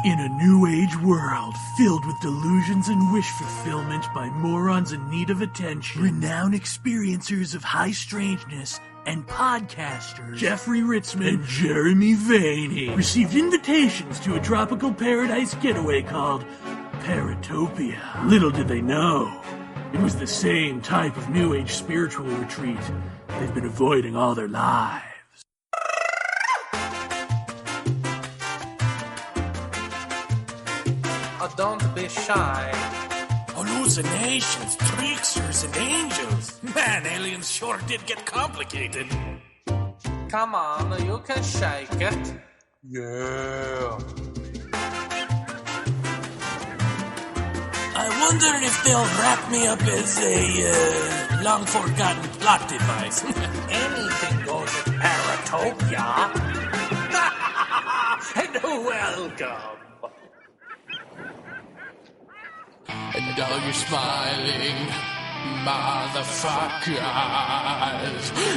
In a new age world filled with delusions and wish fulfillment by morons in need of attention, renowned experiencers of high strangeness and podcasters Jeffrey Ritzman and Jeremy Vaeni received invitations to a tropical paradise getaway called Paratopia. Little did they know, it was the same type of new age spiritual retreat they've been avoiding all their lives. Don't be shy. Hallucinations, tricksters, and angels. Man, aliens sure did get complicated. Come on, you can shake it. Yeah. I wonder if they'll wrap me up as a long-forgotten plot device. Anything goes at Paratopia. And welcome. And all you smiling motherfuckers,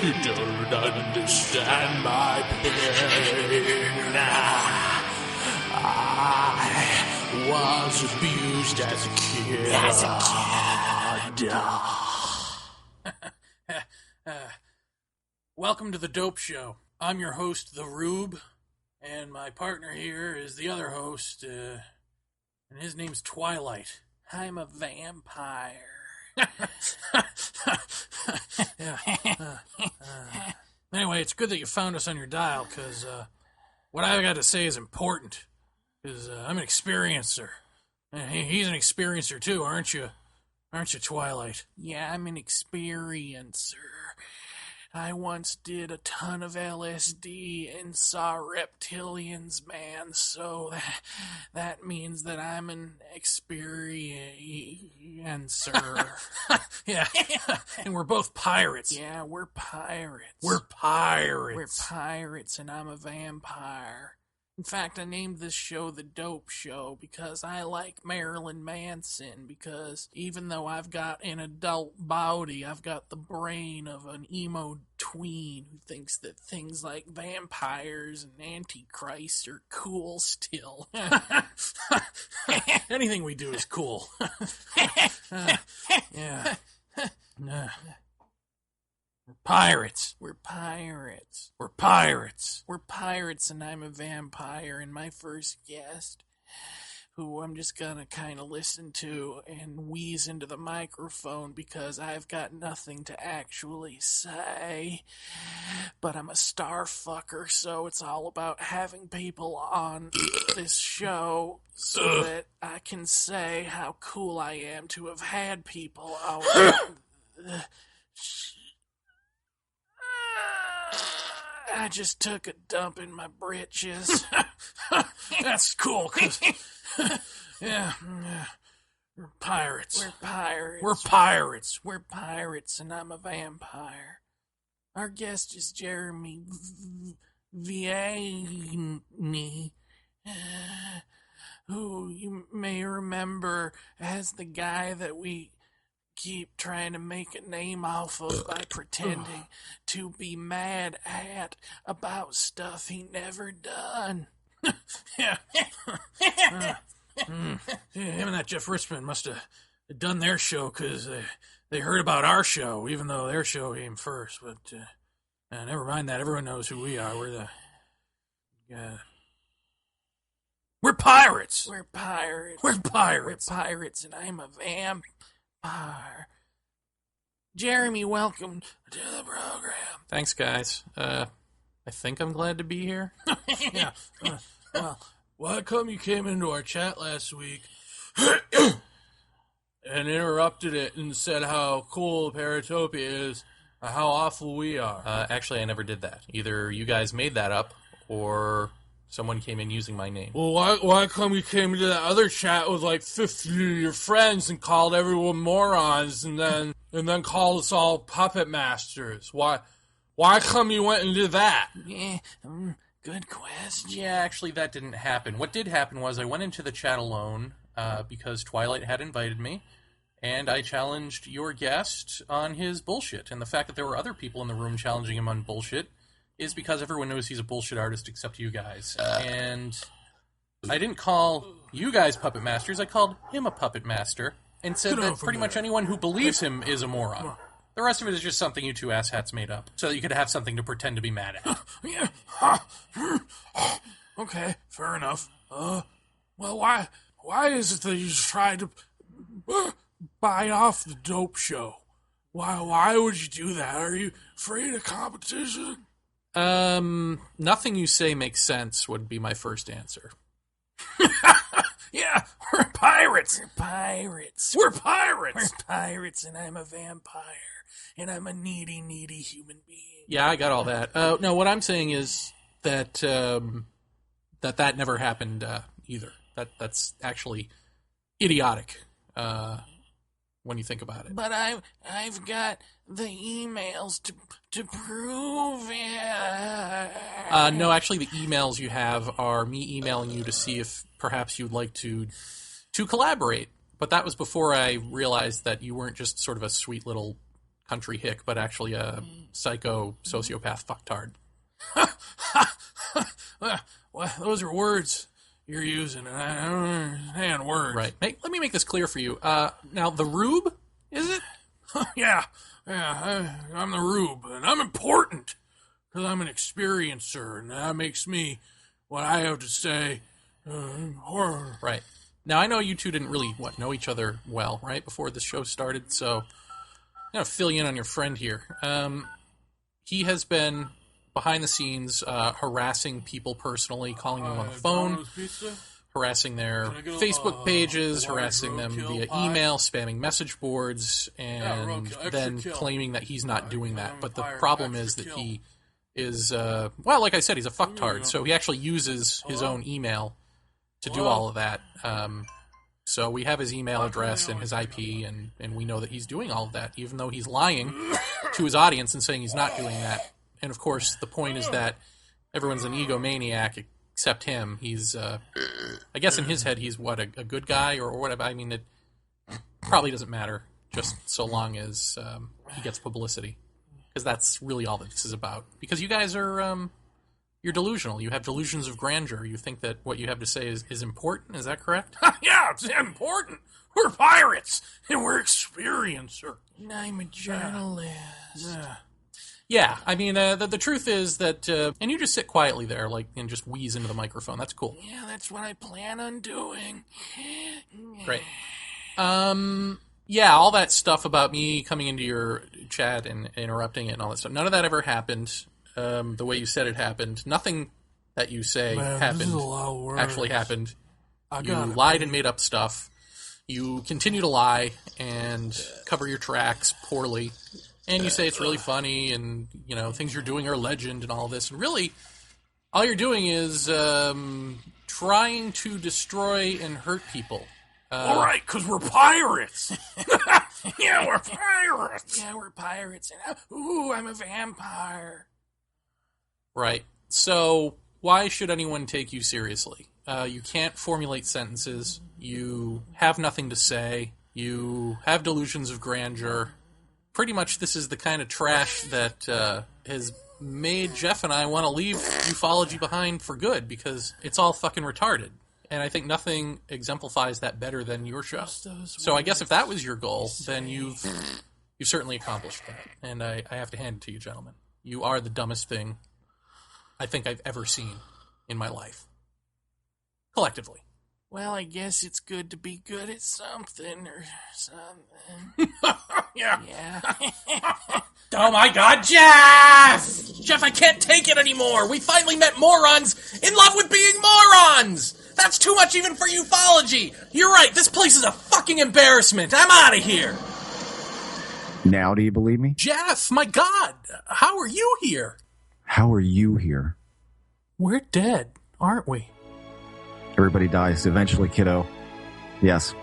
you don't understand my pain. I was abused as a kid. Welcome to the Dope Show. I'm your host, The Rube, and my partner here is the other host, and his name's Twilight. I'm a vampire. Anyway, it's good that you found us on your dial, because what I've got to say is important. Because I'm an experiencer. And he's an experiencer too, aren't you? Aren't you, Twilight? Yeah, I'm an experiencer. I once did a ton of LSD and saw reptilians, man, so that means that I'm an experiencer. Yeah, and we're both pirates. Yeah, we're pirates. We're pirates, and I'm a vampire. In fact, I named this show The Dope Show because I like Marilyn Manson, because even though I've got an adult body, I've got the brain of an emo tween who thinks that things like vampires and Antichrist are cool still. Anything we do is cool. Yeah. We're pirates, and I'm a vampire, and my first guest, who I'm just gonna kind of listen to and wheeze into the microphone because I've got nothing to actually say, but I'm a star fucker, so it's all about having people on this show so that I can say how cool I am to have had people on. I just took a dump in my britches. That's cool, cause yeah, we're pirates. We're pirates, and I'm a vampire. Our guest is Jeremy Vaeni, who you may remember as the guy that we keep trying to make a name off of by pretending to be mad at about stuff he never done. Yeah. Him and that Jeff Ritzman must have done their show because they heard about our show, even though their show came first. But never mind that. Everyone knows who we are. We're pirates. We're pirates, and I'm a vampire. Jeremy, welcome to the program. Thanks, guys. I think I'm glad to be here. Yeah. Well, why come you came into our chat last week and interrupted it and said how cool Paratopia is, how awful we are? Actually, I never did that. Either you guys made that up, or someone came in using my name. Well, why come you came into that other chat with like 50 of your friends and called everyone morons and then called us all puppet masters? Why come you went and did that? Yeah, good question. Yeah, actually that didn't happen. What did happen was I went into the chat alone because Twilight had invited me, and I challenged your guest on his bullshit. And the fact that there were other people in the room challenging him on bullshit is because everyone knows he's a bullshit artist except you guys. And I didn't call you guys puppet masters. I called him a puppet master and said that pretty much anyone who believes him is a moron. The rest of it is just something you two asshats made up so that you could have something to pretend to be mad at. Yeah. Okay, fair enough. Well, why is it that you tried to buy off the dope show? Why would you do that? Are you afraid of competition? Nothing you say makes sense would be my first answer. Yeah, we're pirates. We're pirates. We're pirates. We're pirates, and I'm a vampire, and I'm a needy human being. Yeah, I got all that. No, what I'm saying is that that never happened either. That's actually idiotic when you think about it. But I've got the emails to prove it. No, actually, the emails you have are me emailing you to see if perhaps you'd like to collaborate. But that was before I realized that you weren't just sort of a sweet little country hick, but actually a psycho sociopath fucktard. Well, those are words you're using, and I don't understand words. Right. Hey, let me make this clear for you. Now, the Rube, is it? Yeah, I'm the Rube, and I'm important, because I'm an experiencer, and that makes me, what I have to say, important. Right. Now, I know you two didn't really, know each other well, right, before this show started, so I'm going to fill you in on your friend here. He has been behind the scenes harassing people personally, calling them on the phone, harassing their Facebook pages, harassing them via email, spamming message boards, and then claiming that he's not doing that. But the problem is that he is, like I said, he's a fucktard, so he actually uses his own email to do all of that. So we have his email address and his IP, and we know that he's doing all of that, even though he's lying to his audience and saying he's not doing that. And, of course, the point is that everyone's an egomaniac except him. He's, I guess in his head, he's, a good guy or whatever. I mean, it probably doesn't matter, just so long as he gets publicity. Because that's really all that this is about. Because you guys are, you're delusional. You have delusions of grandeur. You think that what you have to say is important. Is that correct? Yeah, it's important. We're pirates, and we're experiencer. And I'm a journalist. Yeah, I mean, the truth is that, and you just sit quietly there, and just wheeze into the microphone. That's cool. Yeah, that's what I plan on doing. Great. Yeah, all that stuff about me coming into your chat and interrupting it and all that stuff, none of that ever happened the way you said it happened. Nothing that you say happened actually happened. You lied and made up stuff. You continue to lie and cover your tracks poorly. And you say it's really funny, and, things you're doing are legend and all this. And really, all you're doing is trying to destroy and hurt people. All right, because we're pirates. Yeah, we're pirates. Yeah, we're pirates. And, I'm a vampire. Right. So why should anyone take you seriously? You can't formulate sentences. You have nothing to say. You have delusions of grandeur. Pretty much this is the kind of trash that has made Jeff and I want to leave ufology behind for good, because it's all fucking retarded. And I think nothing exemplifies that better than your show. So I guess if that was your goal, then you've certainly accomplished that. And I have to hand it to you, gentlemen. You are the dumbest thing I think I've ever seen in my life. Collectively. Well, I guess it's good to be good at something or something. Yeah. Oh my god, Jeff! Jeff, I can't take it anymore! We finally met morons in love with being morons! That's too much even for ufology! You're right, this place is a fucking embarrassment! I'm out of here! Now do you believe me? Jeff, my god! How are you here? How are you here? We're dead, aren't we? Everybody dies eventually, kiddo. Yes.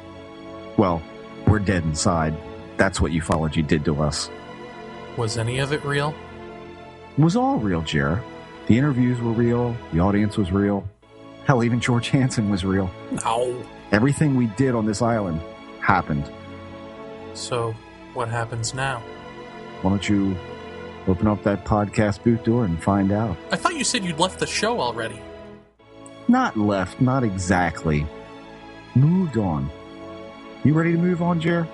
Well, we're dead inside. That's what ufology did to us. Was any of it real? It was all real, Jer. The interviews were real. The audience was real. Hell, even George Hansen was real. No. Everything we did on this island happened. So, what happens now? Why don't you open up that podcast boot door and find out? I thought you said you'd left the show already. Not left, not exactly. Moved on. You ready to move on, Jer?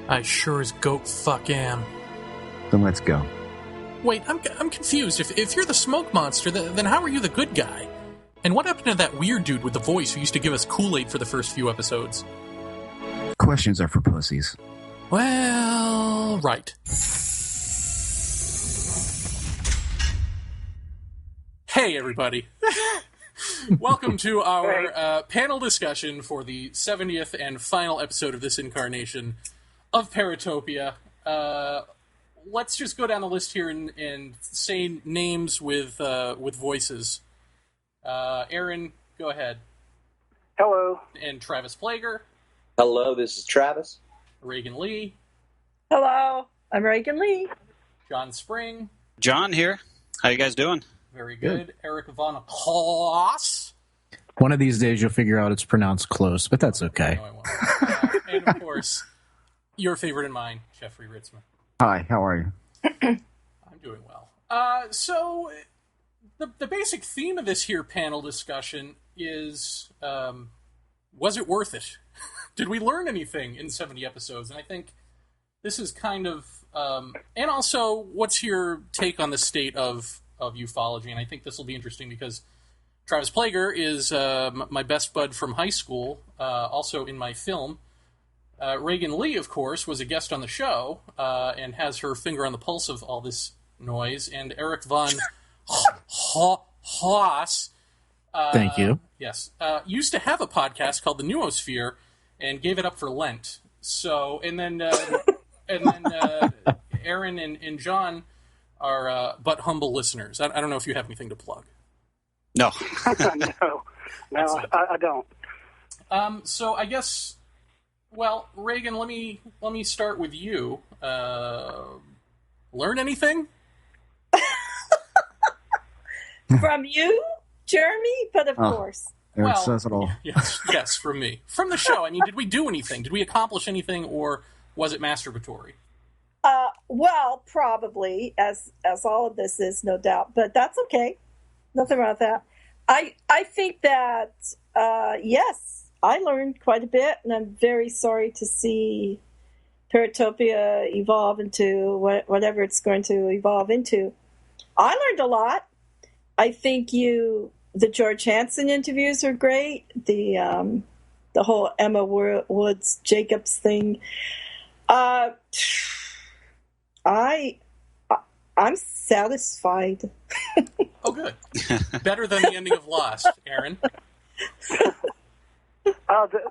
I sure as goat fuck am. Then let's go. Wait, I'm confused. If you're the smoke monster, then how are you the good guy? And what happened to that weird dude with the voice who used to give us Kool-Aid for the first few episodes? Questions are for pussies. Well, right. Hey, everybody. Welcome to our panel discussion for the 70th and final episode of this incarnation of Paratopia. Let's just go down the list here and say names with voices. Aaron, go ahead. Hello. And Travis Ploeger. Hello, this is Travis. Regan Lee. Hello, I'm Regan Lee. Jon Spring. John here. How you guys doing? Very good. Erich von Kloss. One of these days you'll figure out it's pronounced close, but that's okay. No, I won't. And of course, your favorite and mine, Jeffrey Ritzman. Hi, how are you? I'm doing well. So, the basic theme of this here panel discussion is, was it worth it? Did we learn anything in 70 episodes? And I think this is kind of, and also, what's your take on the state of ufology? And I think this will be interesting because Travis Ploeger is my best bud from high school, also in my film. Regan Lee, of course, was a guest on the show and has her finger on the pulse of all this noise. And Erich von Kloss, thank you. Yes, used to have a podcast called The Noosphere and gave it up for Lent. So, and then Aaron and John are but humble listeners. I don't know if you have anything to plug. No. No, I don't. So I guess, well, Regan, let me start with you. Learn anything? From you, Jeremy? But of course. Eric says it all. Yes, from me. From the show. I mean, did we do anything? Did we accomplish anything, or was it masturbatory? Well, probably, as all of this is, no doubt. But that's okay. Nothing wrong with that. I think that, yes, I learned quite a bit, and I'm very sorry to see Paratopia evolve into whatever it's going to evolve into. I learned a lot. I think the George Hansen interviews are great. The whole Emma Woods Jacobs thing. I'm satisfied. Oh, good. Better than the ending of Lost, Aaron.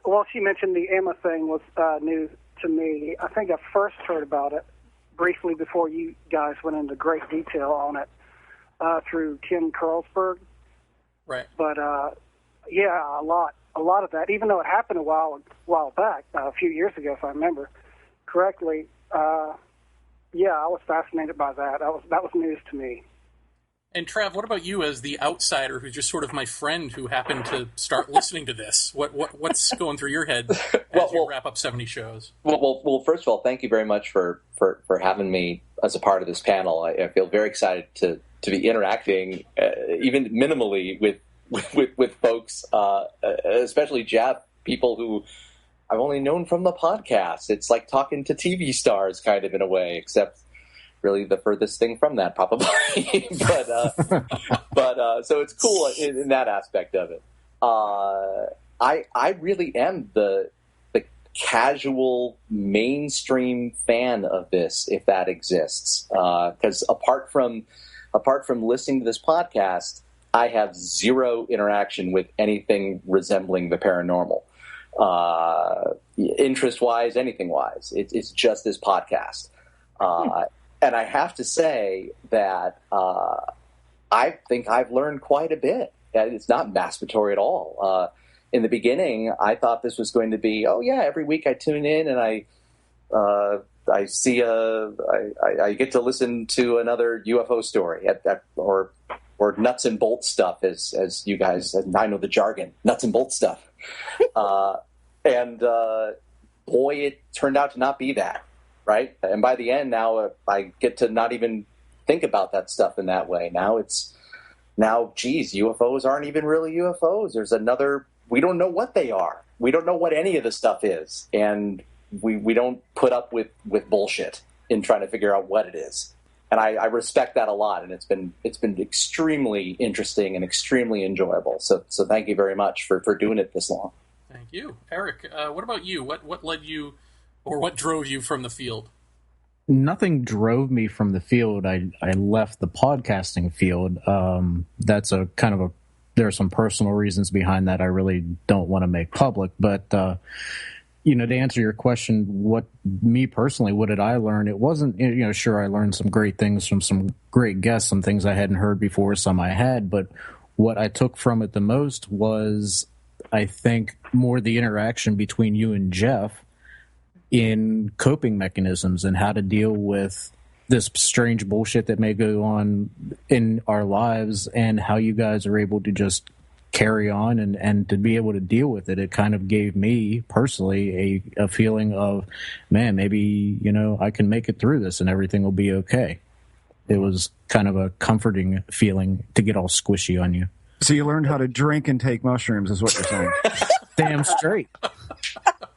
Well, she mentioned the Emma thing was new to me. I think I first heard about it briefly before you guys went into great detail on it through Ken Carlsberg. Right. But yeah, a lot of that. Even though it happened a while back, a few years ago, if I remember correctly. Yeah, I was fascinated by that. That was news to me. And Trav, what about you as the outsider who's just sort of my friend who happened to start listening to this? What's going through your head as you wrap up 70 shows? Well, first of all, thank you very much for having me as a part of this panel. I feel very excited to be interacting, even minimally, with folks, especially Jeff, people who I've only known from the podcast. It's like talking to TV stars, kind of, in a way, except really the furthest thing from that, probably. but so it's cool in that aspect of it. I really am the casual mainstream fan of this, if that exists. Because apart from listening to this podcast, I have zero interaction with anything resembling the paranormal. Interest-wise, anything-wise. It's just this podcast. And I have to say that I think I've learned quite a bit. It's not masturbatory at all. In the beginning, I thought this was going to be, every week I tune in and I get to listen to another UFO story or nuts and bolts stuff, as you guys, I know the jargon, nuts and bolts stuff. And boy, it turned out to not be that, right? And by the end, now I get to not even think about that stuff in that way. Now it's now, geez, UFOs aren't even really UFOs. There's another, we don't know what they are. We don't know what any of this stuff is. And we don't put up with bullshit in trying to figure out what it is. And I respect that a lot. And it's been extremely interesting and extremely enjoyable. So thank you very much for doing it this long. Thank you. Eric, what about you? What led you, or what drove you from the field? Nothing drove me from the field. I left the podcasting field. That's a kind of a, there are some personal reasons behind that I really don't want to make public. But, to answer your question, what did I learn? It wasn't, sure, I learned some great things from some great guests, some things I hadn't heard before, some I had. But what I took from it the most was, I think, more the interaction between you and Jeff in coping mechanisms and how to deal with this strange bullshit that may go on in our lives, and how you guys are able to just carry on and to be able to deal with it. It kind of gave me personally a feeling of, man, maybe, I can make it through this and everything will be okay. It was kind of a comforting feeling to get all squishy on you. So you learned how to drink and take mushrooms, is what you're saying. Damn straight.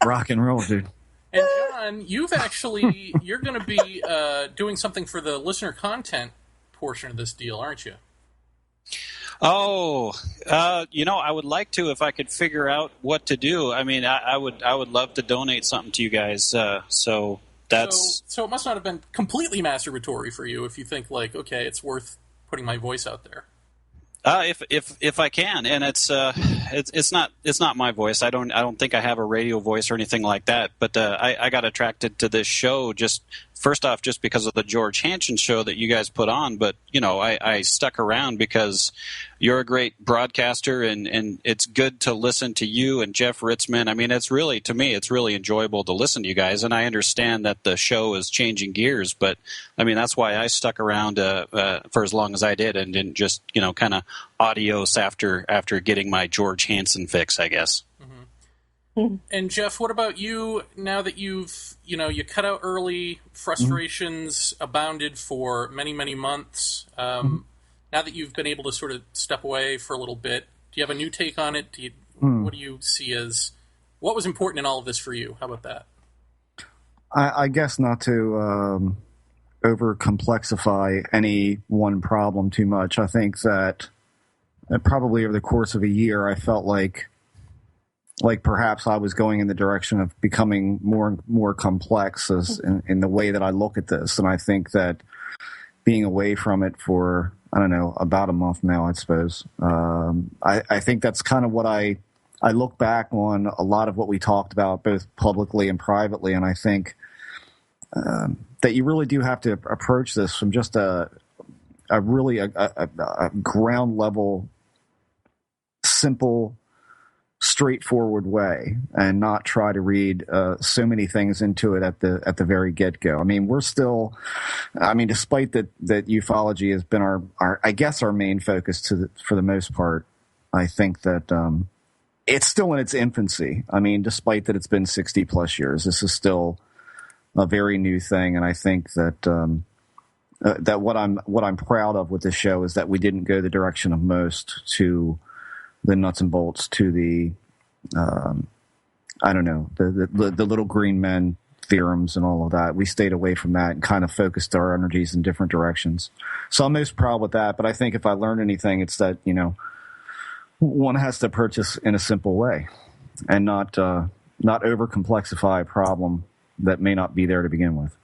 Rock and roll, dude. And John, you're going to be doing something for the listener content portion of this deal, aren't you? Oh, I would like to, if I could figure out what to do. I mean, I would love to donate something to you guys. So it must not have been completely masturbatory for you if you think like, okay, it's worth putting my voice out there. If I can, and it's not my voice. I don't think I have a radio voice or anything like that. But I got attracted to this show just because of the George Hansen show that you guys put on. But I stuck around because you're a great broadcaster, and it's good to listen to you and Jeff Ritzman. I mean, to me, it's really enjoyable to listen to you guys, and I understand that the show is changing gears. But I mean, that's why I stuck around for as long as I did, and didn't just kind of adios after getting my George Hansen fix, I guess. Mm-hmm. And Jeff, what about you? Now that you've you cut out early, frustrations abounded for many, many months. Now that you've been able to sort of step away for a little bit, do you have a new take on it? What do you see as what was important in all of this for you? How about that? I guess not to over complexify any one problem too much. I think that probably over the course of a year, I felt like perhaps I was going in the direction of becoming more complex in the way that I look at this. And I think that being away from it for, I don't know, about a month now, I suppose, I think that's kind of what I look back on a lot of what we talked about, both publicly and privately. And I think that you really do have to approach this from just a ground level, simple, straightforward way, and not try to read so many things into it at the very get-go. I mean, we're still, despite that ufology has been our I guess our main focus for the most part, I think that it's still in its infancy. I mean, despite that it's been 60 plus years, this is still a very new thing. And I think that that what I'm proud of with this show is that we didn't go the direction of most to the nuts and bolts, to the the little green men theorems and all of that. We stayed away from that and kind of focused our energies in different directions. So I'm most proud with that. But I think if I learned anything, it's that one has to approach this in a simple way and not over complexify a problem that may not be there to begin with.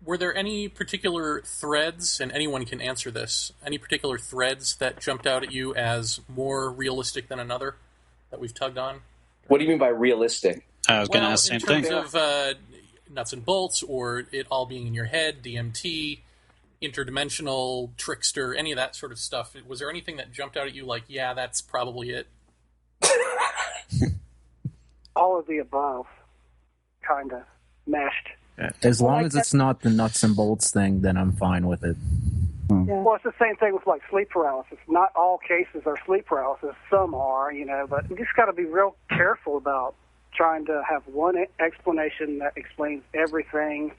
Were there any particular threads, and anyone can answer this, any particular threads that jumped out at you as more realistic than another that we've tugged on? What do you mean by realistic? I was going to ask the same thing. In terms of nuts and bolts, or it all being in your head, DMT, interdimensional, trickster, any of that sort of stuff. Was there anything that jumped out at you like, yeah, that's probably it? All of the above, kind of meshed. As long as it's not the nuts and bolts thing, then I'm fine with it. Yeah. Well, it's the same thing with like sleep paralysis. Not all cases are sleep paralysis. Some are, but you just got to be real careful about trying to have one explanation that explains everything.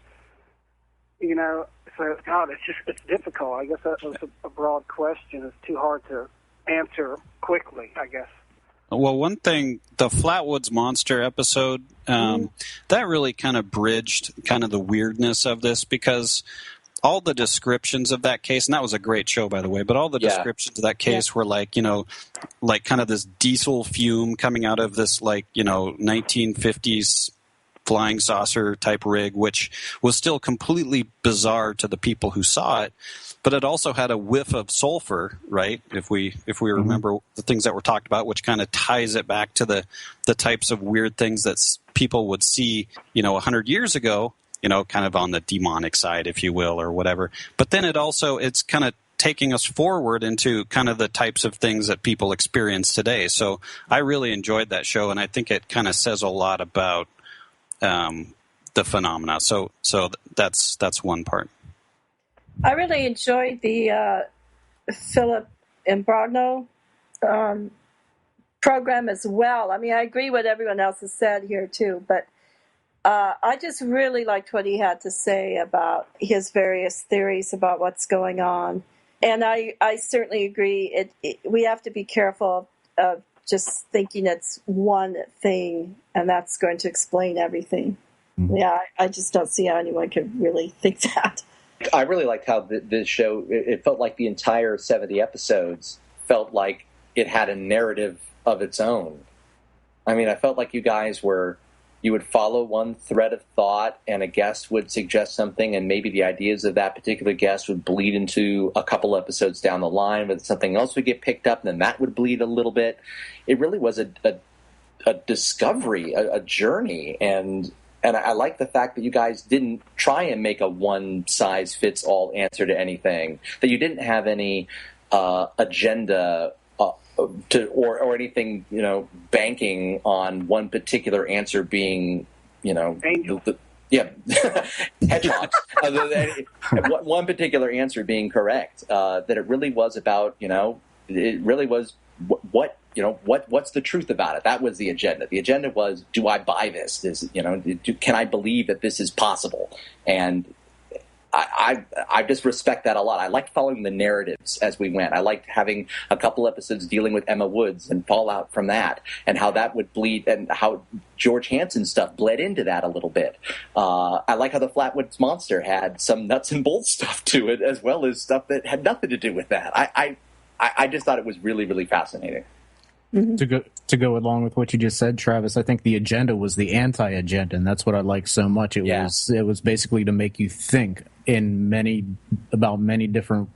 episodes. God, it's difficult. I guess that was a broad question. It's too hard to answer quickly, I guess. Well, one thing, the Flatwoods Monster episode, that really kind of bridged kind of the weirdness of this, because all the descriptions of that case, and that was a great show, by the way, but all the descriptions of that case were like, like kind of this diesel fume coming out of this, 1950s flying saucer type rig, which was still completely bizarre to the people who saw it. But it also had a whiff of sulfur, right? If we remember the things that were talked about, which kind of ties it back to the types of weird things that people would see, 100 years ago, kind of on the demonic side, if you will, or whatever. But then it's kind of taking us forward into kind of the types of things that people experience today. So I really enjoyed that show, and I think it kind of says a lot about the phenomena. So that's one part. I really enjoyed the Philip Imbrogno program as well. I mean, I agree with everyone else has said here too, but I just really liked what he had to say about his various theories about what's going on. And I certainly agree. We have to be careful of just thinking it's one thing and that's going to explain everything. Mm-hmm. Yeah, I just don't see how anyone could really think that. I really liked how this show, it felt like the entire 70 episodes felt like it had a narrative of its own. I mean, I felt like you guys you would follow one thread of thought and a guest would suggest something, and maybe the ideas of that particular guest would bleed into a couple episodes down the line, but something else would get picked up and then that would bleed a little bit. It really was a discovery, a journey, and I like the fact that you guys didn't try and make a one-size-fits-all answer to anything, that you didn't have any agenda or anything, banking on one particular answer being, hedgehogs. One particular answer being correct. That it really was about, it really was what's the truth about it? That was the agenda. The agenda was, do I buy this? Can I believe that this is possible? And I just respect that a lot. I liked following the narratives as we went. I liked having a couple episodes dealing with Emma Woods and fallout from that, and how that would bleed, and how George Hansen stuff bled into that a little bit. I like how the Flatwoods Monster had some nuts and bolts stuff to it, as well as stuff that had nothing to do with that. I just thought it was really, really fascinating. Mm-hmm. To go along with what you just said, Travis, I think the agenda was the anti-agenda, and that's what I like so much. It was basically to make you think about many different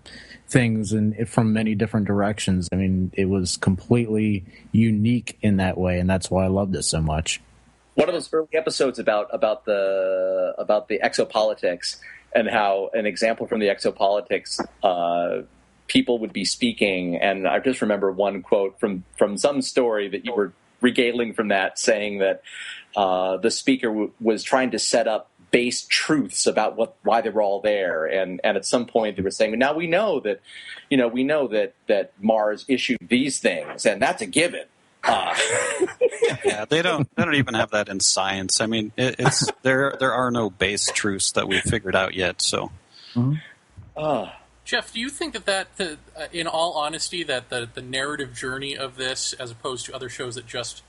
things and from many different directions. I mean, it was completely unique in that way, and that's why I loved it so much. One of those early episodes about the exopolitics, and how an example from the exopolitics. People would be speaking, and I just remember one quote from some story that you were regaling from that, saying that the speaker was trying to set up base truths about why they were all there, and at some point they were saying, now we know that Mars issued these things, and that's a given. Yeah, they don't even have that in science. I mean, there are no base truths that we've figured out yet. So. Mm-hmm. Jeff, do you think that in all honesty, that the narrative journey of this, as opposed to other shows that just,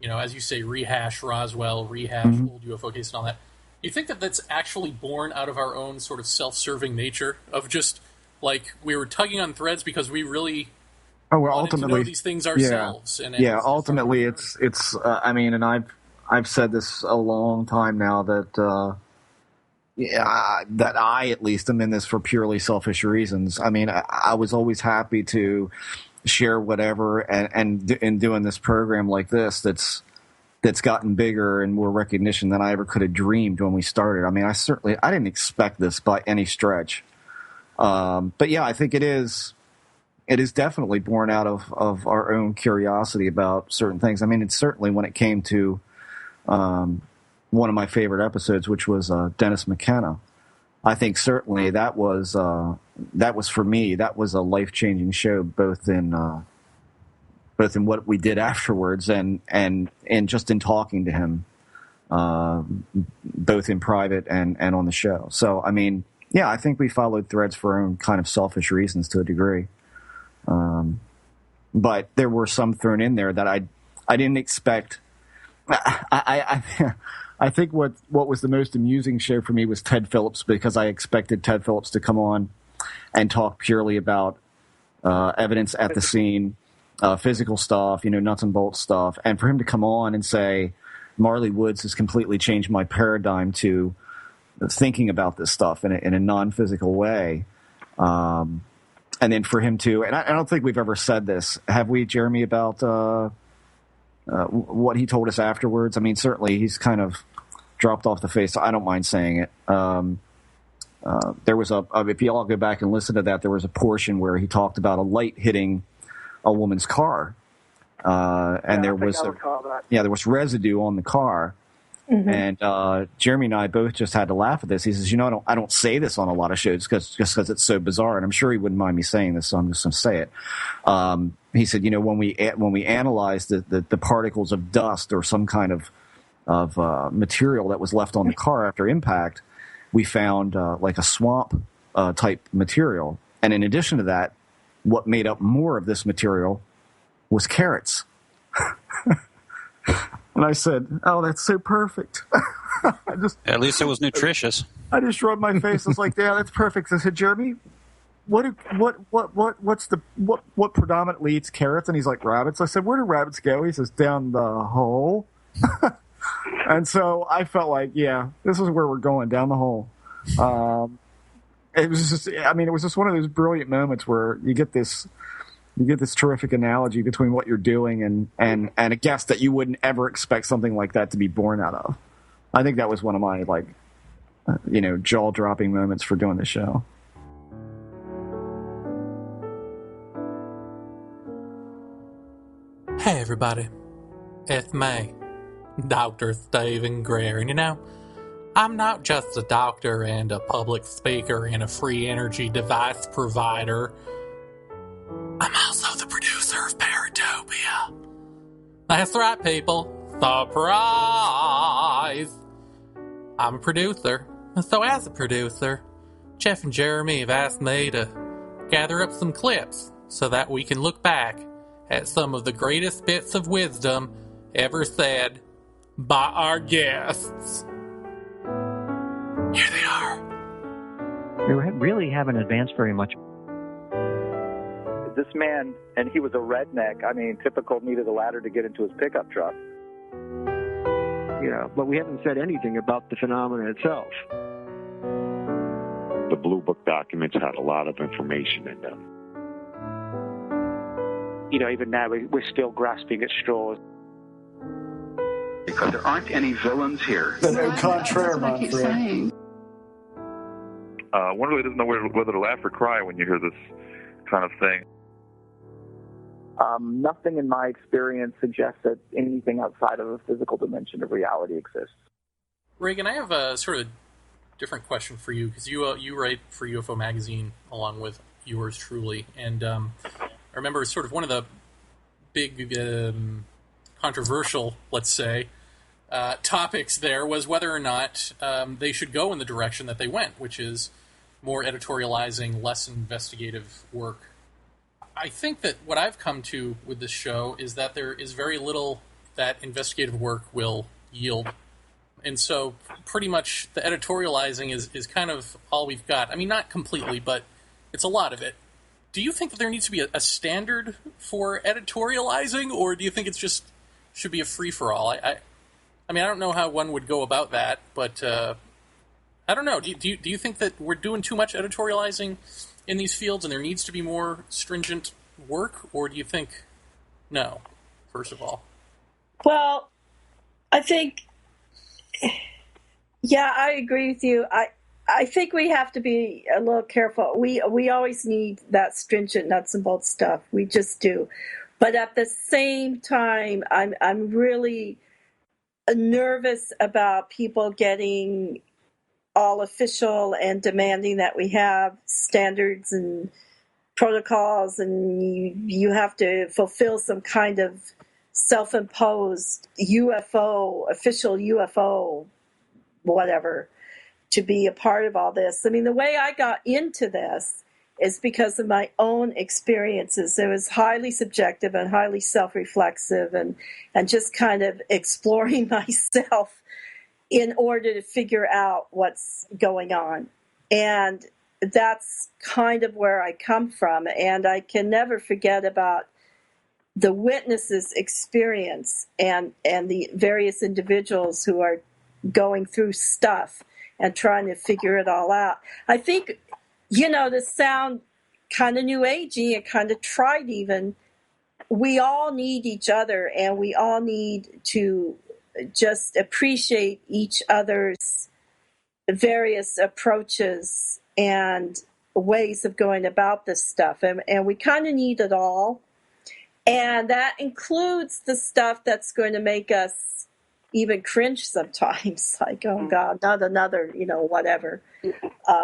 as you say, rehash Roswell, rehash old UFO case and all that, do you think that that's actually born out of our own sort of self-serving nature of just, like, we were tugging on threads because we really wanted to know these things ourselves? Ultimately, it's I mean, and I've said this a long time now that that I at least am in this for purely selfish reasons. I mean, I was always happy to share whatever, and in doing this program like this, that's gotten bigger and more recognition than I ever could have dreamed when we started. I mean, I didn't expect this by any stretch. But yeah, I think it is definitely born out of our own curiosity about certain things. I mean, it's certainly when it came to one of my favorite episodes, which was Dennis McKenna. I think certainly that was for me, that was a life-changing show, both in what we did afterwards and just in talking to him, both in private and on the show. So I mean, I think we followed threads for our own kind of selfish reasons to a degree. But there were some thrown in there that I didn't expect. I think what was the most amusing show for me was Ted Phillips, because I expected Ted Phillips to come on and talk purely about evidence at the scene, physical stuff, nuts and bolts stuff, and for him to come on and say, Marley Woods has completely changed my paradigm to thinking about this stuff in a non-physical way. And then for him to, and I don't think we've ever said this, have we, Jeremy, about what he told us afterwards? I mean, certainly he's kind of dropped off the face, so I don't mind saying it. There was if you all go back and listen to that, there was a portion where he talked about a light hitting a woman's car. And there was residue on the car. Mm-hmm. And Jeremy and I both just had to laugh at this. He says, I don't say this on a lot of shows just because it's so bizarre, and I'm sure he wouldn't mind me saying this, so I'm just going to say it. He said, when we analyzed the particles of dust or some kind of material that was left on the car after impact, we found like a swamp type material. And in addition to that, what made up more of this material was carrots. And I said, "Oh, that's so perfect." At least it was nutritious. I just rubbed my face. I was like, "Yeah, that's perfect." I said, "Jeremy, what predominantly eats carrots?" And he's like, "Rabbits." I said, "Where do rabbits go?" He says, "Down the hole." And so I felt like, yeah, this is where we're going, down the hole. It was just one of those brilliant moments where you get this terrific analogy between what you're doing and a guest that you wouldn't ever expect something like that to be born out of. I think that was one of my jaw-dropping moments for doing the show. Hey everybody, it's me, Dr. Stephen Greer, and I'm not just a doctor and a public speaker and a free energy device provider. I'm also the producer of Paratopia. That's right, people. Surprise! I'm a producer, and so as a producer, Jeff and Jeremy have asked me to gather up some clips so that we can look back at some of the greatest bits of wisdom ever said by our guests. Here they are. We really haven't advanced very much. This man, and he was a redneck, typical needed a ladder to get into his pickup truck. Yeah, but we haven't said anything about the phenomenon itself. The Blue Book documents had a lot of information in them. Even now we're still grasping at straws. Because there aren't any villains here. The contraire, my friend. One really doesn't know whether to laugh or cry when you hear this kind of thing. Nothing in my experience suggests that anything outside of a physical dimension of reality exists. Regan, I have a sort of different question for you, because you write for UFO Magazine along with yours truly, and I remember sort of one of the big controversial, let's say, topics there was whether or not they should go in the direction that they went, which is more editorializing, less investigative work. I think that what I've come to with this show is that there is very little that investigative work will yield. And so pretty much the editorializing is kind of all we've got. I mean, not completely, but it's a lot of it. Do you think that there needs to be a standard for editorializing, or do you think it's just should be a free-for-all? I don't know how one would go about that, but I don't know. Do you think that we're doing too much editorializing in these fields and there needs to be more stringent work, or do you think no, first of all? Well, I think, yeah, I agree with you. I think we have to be a little careful. We always need that stringent nuts and bolts stuff. We just do. But at the same time, I'm really nervous about people getting all official and demanding that we have standards and protocols, and you have to fulfill some kind of self-imposed UFO, official UFO, whatever. to be a part of all this. I mean, the way I got into this is because of my own experiences. It was highly subjective and highly self-reflexive and just kind of exploring myself in order to figure out what's going on. And that's kind of where I come from. And I can never forget about the witnesses' experience and the various individuals who are going through stuff and trying to figure it all out. I think, to sound kind of new agey and kind of trite even, we all need each other, and we all need to just appreciate each other's various approaches and ways of going about this stuff. And we kind of need it all. And that includes the stuff that's going to make us even cringe sometimes, like, oh God, not another, whatever,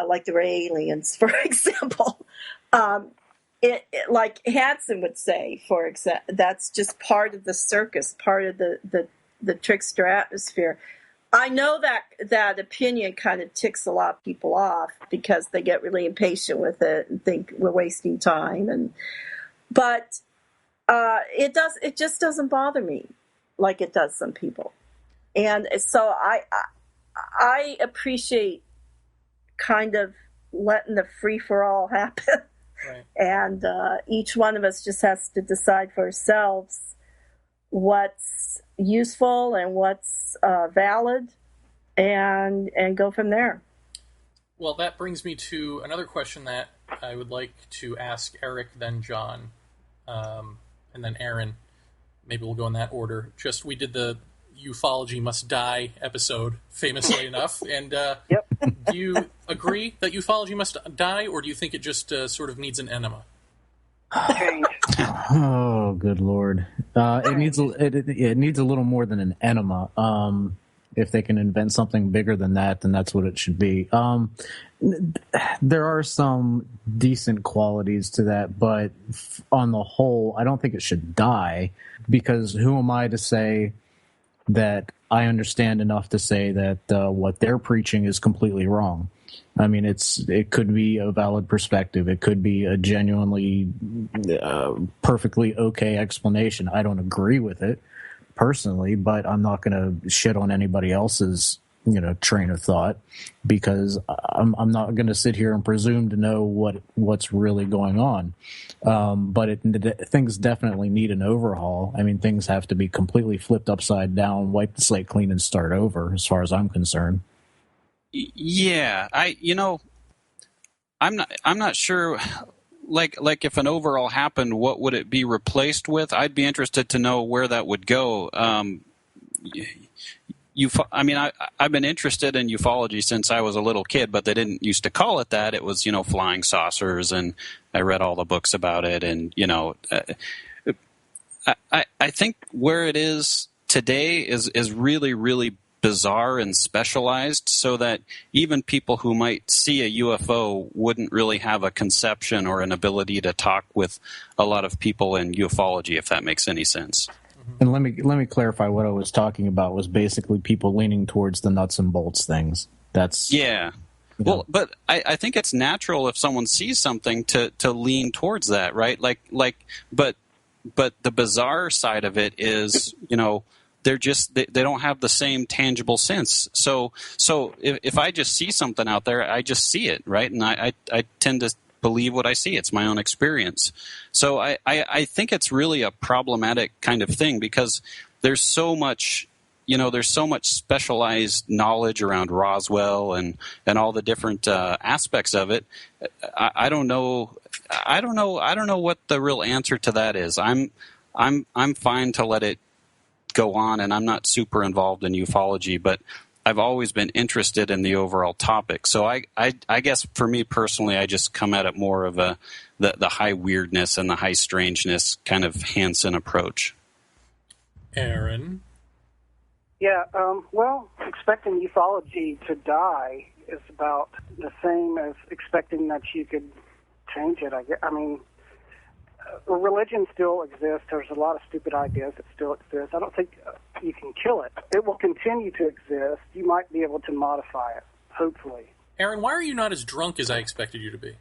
like the aliens, for example. Like Hansen would say, for example, that's just part of the circus, part of the trickster atmosphere. I know that opinion kind of ticks a lot of people off because they get really impatient with it and think we're wasting time. But it just doesn't bother me like it does some people. And so I appreciate kind of letting the free-for-all happen. Right. And each one of us just has to decide for ourselves what's useful and what's valid and go from there. Well, that brings me to another question that I would like to ask Erich, then Jon, and then Aaron. Maybe we'll go in that order. We did the Ufology Must Die episode, famously enough. And yep. Do you agree that ufology must die, or do you think it just sort of needs an enema? Oh, good Lord. It needs a little more than an enema. If they can invent something bigger than that, then that's what it should be. There are some decent qualities to that, but on the whole, I don't think it should die, because who am I to say that I understand enough to say that what they're preaching is completely wrong? I mean, it could be a valid perspective. It could be a genuinely perfectly okay explanation. I don't agree with it personally, but I'm not going to shit on anybody else's train of thought, because I'm not going to sit here and presume to know what's really going on. But things definitely need an overhaul. I mean, things have to be completely flipped upside down, wipe the slate clean, and start over, as far as I'm concerned. Yeah, I'm not sure. Like if an overhaul happened, what would it be replaced with? I'd be interested to know where that would go. I've been interested in ufology since I was a little kid, but they didn't used to call it that. It was, flying saucers, and I read all the books about it. And, I think where it is today is really, really bizarre and specialized, so that even people who might see a UFO wouldn't really have a conception or an ability to talk with a lot of people in ufology, if that makes any sense. And let me clarify, what I was talking about was basically people leaning towards the nuts and bolts things. That's Well, but I think it's natural if someone sees something to lean towards that, right? But the bizarre side of it is, they're just they don't have the same tangible sense. So if I just see something out there, I just see it, right? And I tend to believe what I see. It's my own experience. So I think it's really a problematic kind of thing, because there's so much specialized knowledge around Roswell and all the different aspects of it. I don't know what the real answer to that is. I'm fine to let it go on, and I'm not super involved in ufology, but I've always been interested in the overall topic. So I guess for me personally, I just come at it more of the high weirdness and the high strangeness kind of Hansen approach. Aaron? Yeah, well, expecting ufology to die is about the same as expecting that you could change it. I mean, religion still exists. There's a lot of stupid ideas that still exist. I don't think you can kill it. It will continue to exist. You might be able to modify it hopefully. Aaron, why are you not as drunk as I expected you to be?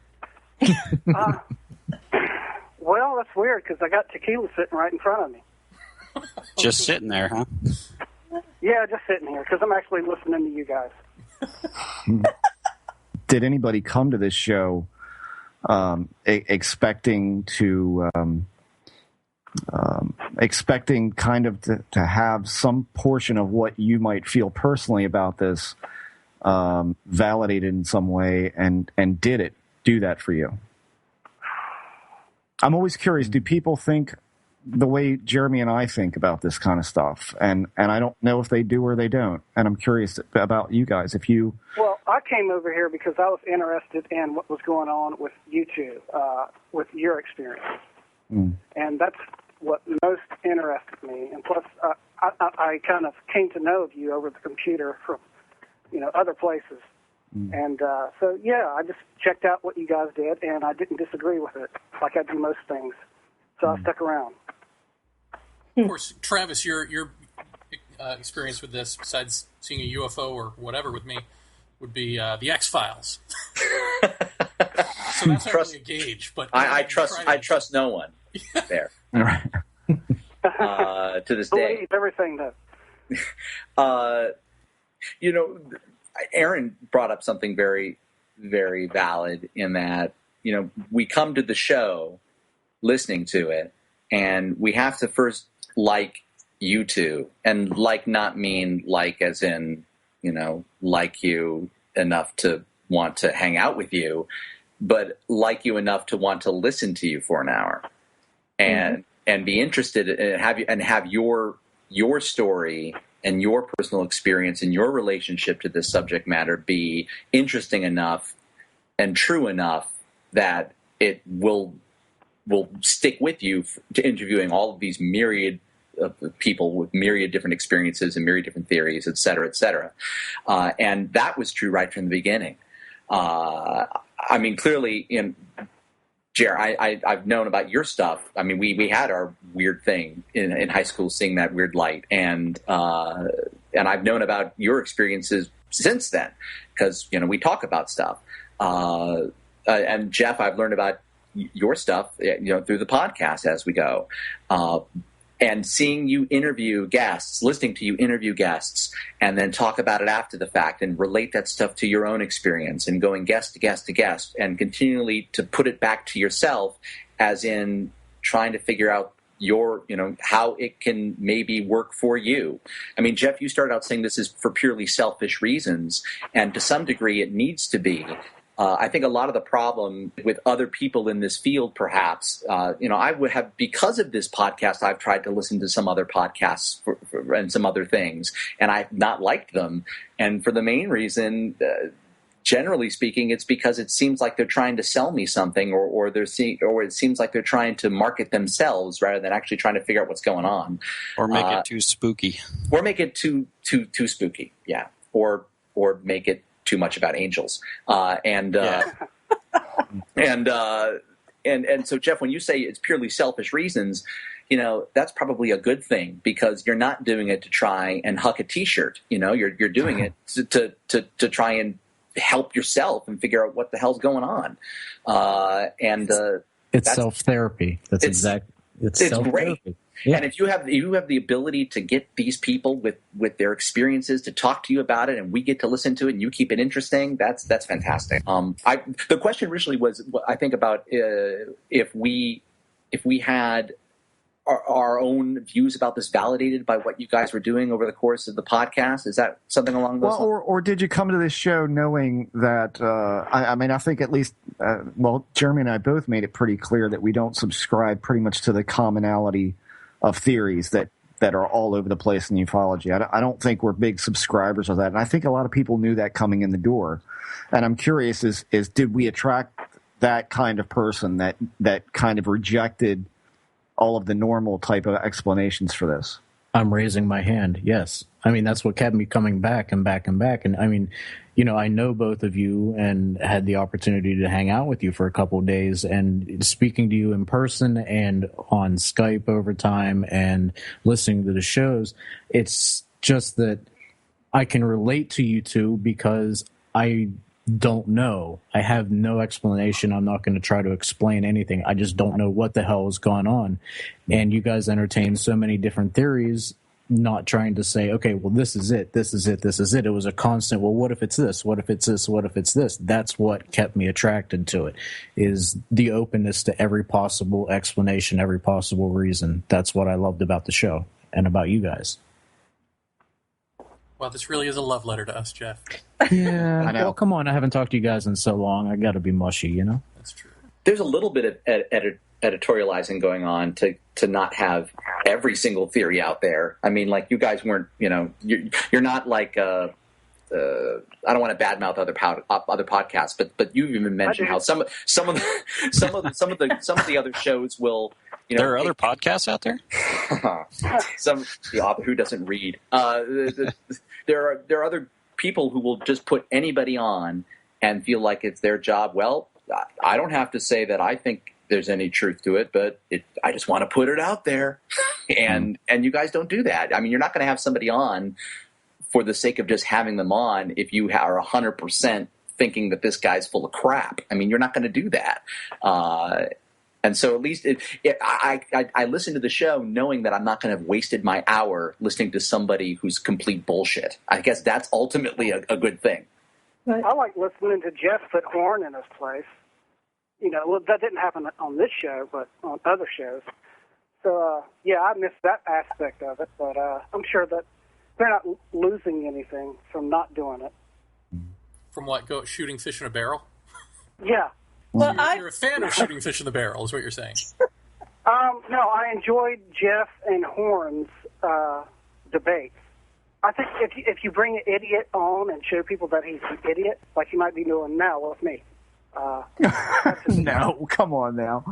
Well, that's weird because I got tequila sitting right in front of me. Just sitting there, huh? Yeah, just sitting here because I'm actually listening to you guys. Did anybody come to this show expecting kind of to have some portion of what you might feel personally about this validated in some way, and did it do that for you? I'm always curious, do people think the way Jeremy and I think about this kind of stuff? And I don't know if they do or they don't. And I'm curious about you guys. If you... Well, I came over here because I was interested in what was going on with you two, with your experience. And that's what most interested me. And plus, I kind of came to know of you over the computer from, other places. And so, yeah, I just checked out what you guys did, and I didn't disagree with it, like I do most things. So I stuck around. Of course, Travis, your experience with this, besides seeing a UFO or whatever with me, would be the X-Files. So that's not really a gauge, but I trust no one there. To this day, believe everything that. Aaron brought up something very, very valid in that we come to the show listening to it, and we have to first like you two, and like not mean like as in like you enough to want to hang out with you, but like you enough to want to listen to you for an hour, and be interested and have your story and your personal experience and your relationship to this subject matter be interesting enough and true enough that it will stick with you to interviewing all of these myriad of people with myriad different experiences and myriad different theories, et cetera, et cetera. And that was true right from the beginning. I mean, clearly, Jer, I've known about your stuff. I mean, we had our weird thing in high school, seeing that weird light, and I've known about your experiences since then because we talk about stuff. And Jeff, I've learned about your stuff, through the podcast as we go. And seeing you interview guests, listening to you interview guests, and then talk about it after the fact and relate that stuff to your own experience and going guest to guest to guest and continually to put it back to yourself as in trying to figure out your, how it can maybe work for you. I mean, Jeff, you started out saying this is for purely selfish reasons, and to some degree it needs to be. I think a lot of the problem with other people in this field, perhaps, I would have, because of this podcast, I've tried to listen to some other podcasts and some other things, and I've not liked them. And for the main reason, generally speaking, it's because it seems like they're trying to sell me something, or it seems like they're trying to market themselves rather than actually trying to figure out what's going on, or make it too spooky, or make it too spooky, yeah, or make it too much about angels, and so Jeff, when you say it's purely selfish reasons, that's probably a good thing because you're not doing it to try and huck a T-shirt. You're doing it to try and help yourself and figure out what the hell's going on. It's self-therapy. It's self-therapy. Great. Yeah. And if you have the ability to get these people with their experiences to talk to you about it, and we get to listen to it, and you keep it interesting, that's fantastic. The question originally was, I think, about if we had our own views about this validated by what you guys were doing over the course of the podcast. Is that something along those lines? Or did you come to this show knowing that, I think at least, Jeremy and I both made it pretty clear that we don't subscribe pretty much to the commonality of theories that are all over the place in ufology. I don't think we're big subscribers of that. And I think a lot of people knew that coming in the door. And I'm curious, is did we attract that kind of person that kind of rejected all of the normal type of explanations for this? I'm raising my hand. Yes. I mean, that's what kept me coming back and back and back. And I mean, I know both of you and had the opportunity to hang out with you for a couple of days, and speaking to you in person and on Skype over time and listening to the shows. It's just that I can relate to you two because I don't know. I have no explanation. I'm not going to try to explain anything. I just don't know what the hell is going on. And you guys entertain so many different theories, not trying to say, okay, well, this is it, this is it, this is it. It was a constant, well, what if it's this? What if it's this? What if it's this? That's what kept me attracted to it, is the openness to every possible explanation, every possible reason. That's what I loved about the show and about you guys. Wow, this really is a love letter to us, Jeff. Yeah, I know. Well, come on. I haven't talked to you guys in so long. I got to be mushy, you know? That's true. There's a little bit of editorializing going on to not have every single theory out there. I mean, like, you guys weren't, you're not like, I don't want to badmouth other podcasts, but you even mentioned how some of the other shows will, there are other podcasts out there. Who doesn't read? There are other people who will just put anybody on and feel like it's their job. Well, I don't have to say that I think there's any truth to it, but I just want to put it out there. And you guys don't do that. I mean, you're not going to have somebody on for the sake of just having them on if you are 100% thinking that this guy's full of crap. I mean, you're not going to do that. And so at least I listen to the show knowing that I'm not going to have wasted my hour listening to somebody who's complete bullshit. I guess that's ultimately a good thing. I like listening to Jeff put Horn in his place. Well, that didn't happen on this show, but on other shows. So, I missed that aspect of it, but I'm sure that they're not losing anything from not doing it. From what? Shooting fish in a barrel? Yeah. Well, you're a fan of shooting fish in the barrel, is what you're saying. No, I enjoyed Jeff and Horn's debates. I think if you bring an idiot on and show people that he's an idiot, like you might be doing now with me. No, come on now.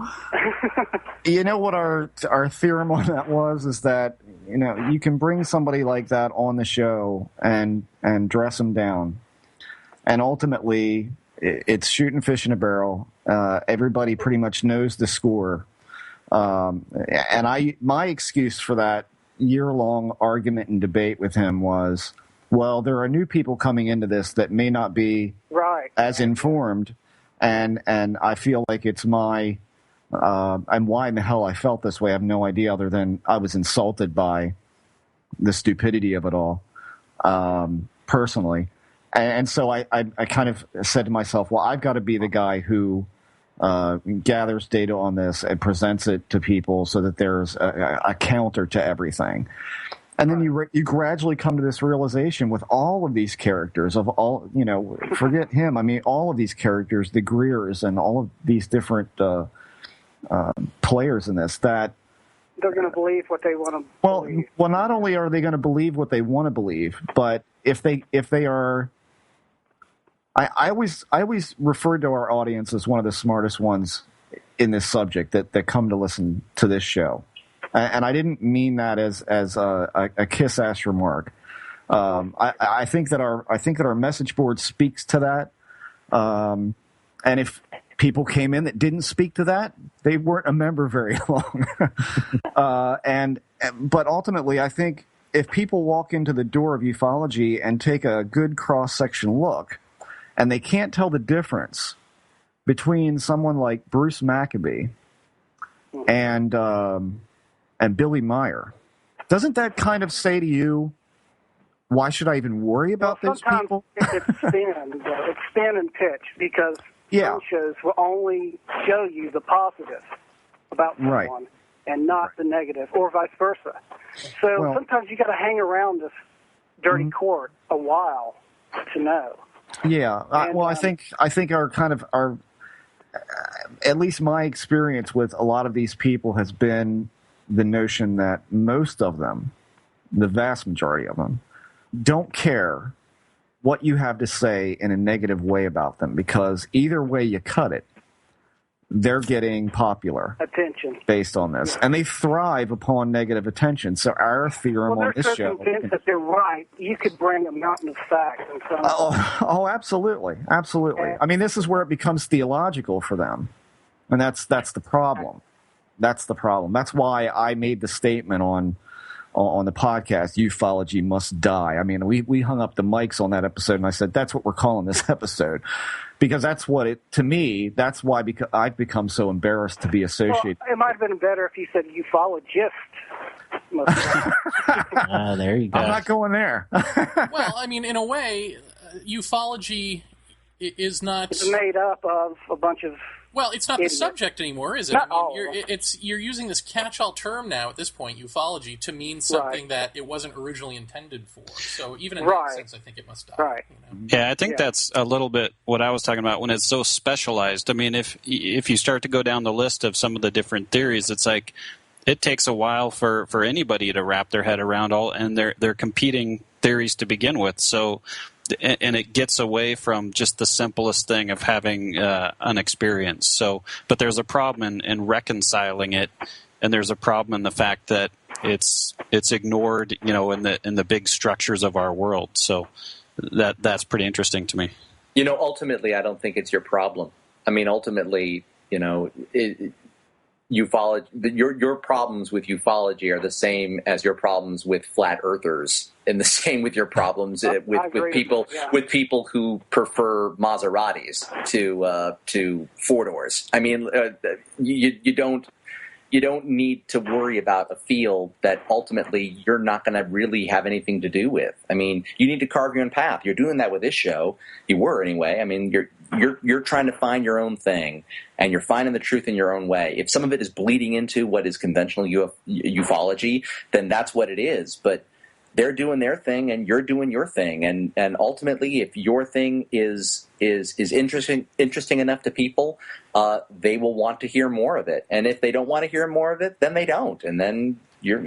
You know what our theorem on that was, is that you can bring somebody like that on the show and dress them down, and ultimately it's shooting fish in a barrel. Everybody pretty much knows the score, and my excuse for that year-long argument and debate with him was, well, there are new people coming into this that may not be as informed. And I feel like it's my and why in the hell I felt this way, I have no idea, other than I was insulted by the stupidity of it all, personally. And so I kind of said to myself, well, I've got to be the guy who gathers data on this and presents it to people so that there's a counter to everything. And then you gradually come to this realization with all of these characters of all, forget him. I mean, all of these characters, the Greers and all of these different players in this, that they're going to believe what they want to believe. Well, not only are they going to believe what they want to believe, but if they are, I always referred to our audience as one of the smartest ones in this subject that come to listen to this show. And I didn't mean that as a kiss ass remark. I think that our message board speaks to that. And if people came in that didn't speak to that, they weren't a member very long. But ultimately, I think if people walk into the door of ufology and take a good cross section look, and they can't tell the difference between someone like Bruce Maccabee and Billy Meyer, doesn't that kind of say to you, why should I even worry about those people? It's spin and pitch, because some shows will only show you the positive about someone and not the negative, or vice versa. So sometimes you got to hang around this dirty court a while to know. Yeah, I think our at least my experience with a lot of these people has been the notion that most of them, the vast majority of them, don't care what you have to say in a negative way about them, because either way you cut it, they're getting popular attention based on this, and they thrive upon negative attention. So our theorem on this show, convinced that they're right, you could bring a mountain of facts and some. Oh, absolutely. I mean, this is where it becomes theological for them, and that's the problem. That's the problem. That's why I made the statement on on the podcast, ufology must die. I mean, we hung up the mics on that episode, and I said, that's what we're calling this episode. Because that's what to me, that's why I've become so embarrassed to be associated. Well, it might have been better if you said ufologist. There you go. I'm not going there. Well, I mean, in a way, ufology is not... It's made up of a bunch of... Well, it's not idiots. The subject anymore, is it? Not I mean, all. you're using this catch-all term now at this point, ufology, to mean something that it wasn't originally intended for. So even in that sense, I think it must die. Right. You know? Yeah, I think that's a little bit what I was talking about when it's so specialized. I mean, if you start to go down the list of some of the different theories, it's like it takes a while for anybody to wrap their head around all, and they're competing theories to begin with. So. And it gets away from just the simplest thing of having an experience. So, but there's a problem in reconciling it, and there's a problem in the fact that it's ignored, in the big structures of our world. So that's pretty interesting to me. Ultimately, I don't think it's your problem. I mean, ultimately, ufology. Your problems with ufology are the same as your problems with flat earthers, and the same with your problems with people who prefer Maseratis to 4-doors. I mean, you don't need to worry about a field that ultimately you're not going to really have anything to do with. I mean, you need to carve your own path. You're doing that with this show. You were anyway. I mean, you're trying to find your own thing, and you're finding the truth in your own way. If some of it is bleeding into what is conventional ufology, then that's what it is. But they're doing their thing, and you're doing your thing, and ultimately, if your thing is interesting enough to people, they will want to hear more of it. And if they don't want to hear more of it, then they don't, and then you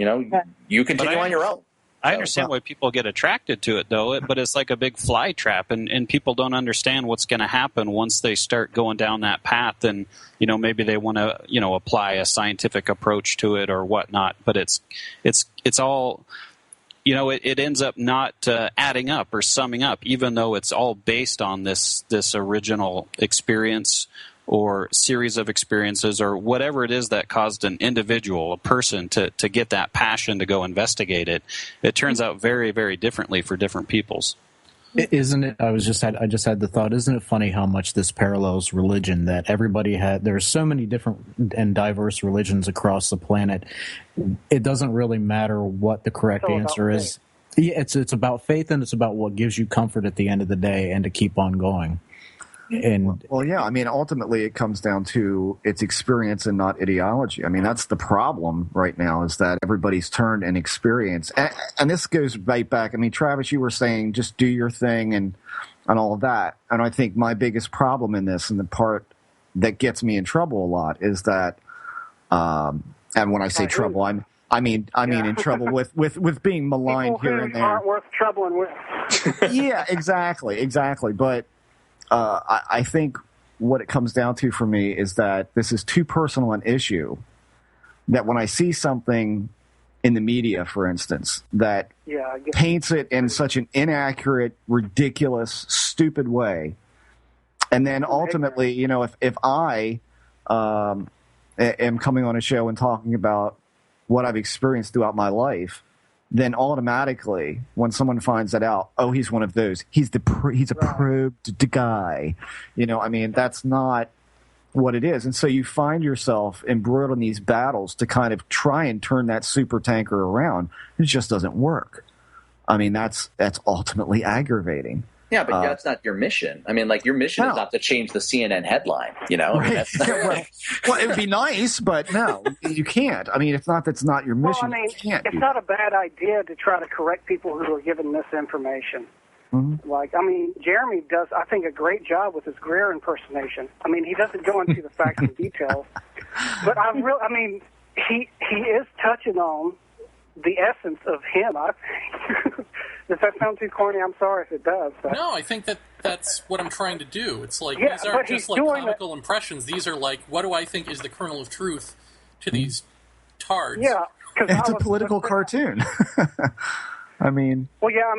continue on your own. I understand why people get attracted to it, though, but it's like a big fly trap, and people don't understand what's going to happen once they start going down that path, and maybe they want to apply a scientific approach to it or whatnot. But it's all. It ends up not adding up or summing up, even though it's all based on this original experience or series of experiences or whatever it is that caused an individual, a person, to get that passion to go investigate it. It turns out very, very differently for different peoples. Isn't it? I just had the thought. Isn't it funny how much this parallels religion? That everybody there's so many different and diverse religions across the planet. It doesn't really matter what the correct answer is. Yeah, it's about faith, and it's about what gives you comfort at the end of the day, and to keep on going. And yeah, I mean, ultimately it comes down to its experience and not ideology. I mean, that's the problem right now, is that everybody's turned an experience. And this goes right back. I mean, Travis, you were saying just do your thing and all of that. And I think my biggest problem in this, and the part that gets me in trouble a lot, is that, and when I say trouble, I mean in trouble with being maligned here and there. Aren't worth troubling with. Yeah, exactly. But I think what it comes down to for me is that this is too personal an issue, that when I see something in the media, for instance, that paints it in such an inaccurate, ridiculous, stupid way, and then ultimately, if I am coming on a show and talking about what I've experienced throughout my life, then automatically, when someone finds that out, oh, he's one of those. He's a probed guy. I mean, that's not what it is. And so you find yourself embroiled in these battles to kind of try and turn that super tanker around. It just doesn't work. I mean, that's ultimately aggravating. Yeah, but that's not your mission. I mean, your mission is not to change the CNN headline, Right. Well, it would be nice, but no, you can't. I mean, that's not your mission. Well, I mean, you can't it's not a bad idea to try to correct people who are given misinformation. Mm-hmm. Jeremy does, I think, a great job with his Greer impersonation. I mean, he doesn't go into the facts and details, but he is touching on the essence of him, I think. Does that sound too corny? I'm sorry if it does. But. No, I think that's what I'm trying to do. It's like, these aren't just comical impressions. These are what do I think is the kernel of truth to these tards. Yeah. It's a political cartoon. I mean... Well, yeah,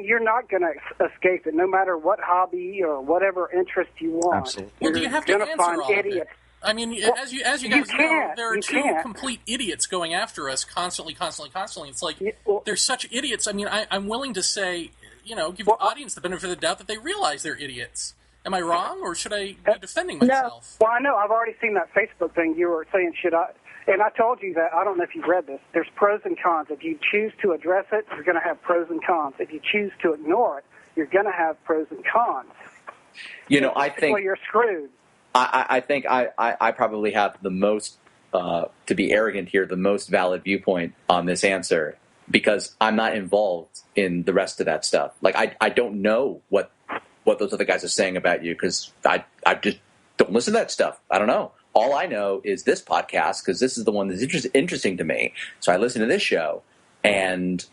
you're not going to escape it, no matter what hobby or whatever interest you want. Absolutely. Well, do you have to answer all of it? I mean, as you guys know, there are two complete idiots going after us constantly. It's like they're such idiots. I mean, I'm willing to say, give the audience the benefit of the doubt that they realize they're idiots. Am I wrong, or should I be defending myself? No. Well, I know. I've already seen that Facebook thing you were saying, should I? And I told you that, I don't know if you've read this, there's pros and cons. If you choose to address it, you're going to have pros and cons. If you choose to ignore it, you're going to have pros and cons. I think... Well, you're screwed. I think I probably have the most, to be arrogant here, the most valid viewpoint on this answer, because I'm not involved in the rest of that stuff. Like, I don't know what those other guys are saying about you, because I just don't listen to that stuff. I don't know. All I know is this podcast, because this is the one that's interesting to me. So I listen to this show, and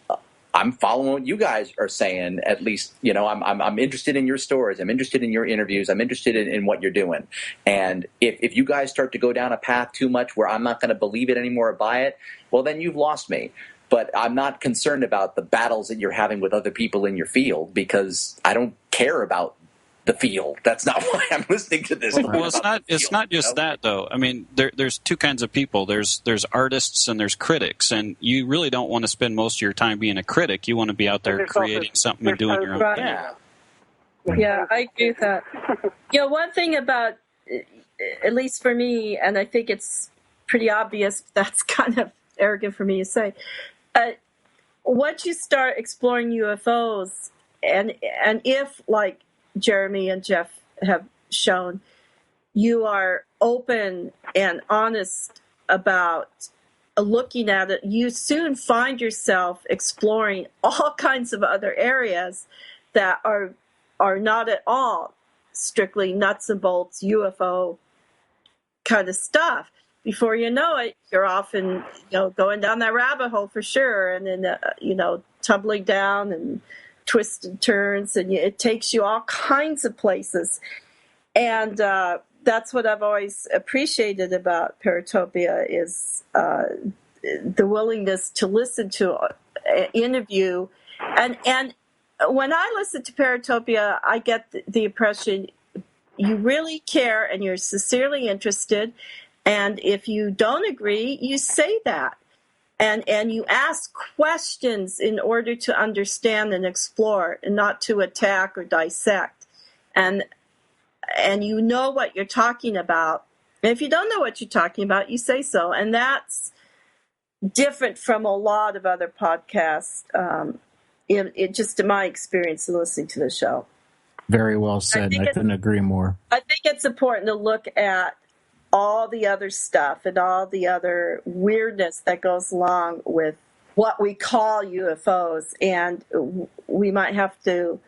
I'm following what you guys are saying. At least, I'm interested in your stories. I'm interested in your interviews. I'm interested in what you're doing. And if you guys start to go down a path too much where I'm not going to believe it anymore or buy it, well, then you've lost me. But I'm not concerned about the battles that you're having with other people in your field, because I don't care about the field. That's not why I'm listening to this. Well, it's not just that, though. I mean, there's two kinds of people. There's artists and there's critics, and you really don't want to spend most of your time being a critic. You want to be out there creating something and doing your own thing. Yeah, I agree with that. One thing about, at least for me, and I think it's pretty obvious, that's kind of arrogant for me to say, once you start exploring UFOs, and if, like Jeremy and Jeff have shown, you are open and honest about looking at it, you soon find yourself exploring all kinds of other areas that are not at all strictly nuts and bolts UFO kind of stuff. Before you know it, you're often going down that rabbit hole for sure, and then tumbling down and twists and turns, and it takes you all kinds of places. And that's what I've always appreciated about Paratopia is the willingness to listen to an interview. And when I listen to Paratopia, I get the impression you really care and you're sincerely interested. And if you don't agree, you say that. And you ask questions in order to understand and explore, and not to attack or dissect. And you know what you're talking about. And if you don't know what you're talking about, you say so. And that's different from a lot of other podcasts, just in my experience in listening to the show. Very well said. I couldn't agree more. I think it's important to look at all the other stuff and all the other weirdness that goes along with what we call UFOs. And we might have to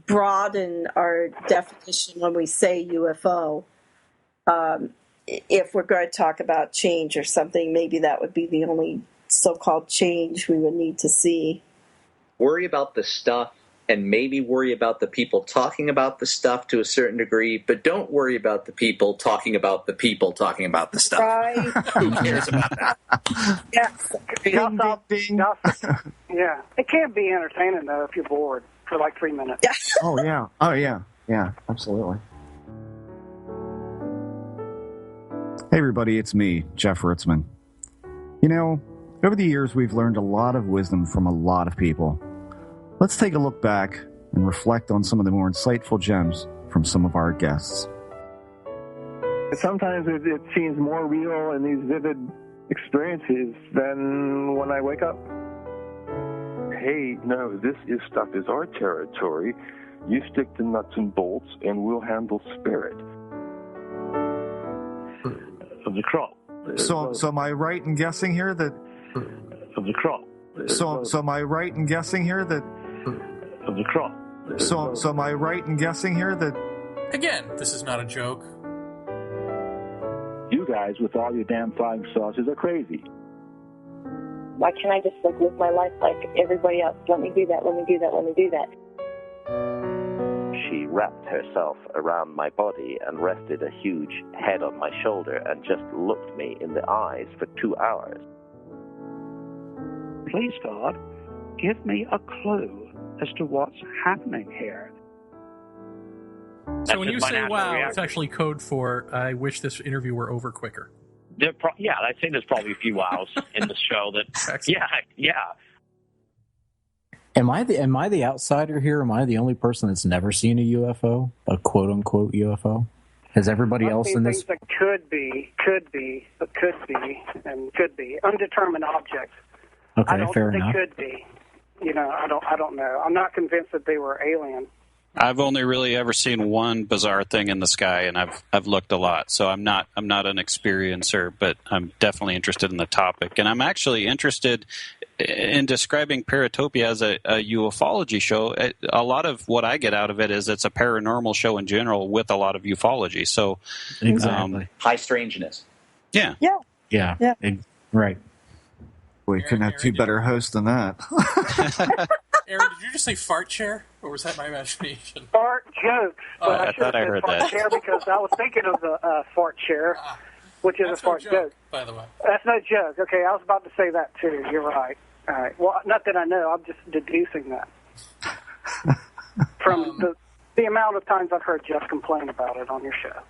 broaden our definition when we say UFO. If we're going to talk about change or something, maybe that would be the only so-called change we would need to see. Worry about the stuff, and maybe worry about the people talking about the stuff to a certain degree, but don't worry about the people talking about the people talking about the stuff. Right. Who cares about that? Yes. Yeah. It can be entertaining, though, if you're bored for like 3 minutes. Yeah. Oh, yeah. Yeah, absolutely. Hey, everybody, it's me, Jeff Ritzman. Over the years, we've learned a lot of wisdom from a lot of people. Let's take a look back and reflect on some of the more insightful gems from some of our guests. Sometimes it seems more real in these vivid experiences than when I wake up. Hey, no, this stuff is our territory. You stick to nuts and bolts, and we'll handle spirit. Of the crop. So am I right in guessing here that... Of the crop. So am I right in guessing here that... Of the crop. So am I right in guessing here that... Again, this is not a joke. You guys, with all your damn flying saucers, are crazy. Why can't I just live my life like everybody else? Let me do that, let me do that, let me do that. She wrapped herself around my body and rested a huge head on my shoulder and just looked me in the eyes for 2 hours. Please, God, give me a clue as to what's happening here. So when you say wow, it's actually code for I wish this interview were over quicker. Yeah, I'd say there's probably a few wows in the show that. Yeah. Am I the outsider here? Am I the only person that's never seen a UFO, a quote unquote UFO? Has everybody else in this? Things that could be undetermined objects. Okay, fair enough. They could be. I don't know. I'm not convinced that they were alien. I've only really ever seen one bizarre thing in the sky, and I've looked a lot. So I'm not an experiencer, but I'm definitely interested in the topic, and I'm actually interested in describing Paratopia as a ufology show. A lot of what I get out of it is it's a paranormal show in general with a lot of ufology. So exactly, high strangeness. Yeah. Right. We couldn't have two better hosts than that. Aaron, did you just say fart chair, or was that my imagination? Fart jokes. But I thought I heard that. Chair because I was thinking of the fart chair, which is a fart joke. By the way, that's no joke. Okay, I was about to say that too. You're right. All right. Well, not that I know. I'm just deducing that from the amount of times I've heard Jeff complain about it on your show.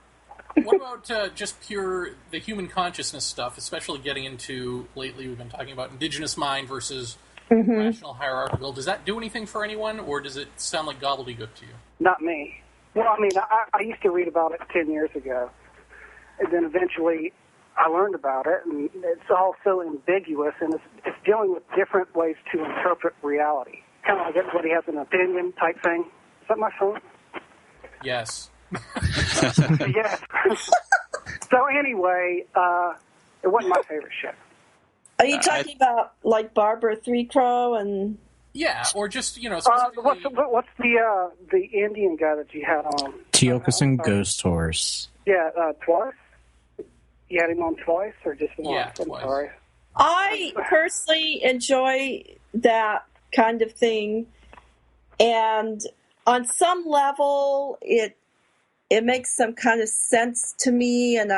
What about just the human consciousness stuff, especially getting into, lately we've been talking about indigenous mind versus rational hierarchical. Does that do anything for anyone, or does it sound like gobbledygook to you? Not me. Well, I mean, I used to read about it 10 years ago, and then eventually I learned about it, and it's all so ambiguous, and it's dealing with different ways to interpret reality. Kind of like everybody has an opinion type thing. Is that my phone? Yes. Yes. So anyway, it wasn't my favorite show. Are you talking about like Barbara Three Crow and? Yeah, or just what's the Indian guy that you had on? Teokasin Ghost Horse. Yeah, twice. You had him on twice, or just once? Yeah, I'm twice. sorry. I personally enjoy that kind of thing, and on some level, it makes some kind of sense to me, and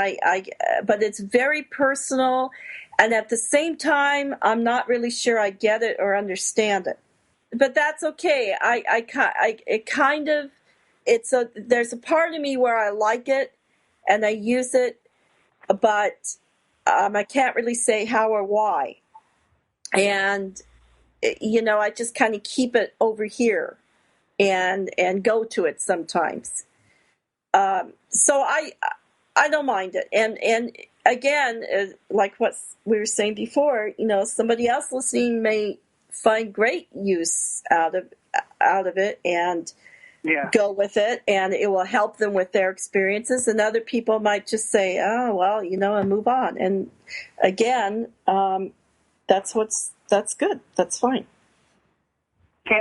but it's very personal, and at the same time, I'm not really sure I get it or understand it. But that's okay. There's a part of me where I like it, and I use it, but I can't really say how or why. And I just kind of keep it over here, and go to it sometimes. So I don't mind it, and again, like what we were saying before, somebody else listening may find great use out of it and go with it, and it will help them with their experiences. And other people might just say, "Oh, well, and move on." And again, that's good. That's fine.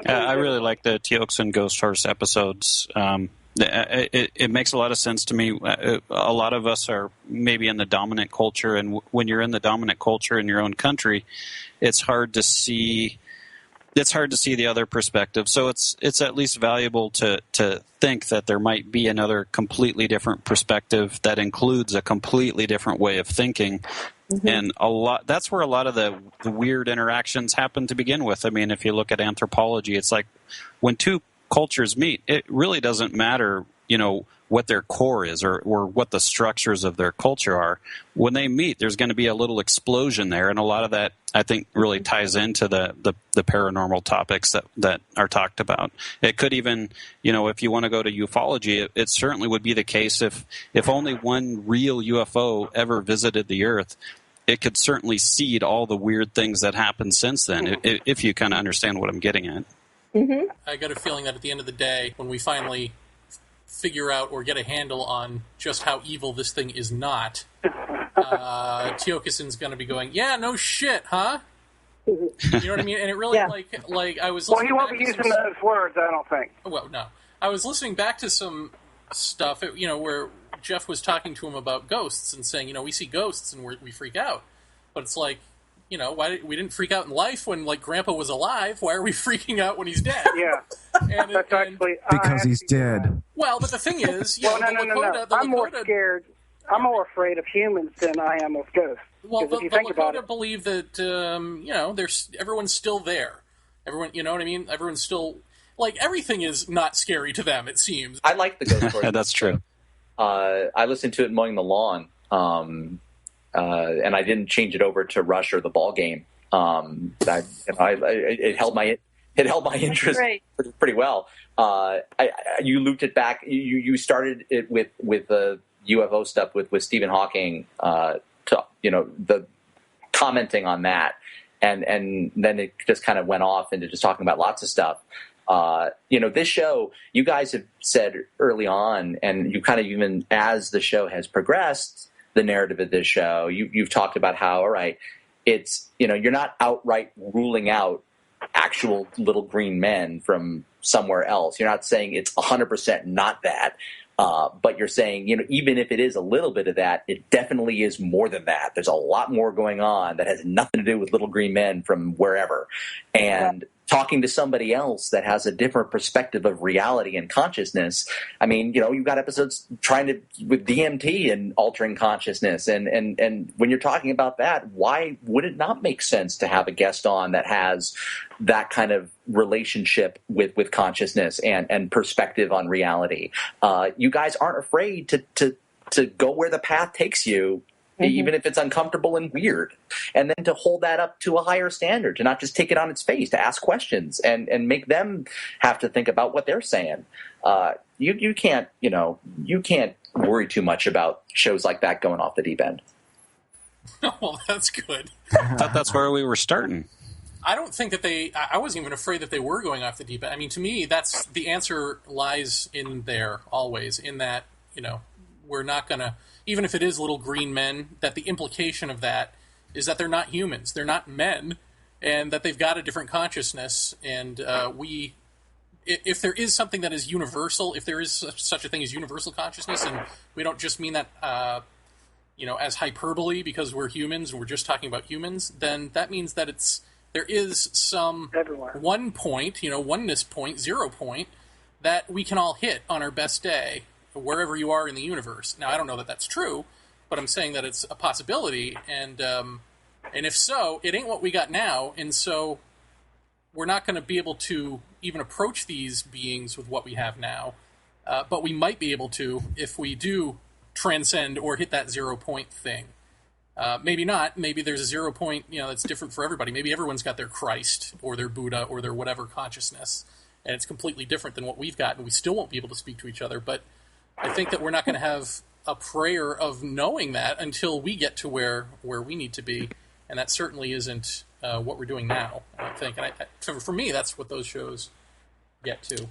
I really like the Teokasin Ghost Horse episodes. It makes a lot of sense to me. A lot of us are maybe in the dominant culture, and when you're in the dominant culture in your own country, it's hard to see the other perspective. So it's at least valuable to think that there might be another completely different perspective that includes a completely different way of thinking. Mm-hmm. And that's where a lot of the weird interactions happen to begin with. I mean, if you look at anthropology, it's like when two cultures meet, it really doesn't matter, what their core is or what the structures of their culture are. When they meet, there's going to be a little explosion there, and a lot of that, I think, really ties into the paranormal topics that are talked about. It could even, if you want to go to ufology, it certainly would be the case if only one real UFO ever visited the Earth. It could certainly seed all the weird things that happened since then, if you kind of understand what I'm getting at. Mm-hmm. I got a feeling that at the end of the day, when we finally figure out or get a handle on just how evil this thing is not, Teokasin's going to be going, "Yeah, no shit, huh?" You know what I mean? And it really, like I was. Well, he won't be using those words, I don't think. Well, no, I was listening back to some stuff, where Jeff was talking to him about ghosts and saying, we see ghosts and we freak out, but it's like, why we didn't freak out in life when Grandpa was alive? Why are we freaking out when he's dead? Yeah, that's actually because he's dead. Well, but the thing is, no. I'm more scared. I'm more afraid of humans than I am of ghosts. Well, if you think about it, believe that everyone's still there. Everyone, you know what I mean? Everyone's still. like everything is not scary to them. It seems. I like the ghost stories. That's true. I listened to it mowing the lawn, and I didn't change it over to Rush or the ball game. It held my interest pretty well. You looped it back. You started it with the UFO stuff with Stephen Hawking. The commenting on that, and then it just kind of went off into just talking about lots of stuff. This show, you guys have said early on, and you kind of even as the show has progressed, the narrative of this show, you've talked about how, all right, it's, you're not outright ruling out actual little green men from somewhere else. You're not saying it's 100% not that. But you're saying, even if it is a little bit of that, it definitely is more than that. There's a lot more going on that has nothing to do with little green men from wherever. And talking to somebody else that has a different perspective of reality and consciousness. I mean, you've got episodes with DMT and altering consciousness. And when you're talking about that, why would it not make sense to have a guest on that has that kind of relationship with consciousness and perspective on reality? You guys aren't afraid to go where the path takes you, even if it's uncomfortable and weird, and then to hold that up to a higher standard, to not just take it on its face, to ask questions and make them have to think about what they're saying. You can't worry too much about shows like that going off the deep end. Well, that's good. I thought that's where we were starting. I don't think that I wasn't even afraid that they were going off the deep end. I mean, to me, that's the answer lies in there always, in that, we're not going to, even if it is little green men, that the implication of that is that they're not humans, they're not men, and that they've got a different consciousness. And if there is something that is universal, if there is such a thing as universal consciousness, and we don't just mean that, as hyperbole because we're humans and we're just talking about humans, then that means that there is some one point, oneness point, 0 point, that we can all hit on our best day, wherever you are in the universe. Now, I don't know that that's true, but I'm saying that it's a possibility, and if so, it ain't what we got now, and so we're not going to be able to even approach these beings with what we have now, but we might be able to if we do transcend or hit that 0 point thing. Maybe not. Maybe there's a 0 point, that's different for everybody. Maybe everyone's got their Christ or their Buddha or their whatever consciousness, and it's completely different than what we've got, and we still won't be able to speak to each other. But I think that we're not going to have a prayer of knowing that until we get to where we need to be, and that certainly isn't what we're doing now, I don't think. And for me, that's what those shows get to.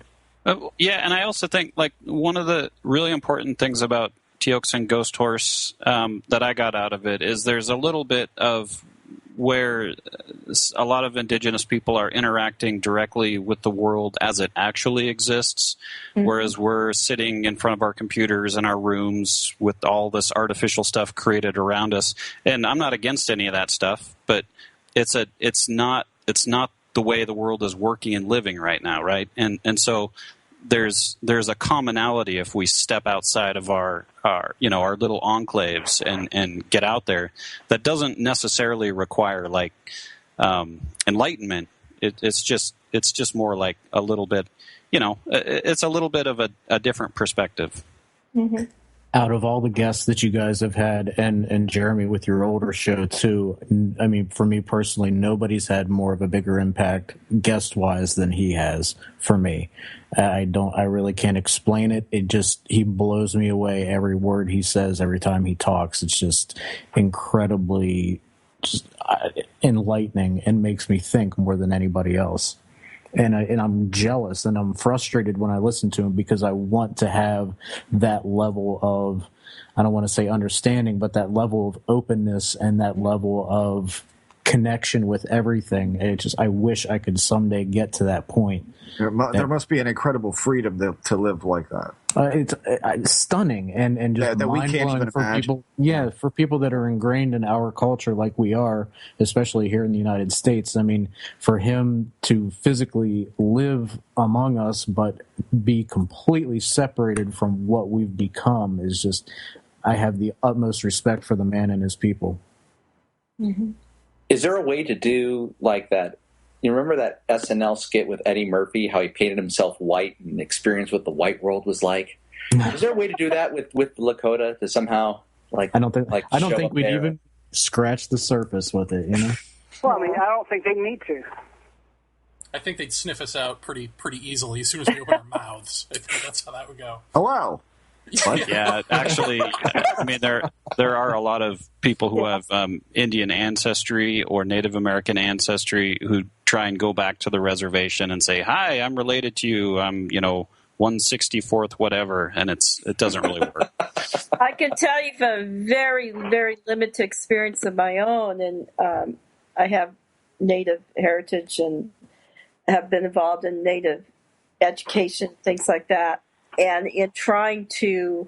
And I also think, one of the really important things about Teox and Ghost Horse that I got out of it is there's a little bit of where a lot of indigenous people are interacting directly with the world as it actually exists, whereas we're sitting in front of our computers in our rooms with all this artificial stuff created around us. And I'm not against any of that stuff, but it's not the way the world is working and living right now, right? And so there's a commonality if we step outside of our little enclaves and get out there that doesn't necessarily require enlightenment. It's just more like a little bit, it's a little bit of a different perspective. Mm-hmm. Out of all the guests that you guys have had, and Jeremy with your older show too, I mean, for me personally, nobody's had more of a bigger impact guest-wise than he has for me. I really can't explain it. He blows me away. Every word he says, every time he talks, it's just incredibly enlightening and makes me think more than anybody else. And I'm jealous and I'm frustrated when I listen to him because I want to have that level of, I don't want to say understanding, but that level of openness and that level of connection with everything. I wish I could someday get to that point. There must be an incredible freedom to live like that. It's stunning and just that we can't even for imagine. people. Yeah, for people that are ingrained in our culture like we are, especially here in the United States. I mean, for him to physically live among us but be completely separated from what we've become is just. I have the utmost respect for the man and his people. Mm-hmm. Is there a way to do like that You remember that SNL skit with Eddie Murphy, how he painted himself white and experienced what the white world was like? Is there a way to do that with Lakota to somehow I don't think we'd even scratch the surface with it, you know? Well, I mean, I don't think they need to. I think they'd sniff us out pretty easily as soon as we open our mouths. I think that's how that would go. Hello. What? Yeah, actually, I mean, there are a lot of people who have Indian ancestry or Native American ancestry who try and go back to the reservation and say, "Hi, I'm related to you. I'm 164th whatever," and it doesn't really work. I can tell you from a very, very limited experience of my own, and I have Native heritage and have been involved in Native education, things like that. And in trying to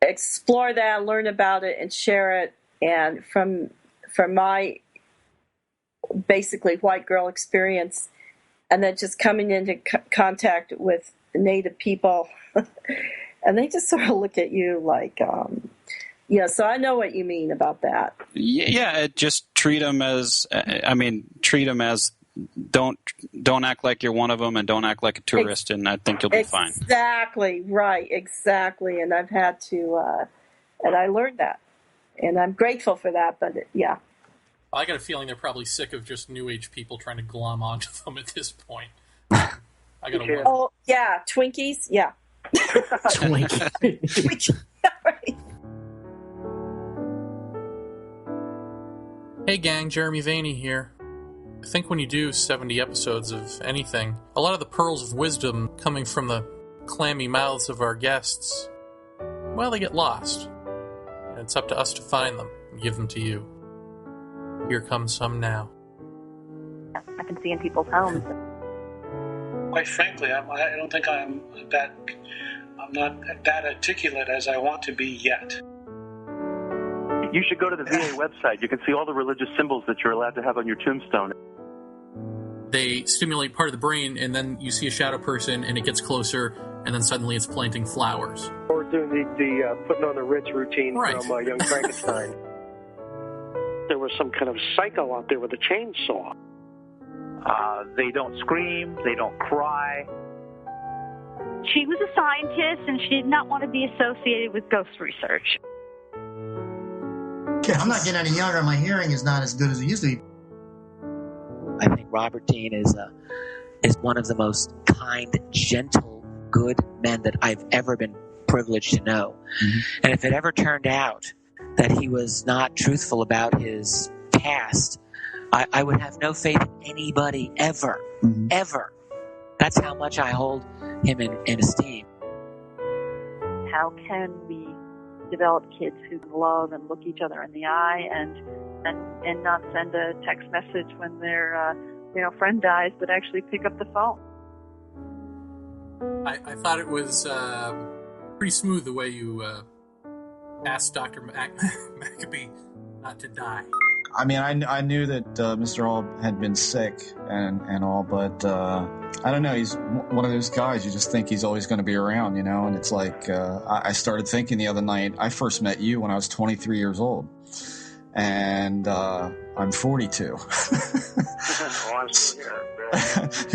explore that, learn about it, and share it, and from my basically white girl experience, and then just coming into contact with Native people, and they just sort of look at you like, so I know what you mean about that. Yeah, just treat them as don't act like you're one of them, and don't act like a tourist, and I think you'll be fine. Exactly, right, exactly. And I've had to, and I learned that, and I'm grateful for that, but yeah. I got a feeling they're probably sick of just New Age people trying to glom onto them at this point. I got to Oh, yeah, Twinkies, yeah. Twinkies. Hey gang, Jeremy Vaeni here. I think when you do 70 episodes of anything, a lot of the pearls of wisdom coming from the clammy mouths of our guests, well, they get lost. And it's up to us to find them and give them to you. Here comes some now. I can see in people's homes. Quite frankly, I don't think I'm not that articulate as I want to be yet. You should go to the VA website. You can see all the religious symbols that you're allowed to have on your tombstone. They stimulate part of the brain, and then you see a shadow person, and it gets closer, and then suddenly it's planting flowers. Or doing the putting on the Ritz routine from Young Frankenstein. There was some kind of psycho out there with a chainsaw. They don't scream. They don't cry. She was a scientist, and she did not want to be associated with ghost research. I'm not getting any younger. My hearing is not as good as it used to be. I think Robert Dean is one of the most kind, gentle, good men that I've ever been privileged to know. Mm-hmm. And if it ever turned out that he was not truthful about his past, I would have no faith in anybody ever, ever. That's how much I hold him in esteem. How can we develop kids who love and look each other in the eye and not send a text message when their friend dies, but actually pick up the phone? I thought it was pretty smooth the way you asked Dr. Maccabee not to die. I mean, I knew that Mr. Hall had been sick and all, but I don't know. He's one of those guys you just think he's always going to be around, you know? And it's like I started thinking the other night, I first met you when I was 23 years old. And I'm 42.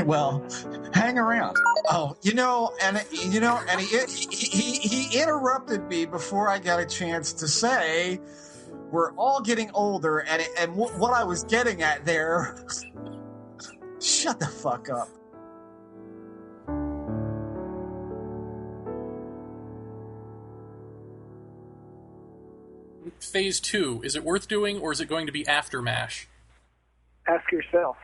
Well, hang around. Oh, he interrupted me before I got a chance to say, we're all getting older, and what I was getting at there. Shut the fuck up. Phase 2, is it worth doing, or is it going to be after MASH? Ask yourself.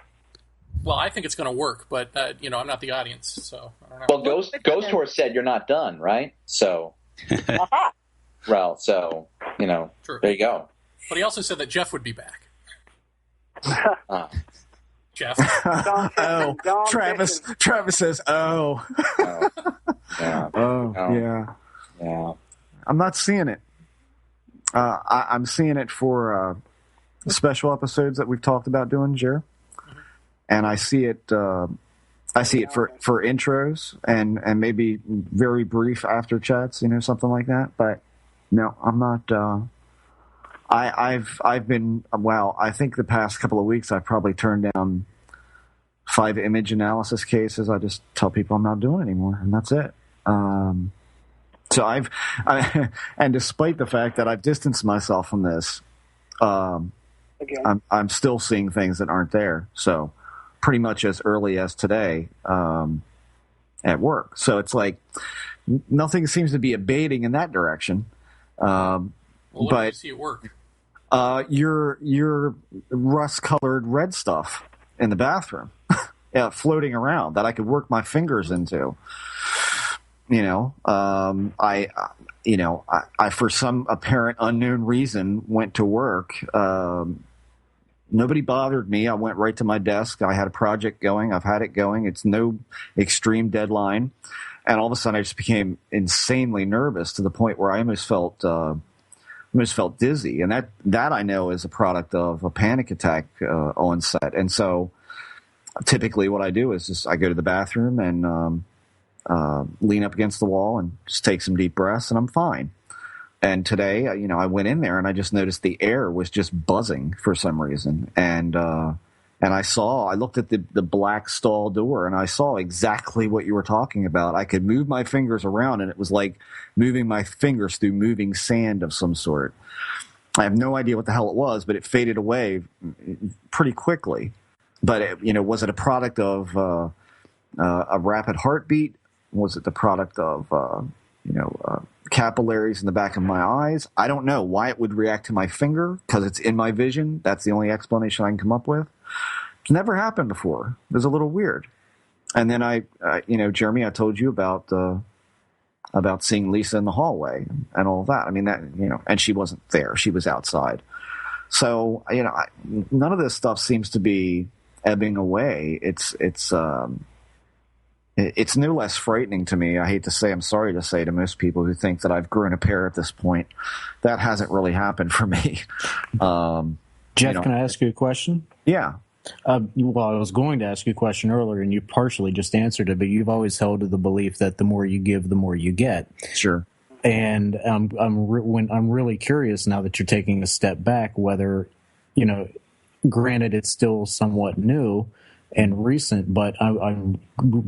Well, I think it's going to work, but, I'm not the audience, so I don't know. Well, Ghost Horse said you're not done, right? So, well, so, True. There you go. But he also said that Jeff would be back. Jeff? Travis says, oh. Yeah. Yeah. I'm not seeing it. I'm seeing it for special episodes that we've talked about doing, Jer. And I see it for intros and maybe very brief after chats, something like that. But no, I'm not I've been, wow, I think the past couple of weeks I've probably turned down 5 image analysis cases. I just tell people I'm not doing it anymore, and that's it. So and despite the fact that I've distanced myself from this, I'm still seeing things that aren't there. So pretty much as early as today at work. So it's like nothing seems to be abating in that direction. Well, what do you see at work? Your rust-colored red stuff in the bathroom, floating around that I could work my fingers into. I for some apparent unknown reason went to work. Nobody bothered me. I went right to my desk. I had a project going. I've had it going. It's no extreme deadline. And all of a sudden I just became insanely nervous to the point where I almost felt dizzy. And that I know is a product of a panic attack on set. And so typically what I do is just I go to the bathroom and lean up against the wall and just take some deep breaths, and I'm fine. And today, I went in there and I just noticed the air was just buzzing for some reason. And I looked at the black stall door and I saw exactly what you were talking about. I could move my fingers around and it was like moving my fingers through moving sand of some sort. I have no idea what the hell it was, but it faded away pretty quickly. But was it a product of a rapid heartbeat? Was it the product of capillaries in the back of my eyes? I don't know why it would react to my finger, because it's in my vision. That's the only explanation I can come up with. It's never happened before. It was a little weird. And then Jeremy, I told you about seeing Lisa in the hallway and all that. I mean, that, and she wasn't there. She was outside. So, none of this stuff seems to be ebbing away. It's no less frightening to me. I hate to say, I'm sorry to say to most people who think that I've grown a pair at this point, that hasn't really happened for me. Jeff, can I ask you a question? Yeah. Well, I was going to ask you a question earlier, and you partially just answered it, but you've always held to the belief that the more you give, the more you get. Sure. And I'm really curious now that you're taking a step back, whether, granted it's still somewhat new and recent, but I'd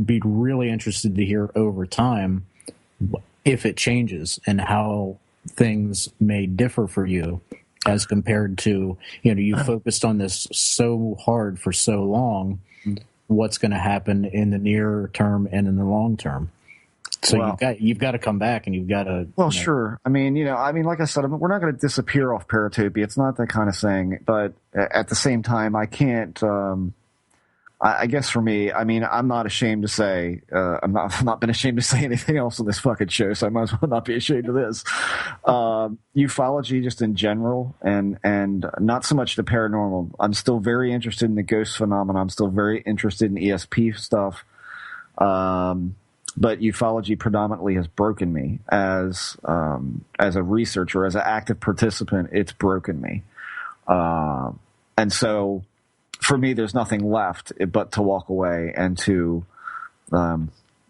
be really interested to hear over time if it changes and how things may differ for you as compared to, you focused on this so hard for so long, what's going to happen in the near term and in the long term. So you've got to come back and you've got to. Well, sure. I mean, like I said, we're not going to disappear off Paratopia. It's not that kind of thing. But at the same time, I can't. I guess for me, I mean, I'm not ashamed to say, I've not been ashamed to say anything else on this fucking show, so I might as well not be ashamed of this. Ufology just in general, and not so much the paranormal. I'm still very interested in the ghost phenomenon. I'm still very interested in ESP stuff. But ufology predominantly has broken me as a researcher, as an active participant. It's broken me. And so, for me, there's nothing left but to walk away and to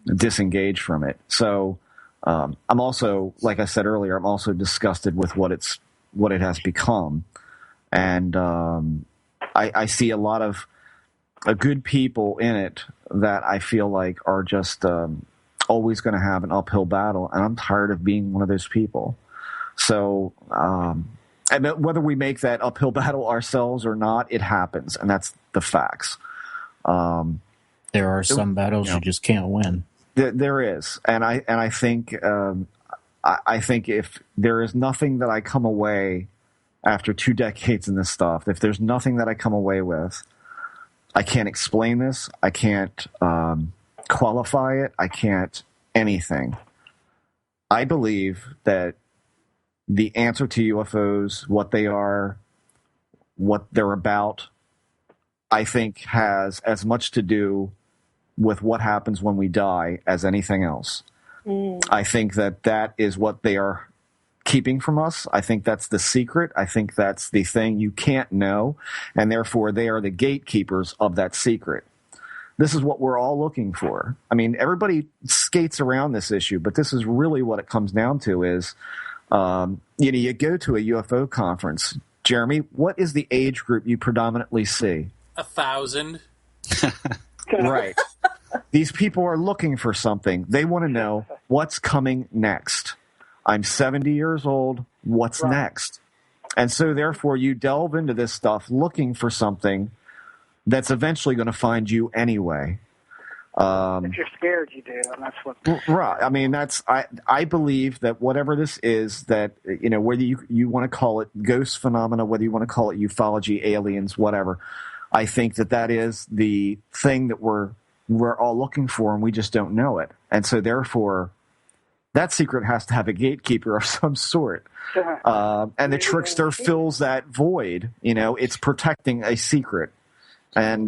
disengage from it. So I'm also, like I said earlier, I'm also disgusted with what it has become. And I see a lot of good people in it that I feel like are just always going to have an uphill battle. And I'm tired of being one of those people. So and whether we make that uphill battle ourselves or not, it happens, and that's the facts. There are some battles you just can't win. There is, and I think if there is nothing that I come away after 2 decades in this stuff, if there's nothing that I come away with, I can't explain this. I can't qualify it. I can't anything. I believe that the answer to UFOs, what they are, what they're about, I think has as much to do with what happens when we die as anything else. I think that is what they are keeping from us. I think that's the secret. I think that's the thing you can't know, and therefore they are the gatekeepers of that secret. This is what we're all looking for. I mean, everybody skates around this issue, but this is really what it comes down to is You go to a UFO conference. Jeremy, what is the age group you predominantly see? 1,000. Right. These people are looking for something. They want to know what's coming next. I'm 70 years old. What's next? And so, therefore, you delve into this stuff looking for something that's eventually going to find you anyway. If you're scared, you do, and that's what. Right. I mean, I believe that whatever this is, that whether you want to call it ghost phenomena, whether you want to call it ufology, aliens, whatever, I think that is the thing that we're all looking for, and we just don't know it. And so, therefore, that secret has to have a gatekeeper of some sort. And the trickster fills that void. It's protecting a secret, and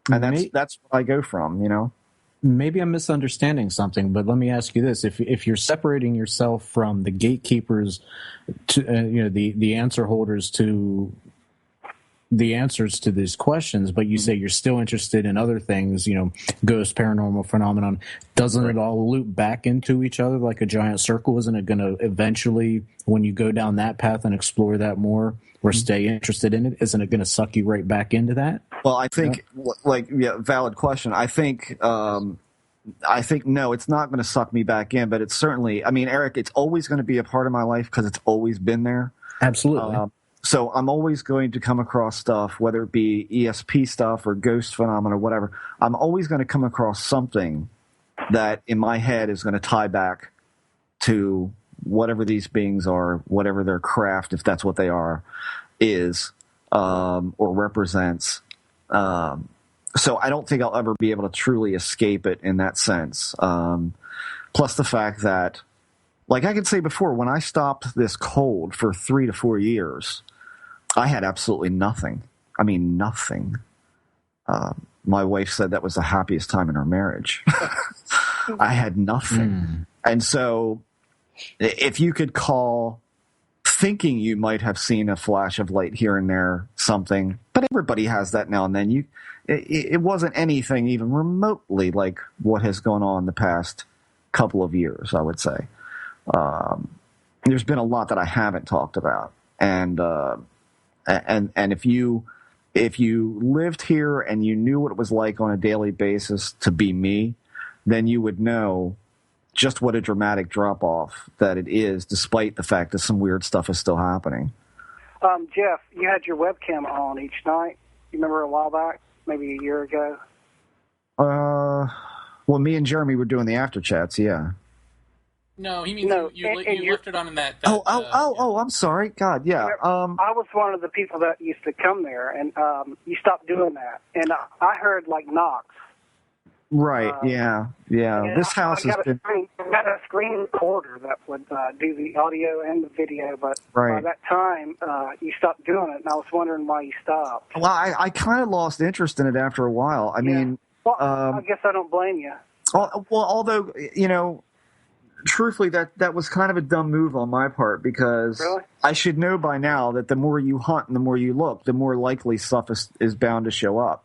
that's what I go from. Maybe I'm misunderstanding something, but let me ask you this: if you're separating yourself from the gatekeepers, to the answer holders to the answers to these questions, but you say you're still interested in other things, ghost, paranormal phenomenon, doesn't it all loop back into each other like a giant circle? Isn't it going to eventually, when you go down that path and explore that more or stay interested in it, isn't it going to suck you right back into that? Well, I think, valid question. I think no, it's not going to suck me back in, but it's certainly, Eric, it's always going to be a part of my life because it's always been there. Absolutely. So I'm always going to come across stuff, whether it be ESP stuff or ghost phenomena or whatever. I'm always going to come across something that in my head is going to tie back to whatever these beings are, whatever their craft, if that's what they are, is or represents. So I don't think I'll ever be able to truly escape it in that sense. Plus the fact that, like I could say before, when I stopped this cold for 3 to 4 years, I had absolutely nothing. Nothing. My wife said that was the happiest time in our marriage. I had nothing. And so if you could call thinking you might have seen a flash of light here and there, something, but everybody has that now and then. It wasn't anything even remotely like what has gone on the past couple of years, I would say. There's been a lot that I haven't talked about. And if you lived here and you knew what it was like on a daily basis to be me, then you would know just what a dramatic drop off that it is, despite the fact that some weird stuff is still happening. Jeff, you had your webcam on each night. You remember a while back, maybe a year ago? Well, me and Jeremy were doing the after chats, yeah. No, he means you left it on in that. I'm sorry. God, yeah. I was one of the people that used to come there, and you stopped doing that. And I heard knocks. Right. Yeah. This house has been. I got a screen recorder that would do the audio and the video, but by that time you stopped doing it, and I was wondering why you stopped. Well, I kind of lost interest in it after a while. I mean, I guess I don't blame you. Well, although truthfully, that was kind of a dumb move on my part because I should know by now that the more you hunt and the more you look, the more likely stuff is bound to show up.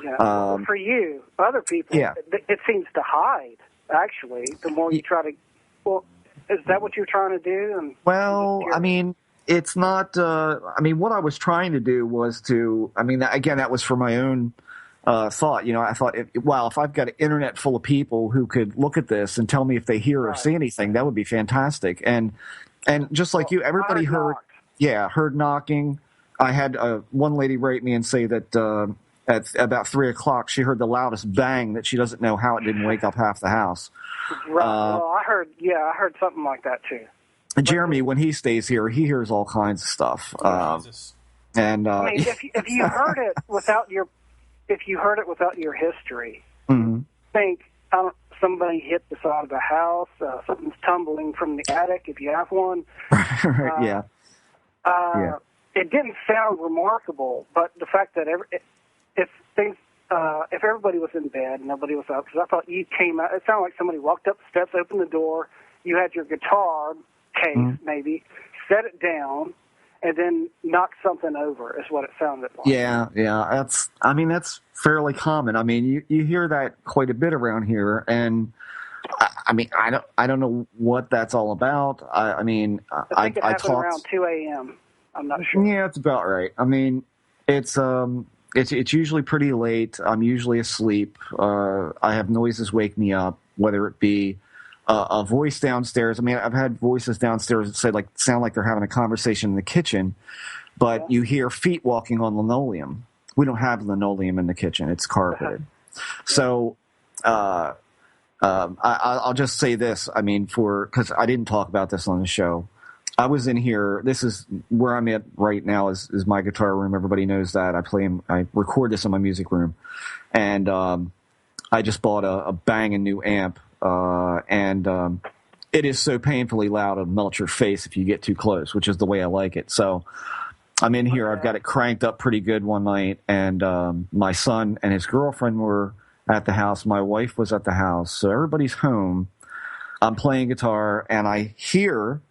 Yeah. For you, other people, it seems to hide, actually, the more you try to... Well, is that what you're trying to do? It's not... what I was trying to do was to... again, that was for my own... thought. I thought, if I've got an internet full of people who could look at this and tell me if they hear or see anything, that would be fantastic. And just like you, everybody heard knocking. I had one lady write me and say that at about 3:00 she heard the loudest bang that she doesn't know how it didn't wake up half the house. Right. I heard something like that too. Jeremy, when he stays here, he hears all kinds of stuff. If you heard it without your history, think somebody hit the side of the house, something's tumbling from the attic if you have one. It didn't sound remarkable, but the fact that if everybody was in bed and nobody was up, because I thought you came out, it sounded like somebody walked up the steps, opened the door, you had your guitar case maybe, set it down, and then knock something over is what it sounded like. Yeah, that's fairly common. You hear that quite a bit around here, and I mean, I don't know what that's all about. I mean, I think it happened around 2 a.m. I'm not sure. Yeah, it's about right. I mean, it's usually pretty late. I'm usually asleep. I have noises wake me up, whether it be a voice downstairs. I mean, I've had voices downstairs that sound like they're having a conversation in the kitchen, but you hear feet walking on linoleum. We don't have linoleum in the kitchen; it's carpeted. So, I'll just say this. I mean, because I didn't talk about this on the show. I was in here. This is where I'm at right now. Is my guitar room. Everybody knows that. I record this in my music room, and I just bought a banging new amp, and it is so painfully loud it'll melt your face if you get too close, which is the way I like it. So I'm in here. I've got it cranked up pretty good one night, and my son and his girlfriend were at the house. My wife was at the house, so everybody's home. I'm playing guitar, and I hear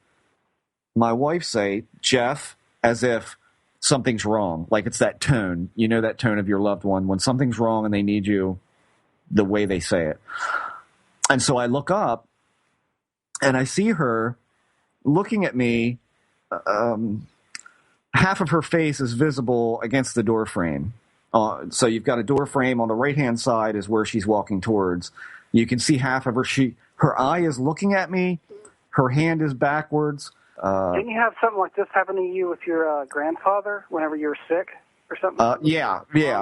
my wife say, "Jeff," as if something's wrong. Like it's that tone. You know that tone of your loved one when something's wrong and they need you, the way they say it. And so I look up, and I see her looking at me. Half of her face is visible against the door frame. So you've got a door frame on the right-hand side is where she's walking towards. You can see half of her. Her eye is looking at me. Her hand is backwards. Didn't you have something like this happen to you with your grandfather whenever you were sick or something? Yeah.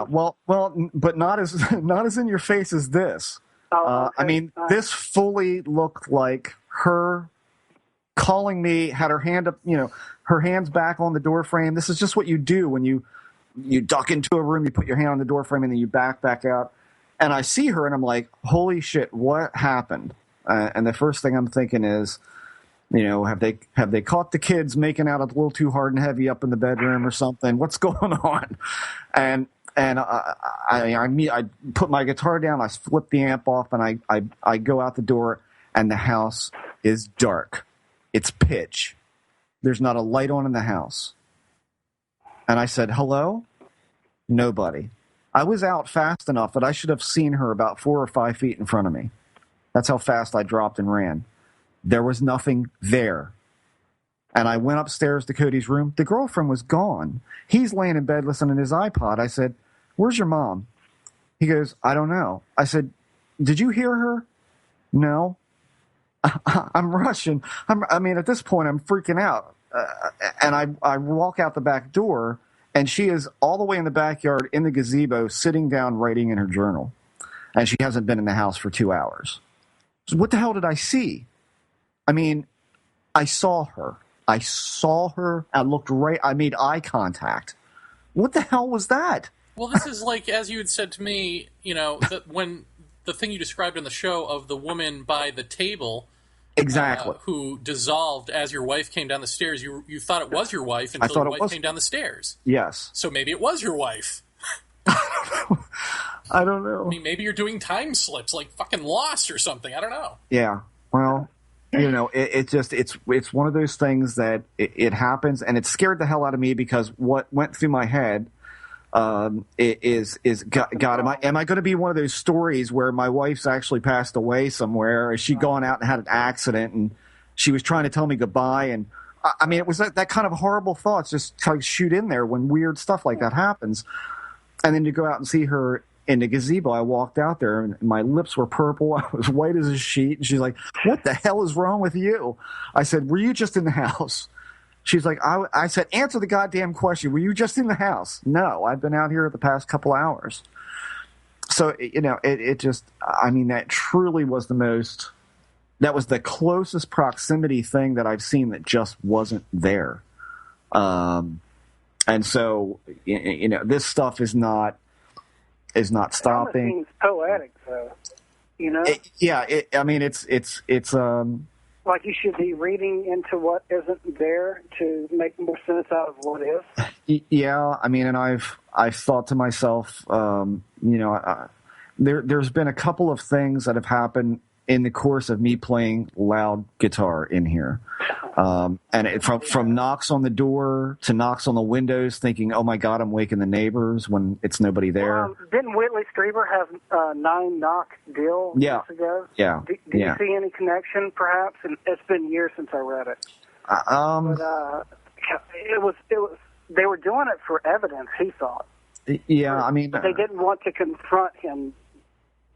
Well, but not as in your face as this. Okay. I mean, this fully looked like her calling me. Had her hand up, her hand's back on the door frame. This is just what you do when you duck into a room. You put your hand on the door frame and then you back out. And I see her and I'm like, holy shit, what happened? And the first thing I'm thinking is, have they caught the kids making out a little too hard and heavy up in the bedroom or something? What's going on? And I put my guitar down, I flip the amp off, and I go out the door, and the house is dark. It's pitch. There's not a light on in the house. And I said, hello? Nobody. I was out fast enough that I should have seen her about 4 or 5 feet in front of me. That's how fast I dropped and ran. There was nothing there. And I went upstairs to Cody's room. The girlfriend was gone. He's laying in bed listening to his iPod. I said, where's your mom? He goes, I don't know. I said, did you hear her? No. I'm rushing. At this point, I'm freaking out. And I walk out the back door, and she is all the way in the backyard in the gazebo, sitting down, writing in her journal. And she hasn't been in the house for 2 hours. So what the hell did I see? I mean, I saw her. I looked right. I made eye contact. What the hell was that? Well, this is like, as you had said to me, when the thing you described in the show of the woman by the table, exactly, who dissolved as your wife came down the stairs. You thought it was your wife until your wife came down the stairs. Yes. So maybe it was your wife. I don't know. I mean, maybe you're doing time slips, like fucking Lost or something. I don't know. Yeah. Well, it's one of those things that it happens, and it scared the hell out of me because what went through my head is God, am I going to be one of those stories where my wife's actually passed away somewhere? Has she gone out and had an accident and she was trying to tell me goodbye? And I mean, it was that kind of horrible thoughts just try to shoot in there when weird stuff like that happens. And then to go out and see her in the gazebo, I walked out there and my lips were purple. I was white as a sheet. And she's like, what the hell is wrong with you? I said, were you just in the house? She's like, I said, answer the goddamn question. Were you just in the house? No, I've been out here the past couple hours. So, that truly was that was the closest proximity thing that I've seen that just wasn't there. And so, this stuff is not stopping. It seems poetic, though. It's like you should be reading into what isn't there to make more sense out of what is. Yeah, and I've thought to myself, there's been a couple of things that have happened in the course of me playing loud guitar in here. And from knocks on the door to knocks on the windows, thinking, "Oh my God, I'm waking the neighbors," when it's nobody there. Didn't Whitley Strieber have a 9-knock deal years ago? Yeah. Did you see any connection, perhaps? And it's been years since I read it. But it was. They were doing it for evidence, he thought. Yeah, I mean, but they didn't want to confront him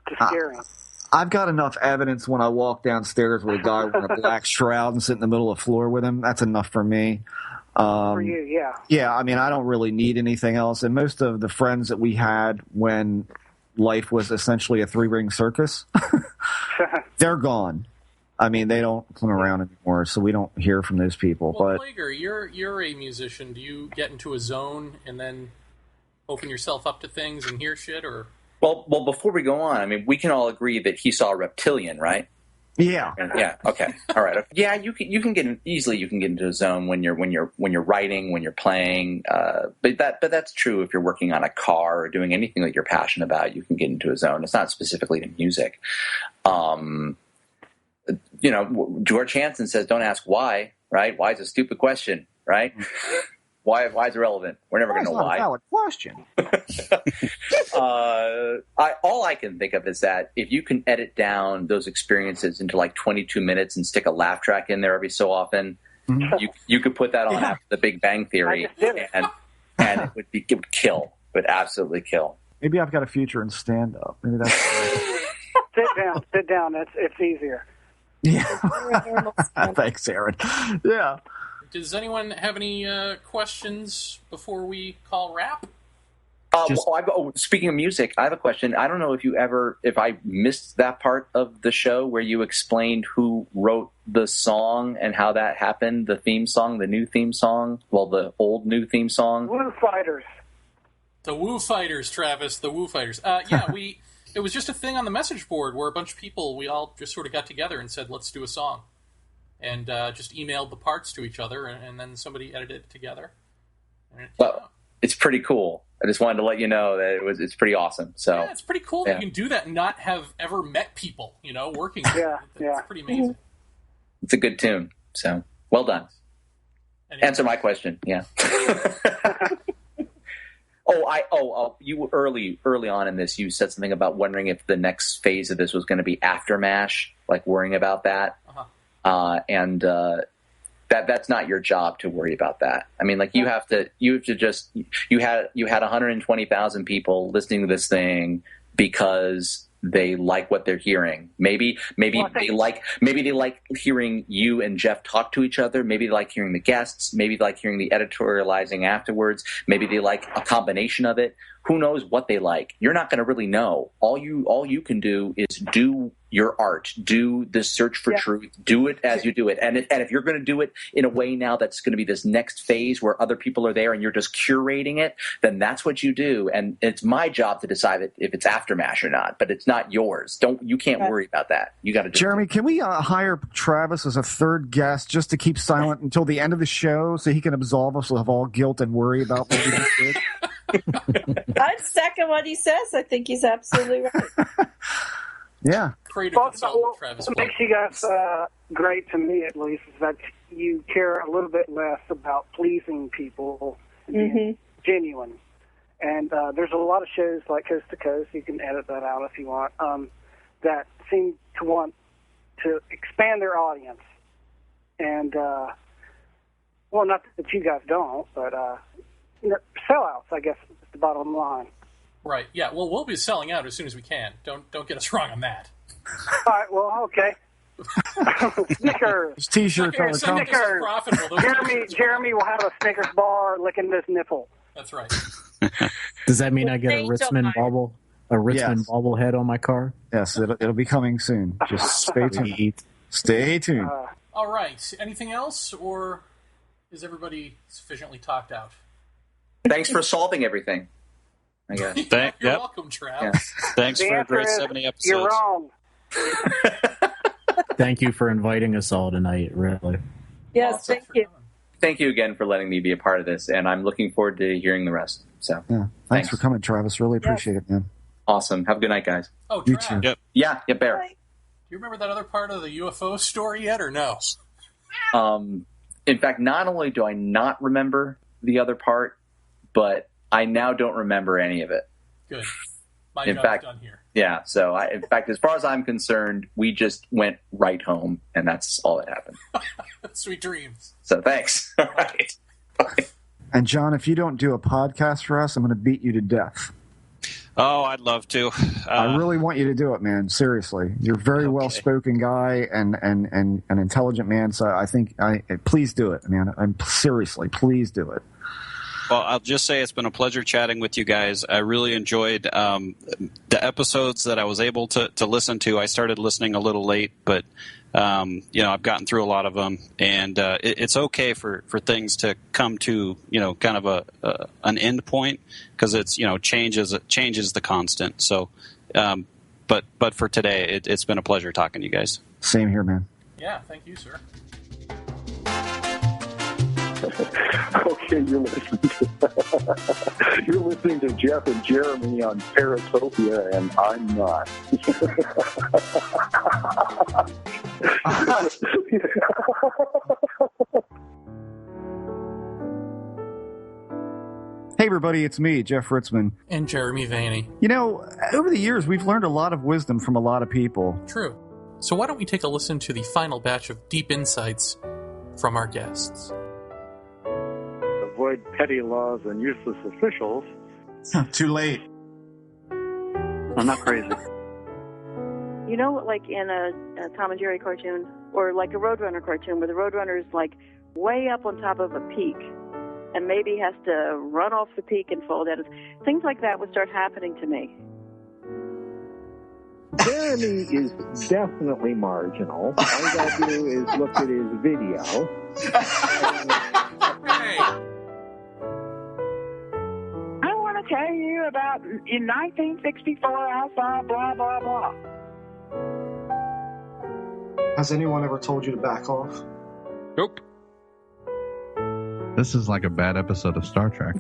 to scare him. I've got enough evidence when I walk downstairs with a guy wearing a black shroud and sit in the middle of the floor with him. That's enough for me. For you, yeah. Yeah, I mean, I don't really need anything else. And most of the friends that we had when life was essentially a 3-ring circus, they're gone. I mean, they don't come around anymore, so we don't hear from those people. Well, but Ploeger, you're a musician. Do you get into a zone and then open yourself up to things and hear shit, or? Well, before we go on, I mean, we can all agree that he saw a reptilian, right? Yeah. Yeah. Okay. All right. Yeah, you can get easily. You can get into a zone when you're writing, when you're playing. But that's true if you're working on a car or doing anything that you're passionate about. You can get into a zone. It's not specifically to music. George Hansen says, "Don't ask why." Right? Why is a stupid question, right? Why is it relevant? We're never going to know why. That's not a valid question. All I can think of is that if you can edit down those experiences into like 22 minutes and stick a laugh track in there every so often, you could put that on after The Big Bang Theory, and it would kill. It would absolutely kill. Maybe I've got a future in stand-up. Maybe that's Sit down. It's easier. Yeah. Thanks, Aaron. Yeah. Does anyone have any questions before we call wrap? Speaking of music, I have a question. I don't know if I missed that part of the show where you explained who wrote the song and how that happened, the theme song, the new theme song, the old new theme song. Woo Fighters. The Woo Fighters, Travis, the Woo Fighters. It was just a thing on the message board where a bunch of people, we all just sort of got together and said, let's do a song. And just emailed the parts to each other, and then somebody edited it together. It's pretty cool. I just wanted to let you know that it's pretty awesome. So yeah, it's pretty cool that you can do that and not have ever met people, working. It's pretty amazing. It's a good tune. So well done. Answer my question. Yeah. You early on in this, you said something about wondering if the next phase of this was going to be after MASH, like worrying about that. That's not your job to worry about that. I mean, like you had 120,000 people listening to this thing because they like what they're hearing. Maybe they like hearing you and Jeff talk to each other. Maybe they like hearing the guests. Maybe they like hearing the editorializing afterwards. Maybe they like a combination of it. Who knows what they like? You're not going to really know. All you can do is do your art, do the search for truth, do it as you do it. And if you're going to do it in a way now that's going to be this next phase where other people are there and you're just curating it, then that's what you do. And it's my job to decide if it's after MASH or not, but it's not yours. You can't worry about that. You got to. Jeremy, can we hire Travis as a third guest just to keep silent until the end of the show so he can absolve us of all guilt and worry about what we just did? I'd second what he says. I think he's absolutely right. Yeah. What makes you guys great to me, at least, is that you care a little bit less about pleasing people and being genuine. And there's a lot of shows like Coast to Coast, you can edit that out if you want, that seem to want to expand their audience. And, not that you guys don't, but sellouts, I guess, is the bottom line. Right. Yeah. Well, we'll be selling out as soon as we can. Don't get us wrong on that. All right. Well, okay. Snickers. T-shirts on the Snickers. Jeremy will have a Snickers bar licking this nipple. That's right. Does that mean I get a Ritzman bobble? A Ritzman bobblehead on my car? Yes, it'll be coming soon. Just stay tuned. Stay tuned. All right. Anything else, or is everybody sufficiently talked out? Thanks for solving everything. I guess. You're welcome, Trav. Yeah. Thanks for a great 70 episodes. You're wrong. Thank you for inviting us all tonight, really. Yes, thank you. Thank you again for letting me be a part of this, and I'm looking forward to hearing the rest. So, thanks for coming, Travis. Really appreciate it, man. Awesome. Have a good night, guys. Oh, you too. Yep. Yeah, Bear. Do You remember that other part of the UFO story yet, or no? In fact, not only do I not remember the other part, but I now don't remember any of it. Good. My In job's fact, done here. Yeah, so in fact, as far as I'm concerned, we just went right home, and that's all that happened. Sweet dreams. So thanks. All right. And John, if you don't do a podcast for us, I'm going to beat you to death. Oh, I'd love to. I really want you to do it, man. Seriously, you're a very well-spoken guy and an intelligent man. So I think, please do it, man. I'm seriously, please do it. Well, I'll just say it's been a pleasure chatting with you guys. I really enjoyed the episodes that I was able to listen to. I started listening a little late, but I've gotten through a lot of them, and it's okay for things to come to kind of an end point, because it's change is the constant. So, but for today, it's been a pleasure talking to you guys. Same here, man. Yeah, thank you, sir. Okay, you're listening to Jeff and Jeremy on Paratopia, and I'm not. Hey, everybody, it's me, Jeff Ritzman. And Jeremy Vaeni. Over the years, we've learned a lot of wisdom from a lot of people. True. So why don't we take a listen to the final batch of deep insights from our guests? Avoid petty laws and useless officials. Too late. I'm not crazy. Like in a Tom and Jerry cartoon, or like a Roadrunner cartoon, where the Roadrunner is like way up on top of a peak, and maybe has to run off the peak and fall down. Things like that would start happening to me. Jeremy is definitely marginal. All you gotta do is look at his video. I want to tell you about in 1964 I saw blah, blah, blah. Has anyone ever told you to back off? Nope. This is like a bad episode of Star Trek.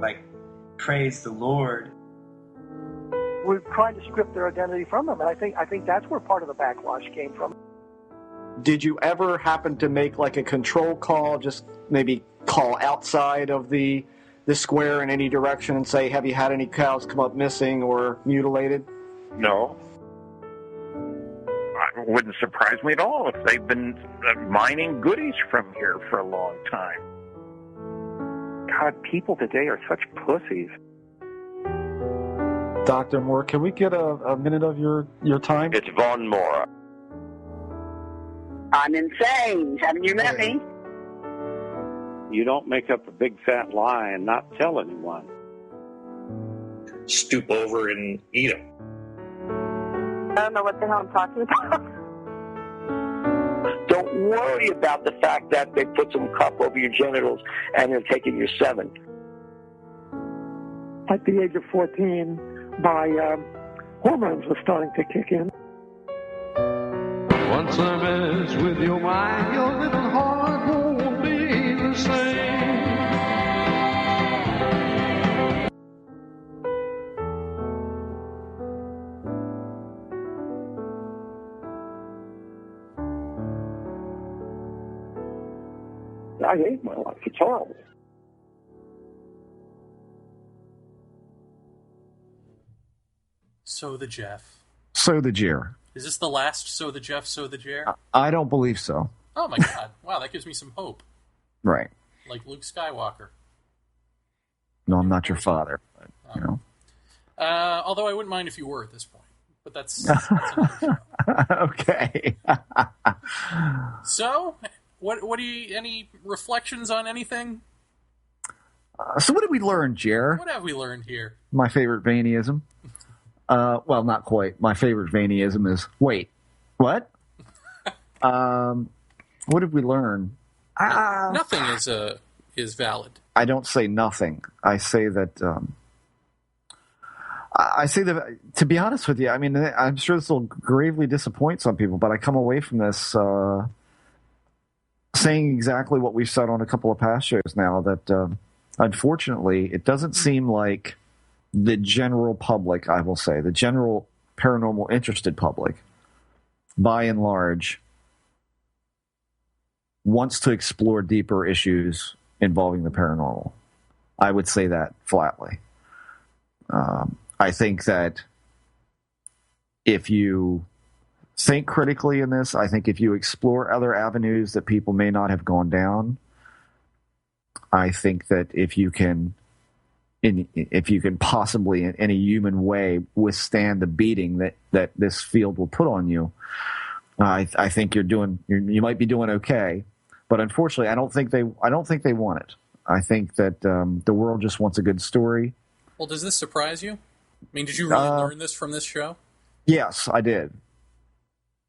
Like, praise the Lord. We're trying to strip their identity from them, and I think that's where part of the backlash came from. Did you ever happen to make like a control call, just maybe call outside of the square in any direction and say, have you had any cows come up missing or mutilated? No. It wouldn't surprise me at all if they've been mining goodies from here for a long time. God, people today are such pussies. Dr. Moore, can we get a minute of your time? It's Von Moore. I'm insane. Haven't you met me? You don't make up a big fat lie and not tell anyone. Stoop over and eat them. I don't know what the hell I'm talking about. Don't worry about the fact that they put some cup over your genitals and they're taking your semen. At the age of 14, my hormones were starting to kick in. Once I mess with your mind, your little heart won't be the same. I hate my life. It's horrible. So the Jeff. So the Jer. Is this the last So the Jeff, So the Jer? I don't believe so. Oh my god. Wow, that gives me some hope. Right. Like Luke Skywalker. No, I'm not your father. But, although I wouldn't mind if you were at this point. But that's another show. Okay. So, what do you, any reflections on anything? So what did we learn, Jer? What have we learned here? My favorite Vaeniism. Well, not quite. My favorite Vaeniism is, wait, what? What did we learn? Nothing is valid. I don't say nothing. I say that, to be honest with you, I mean, I'm sure this will gravely disappoint some people, but I come away from this saying exactly what we've said on a couple of past shows now, that unfortunately, it doesn't seem like the general public, I will say, the general paranormal interested public, by and large, wants to explore deeper issues involving the paranormal. I would say that flatly. I think that if you think critically in this, I think if you explore other avenues that people may not have gone down, I think that if you can possibly in any human way withstand the beating that this field will put on you, I think you might be doing okay. But unfortunately, I don't think they want it. I think that the world just wants a good story. Well, does this surprise you? I mean, did you really learn this from this show? Yes, I did.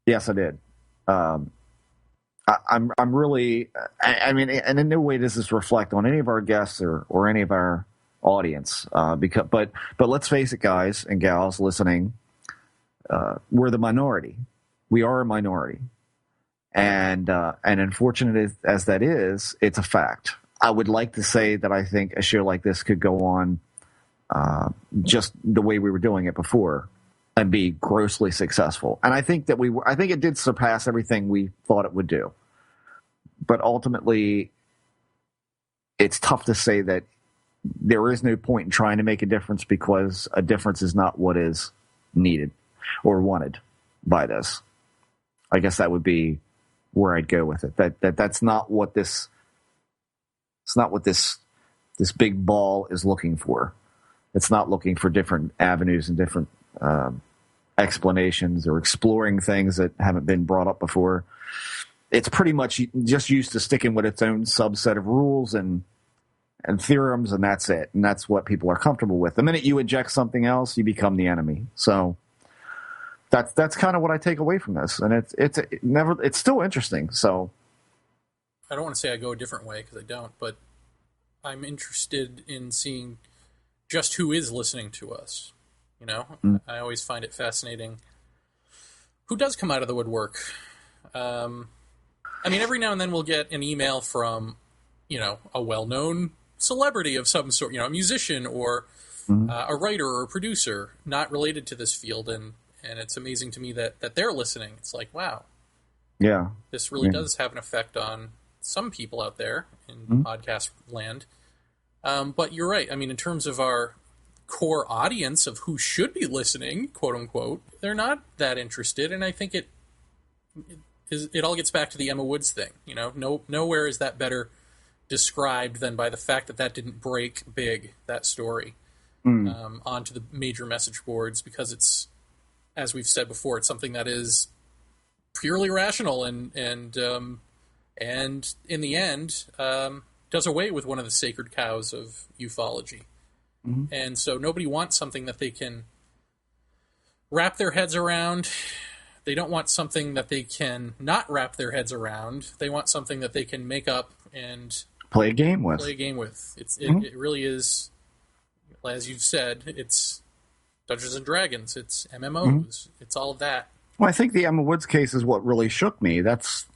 I'm really. I mean, and in no way does this reflect on any of our guests or any of our audience. But let's face it, guys and gals listening, we're the minority. We are a minority, and unfortunate as that is, it's a fact. I would like to say that I think a show like this could go on just the way we were doing it before and be grossly successful. And I think that I think it did surpass everything we thought it would do. But ultimately, it's tough to say that there is no point in trying to make a difference because a difference is not what is needed or wanted by this. I guess that would be where I'd go with it. That's not what this. It's not what this big ball is looking for. It's not looking for different avenues and different explanations or exploring things that haven't been brought up before. It's pretty much just used to sticking with its own subset of rules and theorems, and that's it. And that's what people are comfortable with. The minute you inject something else, you become the enemy. So that's kind of what I take away from this, and it's still interesting. So I don't want to say I go a different way because I don't, but I'm interested in seeing just who is listening to us. You know, I always find it fascinating who does come out of the woodwork. I mean, every now and then we'll get an email from, you know, a well-known celebrity of some sort, you know, a musician or a writer or a producer not related to this field, and it's amazing to me that they're listening. It's like, wow, yeah, this really does have an effect on some people out there in podcast land. But you're right. I mean, in terms of our core audience of who should be listening, quote unquote, they're not that interested. And I think it all gets back to the Emma Woods thing. You know, nowhere is that better described than by the fact that didn't break big, that story, onto the major message boards, because it's, as we've said before, it's something that is purely rational and in the end, does away with one of the sacred cows of ufology. And so nobody wants something that they can wrap their heads around. They don't want something that they can not wrap their heads around. They want something that they can make up and play a game with. It really is, as you've said, it's Dungeons and Dragons, it's MMOs, it's all of that. Well, I think the Emma Woods case is what really shook me. That's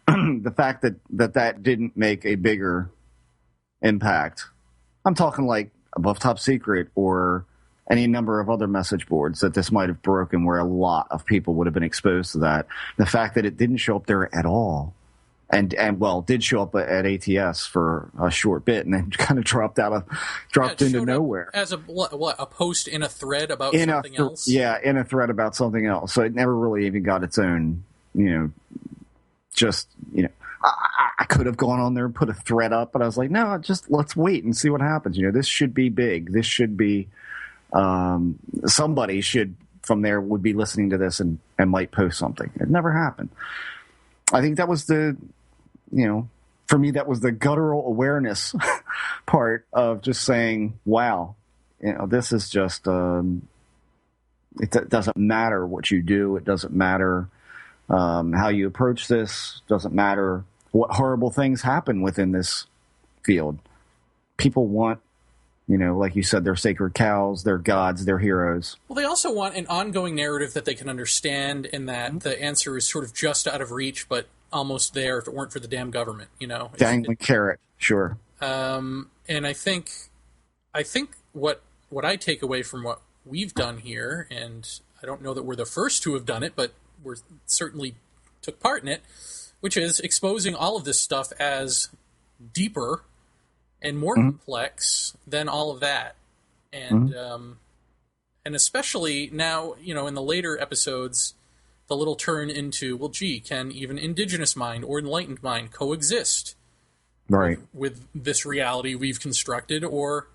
the fact that didn't make a bigger impact. I'm talking like Above Top Secret or any number of other message boards that this might have broken, where a lot of people would have been exposed to that. The fact that it didn't show up there at all, and did show up at ATS for a short bit and then kind of dropped into nowhere as a post in a thread about something else. Yeah, in a thread about something else. So it never really even got its own, I could have gone on there and put a thread up, but I was like, no, just let's wait and see what happens. This should be big. This should be, somebody should from there would be listening to this and might post something. It never happened. I think that was for me, that was the guttural awareness part of just saying, wow, this is just, it doesn't matter what you do. It doesn't matter how you approach this. Doesn't matter what horrible things happen within this field. People want, like you said, their sacred cows, their gods, their heroes. Well, they also want an ongoing narrative that they can understand, and that the answer is sort of just out of reach, but almost there if it weren't for the damn government, Dangling carrot, sure. And I think what I take away from what we've done here, and I don't know that we're the first to have done it, but we're certainly took part in it, which is exposing all of this stuff as deeper and more complex than all of that. And and especially now, in the later episodes, the little turn into, well, gee, can even indigenous mind or enlightened mind coexist with this reality we've constructed or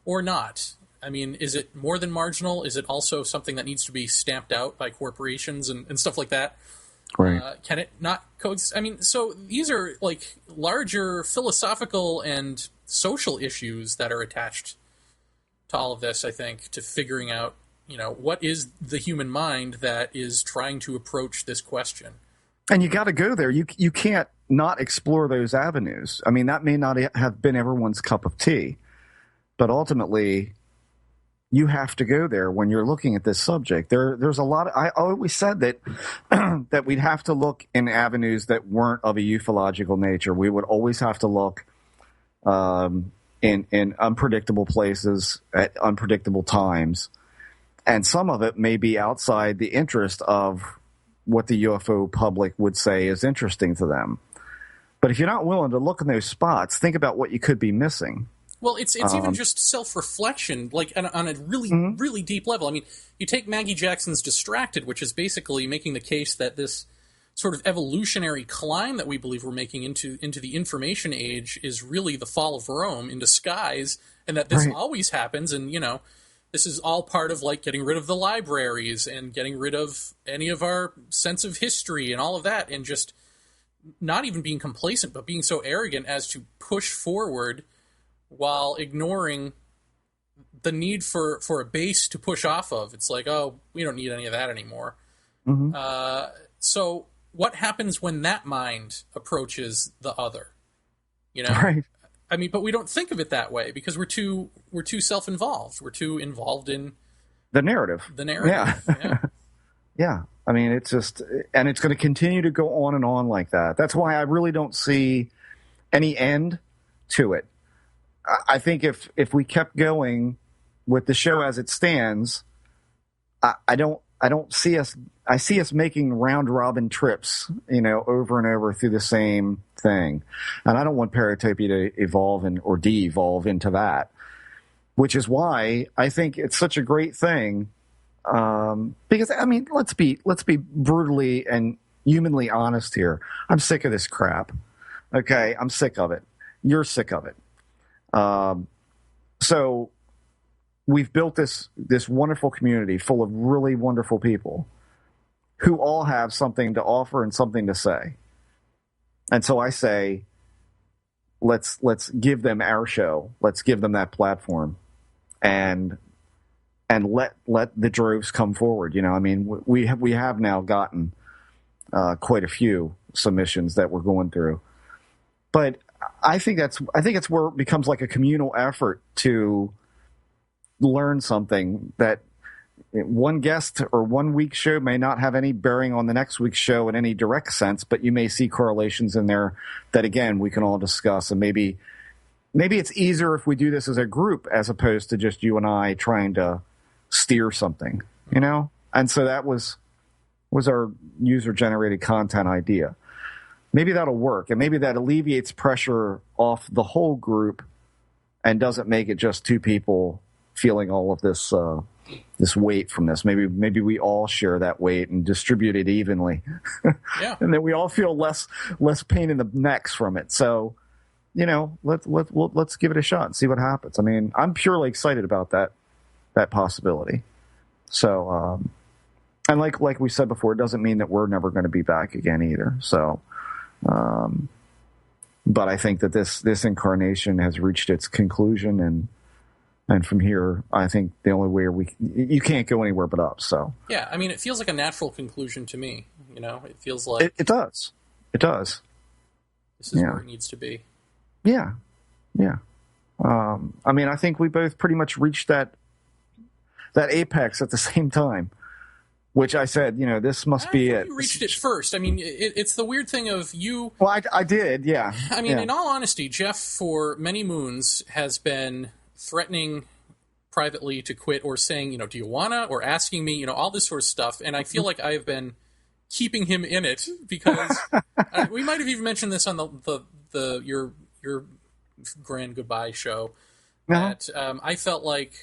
not? I mean, is it more than marginal? Is it also something that needs to be stamped out by corporations and stuff like that? Right. Can it not coexist? I mean, so these are like larger philosophical and social issues that are attached to all of this, I think, to figuring out, what is the human mind that is trying to approach this question. And you got to go there. You can't not explore those avenues. I mean, that may not have been everyone's cup of tea, but ultimately you have to go there when you're looking at this subject. There's a lot. I always said that that we'd have to look in avenues that weren't of a ufological nature. We would always have to look in unpredictable places at unpredictable times, and some of it may be outside the interest of what the UFO public would say is interesting to them. But if you're not willing to look in those spots, think about what you could be missing. Well, it's even just self-reflection, like on a really, really deep level. I mean, you take Maggie Jackson's Distracted, which is basically making the case that this sort of evolutionary climb that we believe we're making into the information age is really the fall of Rome in disguise, and that this always happens, and, this is all part of, like, getting rid of the libraries and getting rid of any of our sense of history and all of that, and just not even being complacent, but being so arrogant as to push forward while ignoring the need for a base to push off of. It's like, oh, we don't need any of that anymore. So what happens when that mind approaches the other? Right. I mean, but we don't think of it that way because we're too self-involved. We're too involved in the narrative. Yeah. Yeah. I mean, it's just, and it's going to continue to go on and on like that. That's why I really don't see any end to it. I think if we kept going with the show as it stands, I don't see us. I see us making round robin trips, over and over through the same thing, and I don't want Paratopia to evolve or de-evolve into that. Which is why I think it's such a great thing, because I mean, let's be brutally and humanly honest here. I'm sick of this crap. Okay, I'm sick of it. You're sick of it. So we've built this wonderful community full of really wonderful people who all have something to offer and something to say. And so I say, let's give them our show. Let's give them that platform and let the droves come forward. I mean, we have now gotten, quite a few submissions that we're going through, but I think it's where it becomes like a communal effort to learn something that one guest or 1 week's show may not have any bearing on the next week's show in any direct sense, but you may see correlations in there that, again, we can all discuss. And maybe it's easier if we do this as a group as opposed to just you and I trying to steer something, And so that was our user-generated content idea. Maybe that'll work, and maybe that alleviates pressure off the whole group and doesn't make it just two people feeling all of this this weight from this. Maybe we all share that weight and distribute it evenly. Yeah. And then we all feel less pain in the necks from it. So, let's give it a shot and see what happens. I mean, I'm purely excited about that possibility. So, and like we said before, it doesn't mean that we're never going to be back again either. So, but I think that this incarnation has reached its conclusion, and from here, I think the only way you can't go anywhere but up. So yeah, I mean, it feels like a natural conclusion to me. It feels like it does. It does. This is where it needs to be. Yeah, yeah. I mean, I think we both pretty much reached that apex at the same time. Which I said, this must be it. You reached it first. I mean, it's the weird thing of you. Well, I did, yeah. I mean, in all honesty, Jeff, for many moons, has been threatening privately to quit, or saying, do you wanna, or asking me, all this sort of stuff. And I feel like I have been keeping him in it because we might have even mentioned this on your grand goodbye show. That I felt like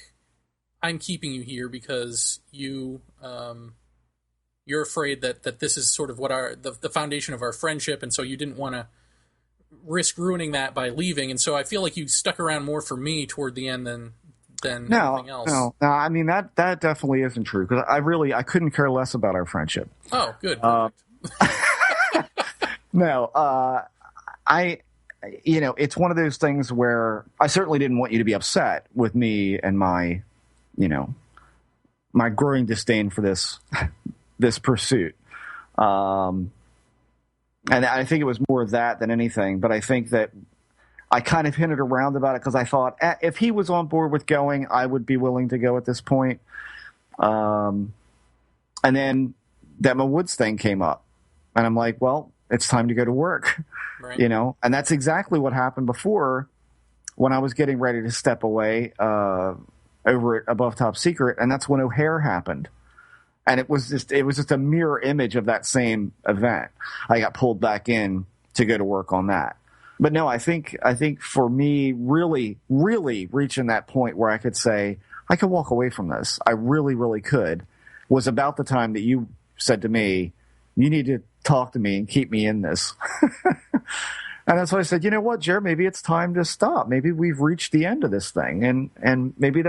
I'm keeping you here because you're afraid that this is sort of what the foundation of our friendship, and so you didn't want to risk ruining that by leaving, and so I feel like you stuck around more for me toward the end than anything else. No. I mean that definitely isn't true because I couldn't care less about our friendship. Oh, good. No, it's one of those things where I certainly didn't want you to be upset with me and my growing disdain for this pursuit. And I think it was more that than anything, but I think that I kind of hinted around about it because I thought if he was on board with going, I would be willing to go at this point. And then that my Woods thing came up, and I'm like, well, it's time to go to work, right. And that's exactly what happened before when I was getting ready to step away over at Above Top Secret, and that's when O'Hare happened. And it was just a mirror image of that same event. I got pulled back in to go to work on that. But no, I think for me, really, really reaching that point where I could say, I could walk away from this. I really, really could, was about the time that you said to me, you need to talk to me and keep me in this. And that's why I said, you know what, Jared, maybe it's time to stop. Maybe we've reached the end of this thing. And maybe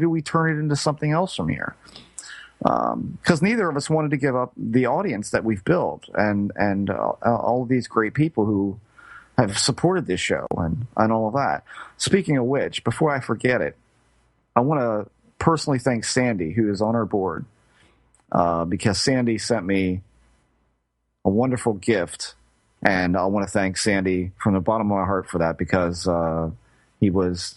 we turn it into something else from here. Because neither of us wanted to give up the audience that we've built and all of these great people who have supported this show and all of that. Speaking of which, before I forget it, I want to personally thank Sandy, who is on our board, because Sandy sent me a wonderful gift, and I want to thank Sandy from the bottom of my heart for that because he was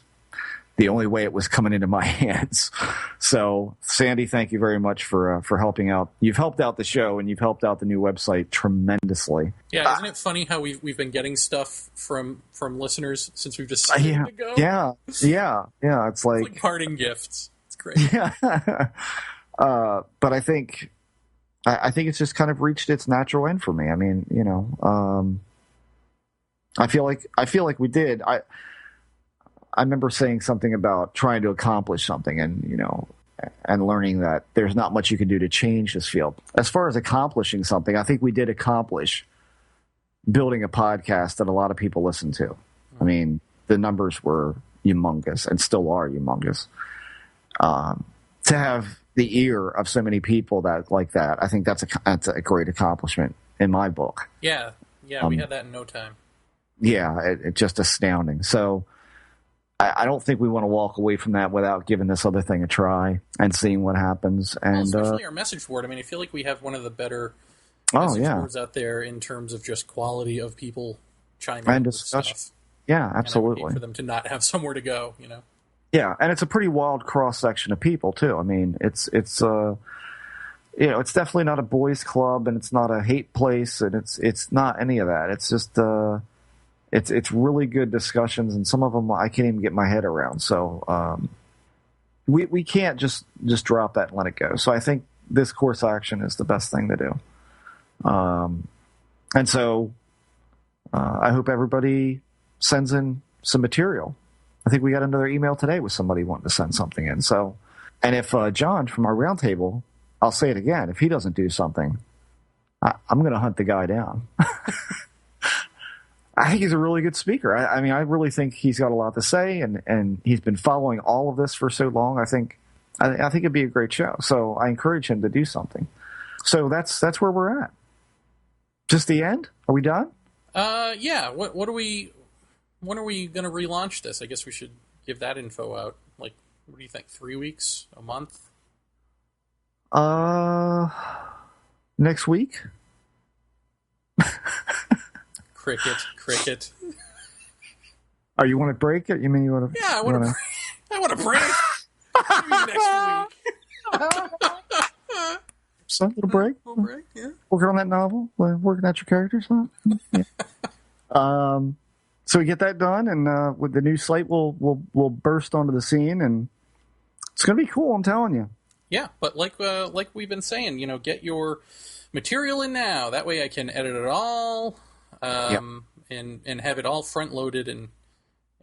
the only way it was coming into my hands. So, Sandy, thank you very much for helping out. You've helped out the show, and you've helped out the new website tremendously. Yeah, isn't it funny how we've been getting stuff from listeners since we've decided to go? Yeah. It's like parting gifts. It's great. Yeah. But I think it's just kind of reached its natural end for me. I mean, I feel like we did. I remember saying something about trying to accomplish something and learning that there's not much you can do to change this field. As far as accomplishing something, I think we did accomplish building a podcast that a lot of people listen to. I mean, the numbers were humongous and still are humongous. To have the ear of so many people that like that, I think that's a great accomplishment in my book. Yeah, we had that in no time. Yeah, it's just astounding. So I don't think we want to walk away from that without giving this other thing a try and seeing what happens. And especially our message board. I mean, I feel like we have one of the better message boards out there in terms of just quality of people chiming in with stuff. Yeah, absolutely. And I would hate for them to not have somewhere to go, Yeah, and it's a pretty wild cross section of people too. I mean, it's definitely not a boys' club, and it's not a hate place, and it's not any of that. It's just it's really good discussions, and some of them I can't even get my head around. So we can't just drop that and let it go. So I think this course of action is the best thing to do. And so I hope everybody sends in some material. I think we got another email today with somebody wanting to send something in. So, and if John from our roundtable, I'll say it again, if he doesn't do something, I'm going to hunt the guy down. I think he's a really good speaker. I mean, I really think he's got a lot to say, and he's been following all of this for so long. I think it'd be a great show. So I encourage him to do something. So that's where we're at. Just the end? Are we done? Yeah. What are we? When are we going to relaunch this? I guess we should give that info out. Like, what do you think? 3 weeks? A month? Next week. Cricket. Oh, you want to break it? You mean you want to? Yeah, I want to break. Maybe next week. So, little break. Little break. Yeah. Working on that novel. Working out your characters. Huh? Yeah. So we get that done, and with the new slate, we'll burst onto the scene, and It's going to be cool, I'm telling you. Yeah, but like we've been saying, get your material in now. That way I can edit it all and have it all front-loaded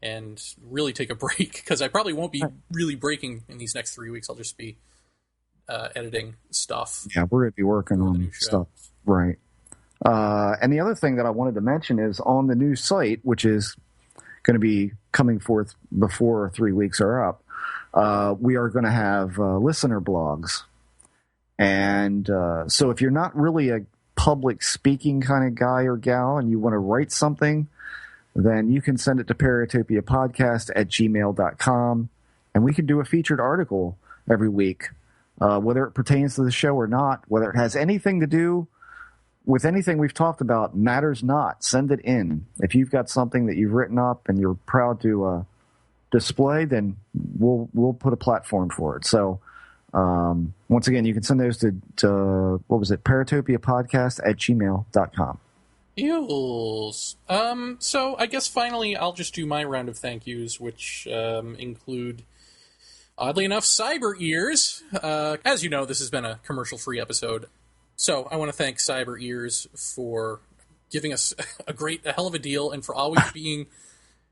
and really take a break, because I probably won't be really breaking in these next 3 weeks. I'll just be editing stuff. Yeah, we're going to be working on stuff. Right. And the other thing that I wanted to mention is on the new site, which is going to be coming forth before 3 weeks are up, we are going to have listener blogs. And so if you're not really a public speaking kind of guy or gal and you want to write something, then you can send it to paratopiapodcast@gmail.com, and we can do a featured article every week, whether it pertains to the show or not, whether it has anything to do with anything we've talked about, matters not. Send it in. If you've got something that you've written up and you're proud to display, then we'll put a platform for it. So once again, you can send those to paratopiapodcast@gmail.com. Eels. So I guess finally I'll just do my round of thank yous, which include, oddly enough, Cyber Ears. As you know, this has been a commercial-free episode. So I want to thank Cyber Ears for giving us a hell of a deal, and for always being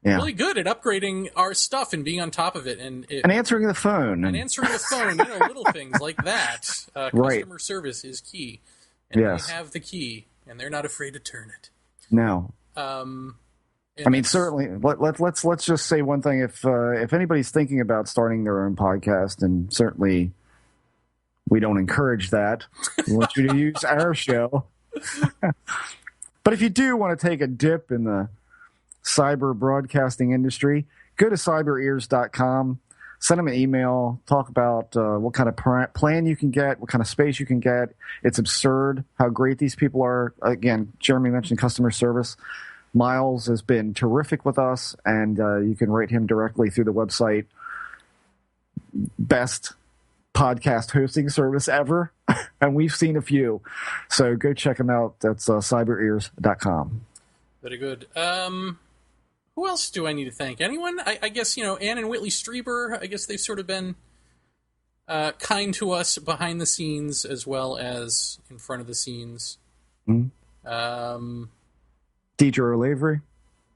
really good at upgrading our stuff and being on top of it. And answering the phone. Little things like that. Customer service is key. And they have the key, and they're not afraid to turn it. No. I mean, certainly, let's just say one thing. If anybody's thinking about starting their own podcast, and certainly we don't encourage that, we want you to use our show. But if you do want to take a dip in the cyber broadcasting industry, go to cyberears.com, send them an email, talk about what kind of plan you can get, what kind of space you can get. It's absurd how great these people are. Again, Jeremy mentioned customer service. Miles has been terrific with us, and you can rate him directly through the website. Best podcast hosting service ever, and we've seen a few. So go check him out. That's cyberears.com. Very good. Who else do I need to thank? Anyone? I guess, Ann and Whitley Strieber, I guess they've sort of been kind to us behind the scenes as well as in front of the scenes. Mm-hmm. Deidre O'Lavery,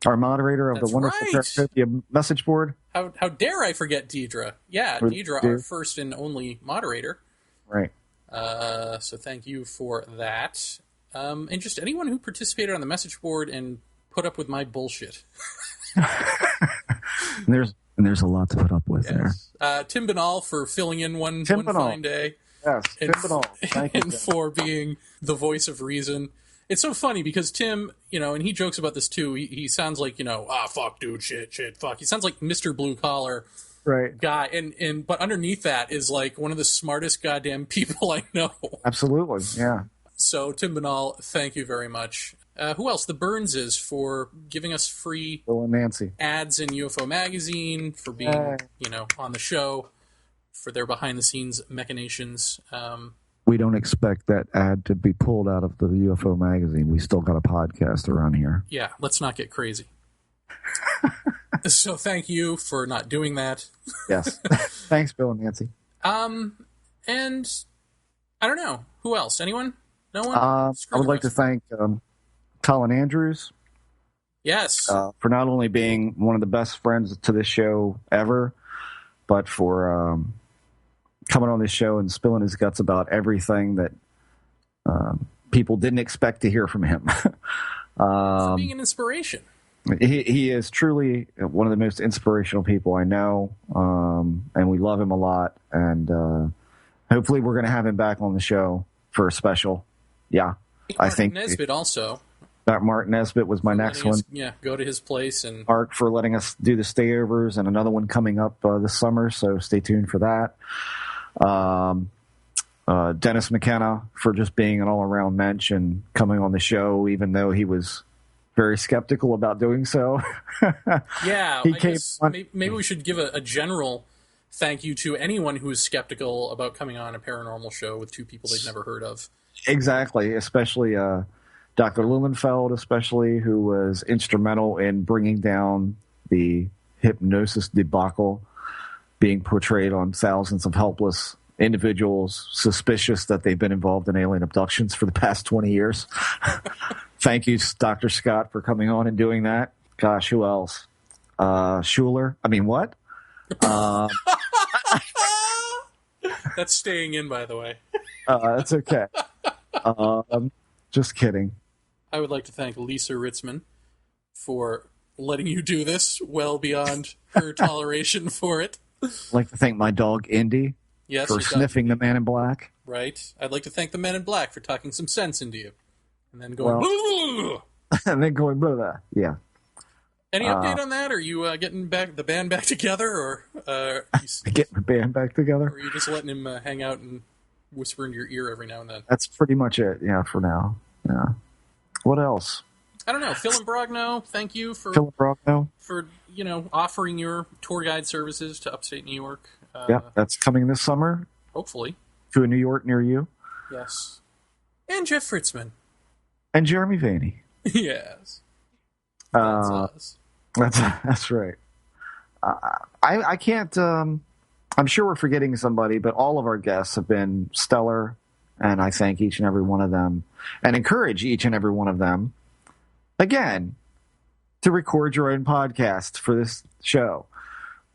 our moderator of the wonderful Paratopia message board. How dare I forget Deidre? Yeah, Deidre, our first and only moderator. Right. So thank you for that. And just anyone who participated on the message board and put up with my bullshit. and there's a lot to put up with there. Tim Banal for filling in one fine day. Yes, Tim Banal. Thank you, and for being the voice of reason. It's so funny because Tim, and he jokes about this too. He sounds like, fuck, dude, shit, fuck. He sounds like Mr. Blue Collar guy. And but underneath that is like one of the smartest goddamn people I know. Absolutely, yeah. So Tim Banal, thank you very much. Who else? The Burnses for giving us free Bill and Nancy ads in UFO Magazine, for being, on the show, for their behind-the-scenes machinations. We don't expect that ad to be pulled out of the UFO Magazine. We still got a podcast around here. Yeah, let's not get crazy. So thank you for not doing that. Yes. Thanks, Bill and Nancy. And I don't know. Who else? Anyone? No one? I would like to thank Colin Andrews. Yes. For not only being one of the best friends to this show ever, but for coming on this show and spilling his guts about everything that people didn't expect to hear from him. For being an inspiration. He is truly one of the most inspirational people I know, and we love him a lot. And hopefully we're going to have him back on the show for a special. Yeah, I think Nesbitt also. Mark Nesbitt was my next one. Go to his place. And Art for letting us do the stayovers, and another one coming up this summer, so stay tuned for that. Dennis McKenna for just being an all-around mensch and coming on the show, even though he was very skeptical about doing so. Yeah, maybe we should give a general thank you to anyone who is skeptical about coming on a paranormal show with two people they've never heard of. Exactly, especially Dr. Lilienfeld, especially, who was instrumental in bringing down the hypnosis debacle being portrayed on thousands of helpless individuals suspicious that they've been involved in alien abductions for the past 20 years. Thank you, Dr. Scott, for coming on and doing that. Gosh, who else? Schuler. I mean, what? That's staying in, by the way. That's okay. Just kidding. I would like to thank Lisa Ritzman for letting you do this well beyond her toleration for it. I'd like to thank my dog, Indy, for sniffing the Man in Black. Right. I'd like to thank the Men in Black for talking some sense into you. And then going, and then going, blah, blah. Yeah. Any update on that? Are you getting the band back together, or getting the band back together? Or are you just letting him hang out and whisper in your ear every now and then? That's pretty much it. Yeah, for now. Yeah. What else? I don't know. Phil and Brogno, thank you for offering your tour guide services to upstate New York. Yeah, that's coming this summer. Hopefully. To a New York near you. Yes. And Jeff Fritzman. And Jeremy Vaeni. Yes. That's us. That's right. I can't. I'm sure we're forgetting somebody, but all of our guests have been stellar, and I thank each and every one of them, and encourage each and every one of them, again, to record your own podcast for this show.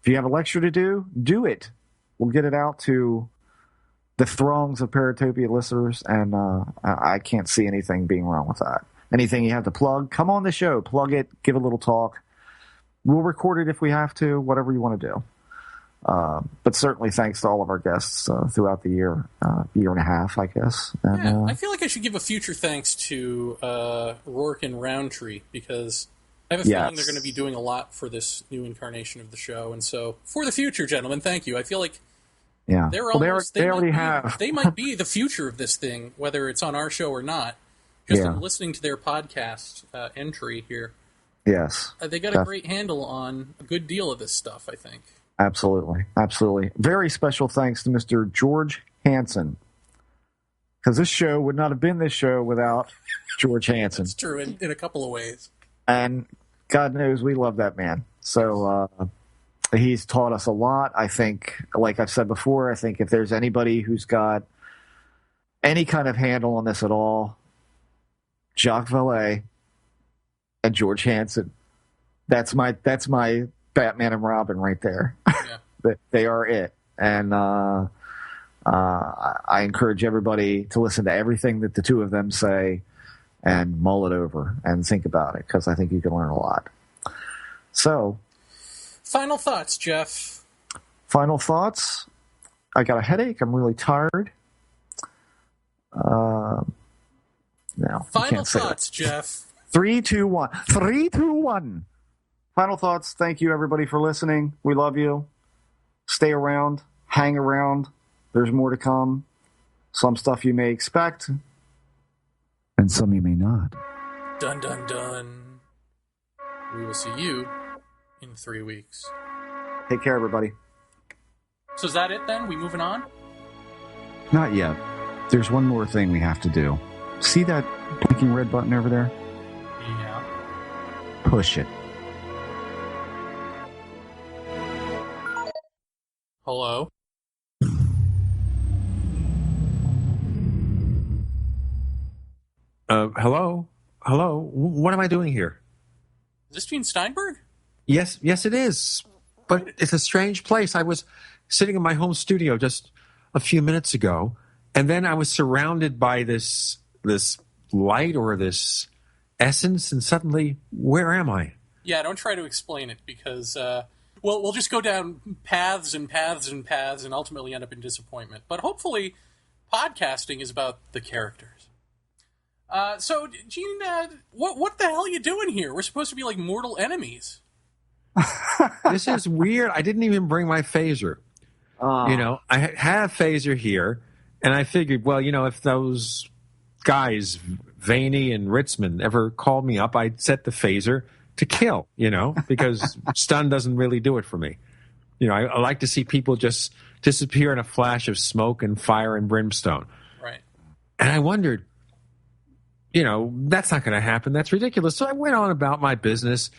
If you have a lecture to do it. We'll get it out to the throngs of Paratopia listeners, and I can't see anything being wrong with that. Anything you have to plug, come on the show, plug it, give a little talk. We'll record it if we have to, whatever you want to do. But certainly thanks to all of our guests throughout the year and a half, I guess. And, I feel like I should give a future thanks to Rourke and Roundtree, because I have a feeling they're going to be doing a lot for this new incarnation of the show. And so, for the future, gentlemen, thank you. I feel like they might be the future of this thing, whether it's on our show or not. Just in listening to their podcast entry here. Yes. They got a great handle on a good deal of this stuff, I think. Absolutely. Absolutely. Very special thanks to Mr. George Hansen. Because this show would not have been this show without George Hansen. That's true in a couple of ways. And God knows we love that man. So he's taught us a lot. I think, like I've said before, I think if there's anybody who's got any kind of handle on this at all, Jacques Vallée and George Hansen. That's my Batman and Robin right there. Yeah. They are it. And I encourage everybody to listen to everything that the two of them say and mull it over and think about it, because I think you can learn a lot. So, final thoughts, Jeff. Final thoughts. I got a headache. I'm really tired. No. Final thoughts, Jeff. 3, 2, 1. 3, 2, 1. Final thoughts. Thank you, everybody, for listening. We love you. Stay around. Hang around. There's more to come. Some stuff you may expect, and some you may not. Dun, dun, dun. We will see you in 3 weeks. Take care, everybody. So is that it, then? We moving on? Not yet. There's one more thing we have to do. See that blinking red button over there? Yeah. Push it. Hello? Hello? Hello? What am I doing here? Is this Gene Steinberg? Yes, it is. But it's a strange place. I was sitting in my home studio just a few minutes ago, and then I was surrounded by this light or this essence, and suddenly, where am I? Yeah, don't try to explain it, because we'll just go down paths and paths and paths and ultimately end up in disappointment. But hopefully, podcasting is about the characters. So, Gene, what the hell are you doing here? We're supposed to be like mortal enemies. This is weird. I didn't even bring my phaser. I had a phaser here, and I figured, well, if those guys, Vaeni and Ritzman, ever called me up, I'd set the phaser to kill, because stun doesn't really do it for me. I like to see people just disappear in a flash of smoke and fire and brimstone. Right. And I wondered, that's not going to happen. That's ridiculous. So I went on about my business.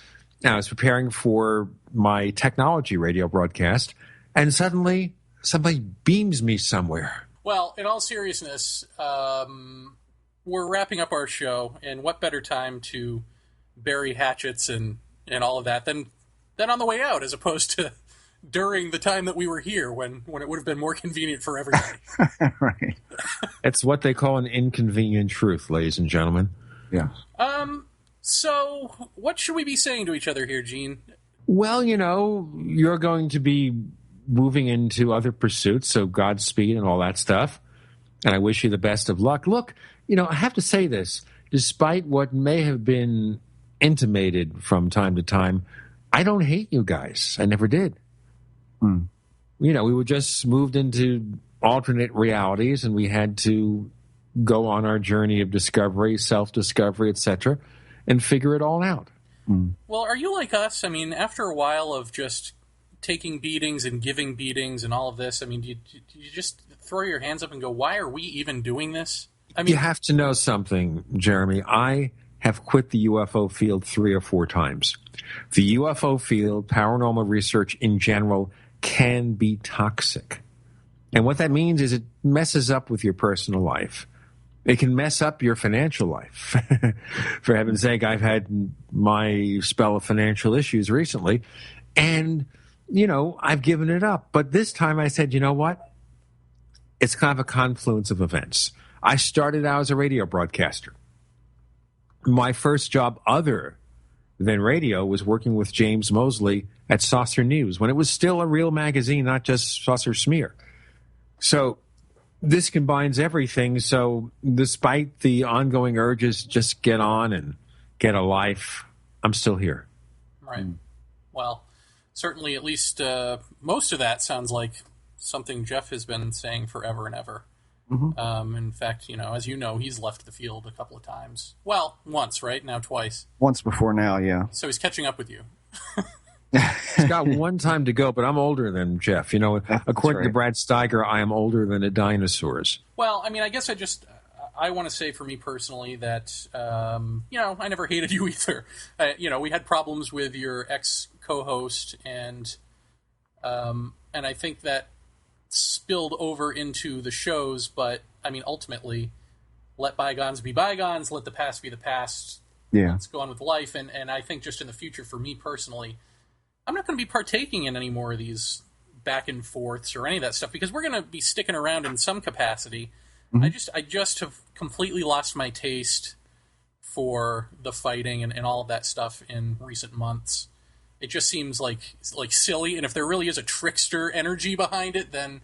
I was preparing for my technology radio broadcast, and suddenly somebody beams me somewhere. Well, in all seriousness, we're wrapping up our show, and what better time to bury hatchets and all of that than on the way out, as opposed to during the time that we were here when it would have been more convenient for everybody. Right. It's what they call an inconvenient truth, ladies and gentlemen. Yeah. So what should we be saying to each other here, Gene? Well, you're going to be moving into other pursuits, so Godspeed and all that stuff. And I wish you the best of luck. Look, I have to say this. Despite what may have been intimated from time to time, I don't hate you guys. I never did. We were just moved into alternate realities, and we had to go on our journey of discovery, self-discovery, etc., and figure it all out. Well, are you like us? I mean, after a while of just taking beatings and giving beatings and all of this, I mean, do you just throw your hands up and go, why are we even doing this? I mean, you have to know something, Jeremy. I have quit the UFO field 3 or 4 times. The UFO field, paranormal research in general, can be toxic. And what that means is it messes up with your personal life. It can mess up your financial life. For heaven's sake, I've had my spell of financial issues recently, and, I've given it up. But this time I said, you know what? It's kind of a confluence of events. I started out as a radio broadcaster. My first job other than radio was working with James Mosley at Saucer News, when it was still a real magazine, not just Saucer Smear. So this combines everything. So despite the ongoing urges, just get on and get a life, I'm still here. Right. Well, certainly at least most of that sounds like something Jeff has been saying forever and ever. In fact, as you know, he's left the field a couple of times. Well, once, right? Now twice. Once before now, yeah. So he's catching up with you. He's got one time to go, but I'm older than Jeff. According to Brad Steiger, I am older than the dinosaurs. Well, I mean, I guess I want to say for me personally that, I never hated you either. We had problems with your ex-co-host, and I think that spilled over into the shows, but, I mean, ultimately, let bygones be bygones, let the past be the past. Yeah. Let's go on with life, and I think just in the future, for me personally, I'm not going to be partaking in any more of these back and forths or any of that stuff, because we're going to be sticking around in some capacity. I just have completely lost my taste for the fighting and all of that stuff in recent months. It just seems like silly, and if there really is a trickster energy behind it, then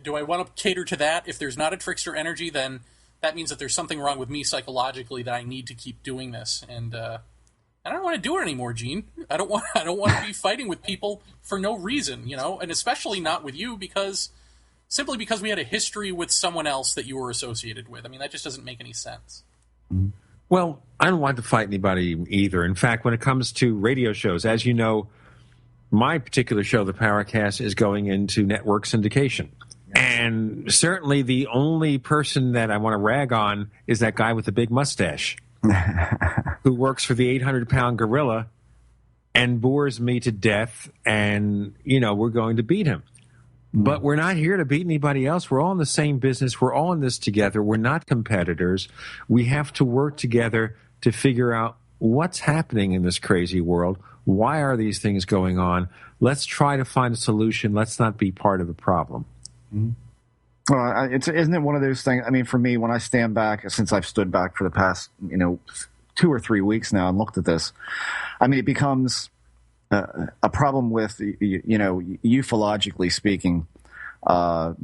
do I want to cater to that? If there's not a trickster energy, then that means that there's something wrong with me psychologically that I need to keep doing this, and I don't want to do it anymore, Gene. I don't want to be fighting with people for no reason, and especially not with you, simply because we had a history with someone else that you were associated with. I mean, that just doesn't make any sense. Well, I don't want to fight anybody either. In fact, when it comes to radio shows, as you know, my particular show, the Paracast, is going into network syndication. And certainly the only person that I want to rag on is that guy with the big mustache who works for the 800-pound gorilla and bores me to death, and, we're going to beat him. But we're not here to beat anybody else. We're all in the same business. We're all in this together. We're not competitors. We have to work together to figure out what's happening in this crazy world. Why are these things going on? Let's try to find a solution. Let's not be part of the problem. Well, isn't it one of those things? I mean, for me, when I stand back, since I've stood back for the past, 2 or 3 weeks now and looked at this, I mean, it becomes a problem with, ufologically speaking,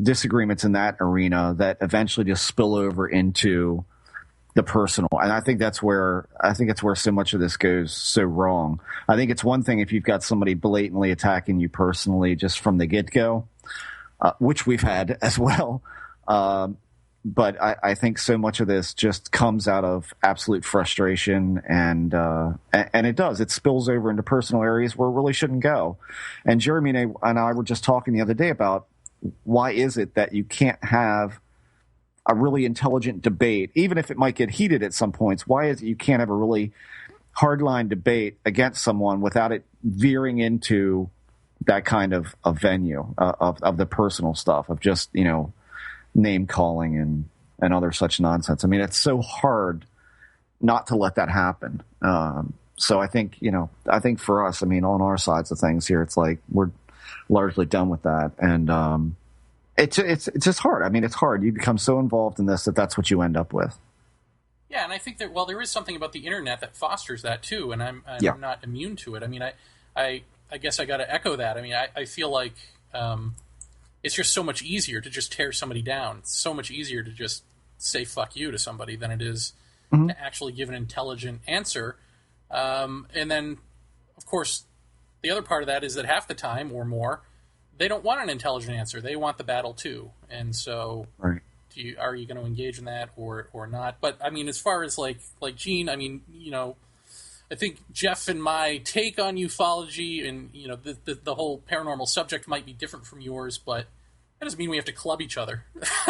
disagreements in that arena that eventually just spill over into the personal. And I think that's where so much of this goes so wrong. I think it's one thing if you've got somebody blatantly attacking you personally just from the get-go, which we've had as well. But I think so much of this just comes out of absolute frustration, and it does. It spills over into personal areas where it really shouldn't go. And Jeremy and I were just talking the other day about why is it that you can't have a really intelligent debate, even if it might get heated at some points. Why is it you can't have a really hardline debate against someone without it veering into that kind of a venue of the personal stuff, of just, name calling and other such nonsense. I mean, it's so hard not to let that happen. So I think for us, I mean, on our sides of things here, it's like we're largely done with that. And it's just hard. I mean, it's hard. You become so involved in this that's what you end up with. Yeah, and I think that, there is something about the internet that fosters that too, and I'm not immune to it. I mean, I guess I got to echo that. I mean, I feel like it's just so much easier to just tear somebody down. It's so much easier to just say fuck you to somebody than it is to actually give an intelligent answer. And then, of course, the other part of that is that half the time or more, they don't want an intelligent answer. They want the battle too. And so are you going to engage in that or not? But I mean, as far as like Gene, I mean, I think Jeff and my take on ufology and, the whole paranormal subject might be different from yours, but that doesn't mean we have to club each other.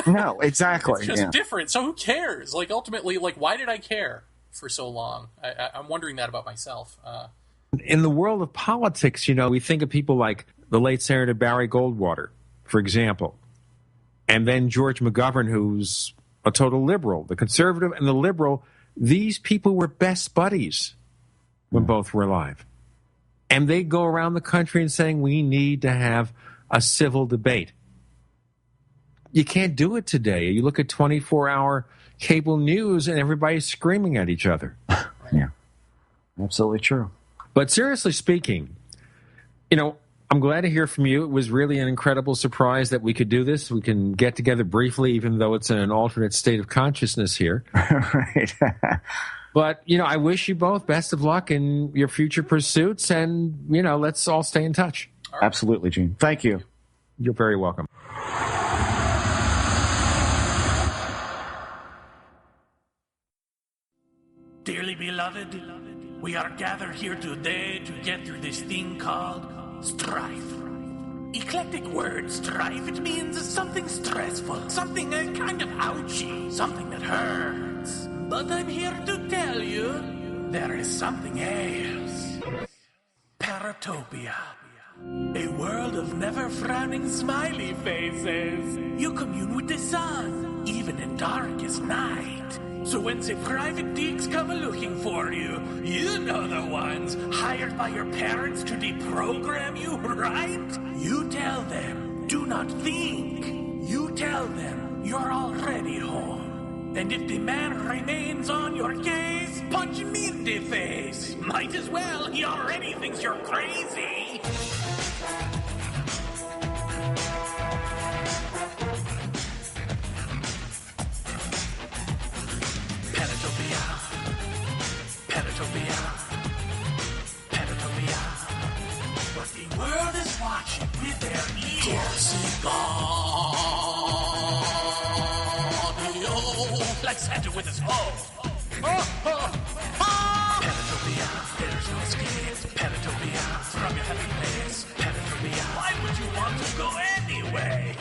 No, exactly. It's just different. So who cares? Like, ultimately, why did I care for so long? I'm wondering that about myself. In the world of politics, we think of people like the late Senator Barry Goldwater, for example, and then George McGovern, who's a total liberal. The conservative and the liberal, these people were best buddies when both were alive. And they go around the country and saying, we need to have a civil debate. You can't do it today. You look at 24-hour cable news and everybody's screaming at each other. Yeah, absolutely true. But seriously speaking, I'm glad to hear from you. It was really an incredible surprise that we could do this. We can get together briefly, even though it's in an alternate state of consciousness here. Right. But, I wish you both best of luck in your future pursuits, and, let's all stay in touch. Right. Absolutely, Gene. Thank you. You're very welcome. Dearly beloved, we are gathered here today to get through this thing called strife. Eclectic word, strife, it means something stressful, something kind of ouchy, something that hurts. But I'm here to tell you, there is something else. Paratopia. A world of never-frowning smiley faces. You commune with the sun, even in darkest night. So when the private digs come looking for you, you know the ones hired by your parents to deprogram you, right? You tell them, do not think. You tell them, you're already home. And if the man remains on your case, punch him in the face. Might as well, he already thinks you're crazy. Paratopia. But the world is watching with their ears. Like Santa with his hoe. Paratopia. There's no escape. Paratopia. From your happy place. Paratopia. Why would you want to go anyway?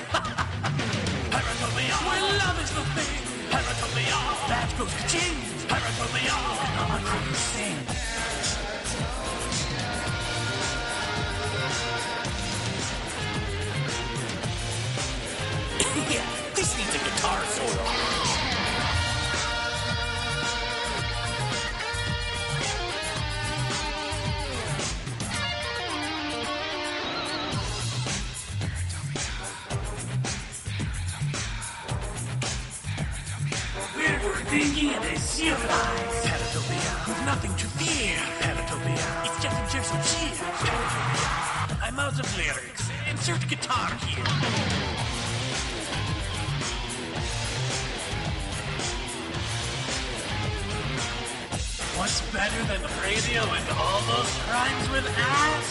Paratopia. Where love is the thing. Paratopia. That goes ka-ching. Paratopia. I'm a creepy sing. Yeah, this needs a guitar solo. We're thinking of a civilized Paratopia with nothing to fear. Paratopia. It's Jeff and Jeff's cheer. Paratopia. I'm out of lyrics. Insert guitar here. What's better than radio and all those crimes with ass?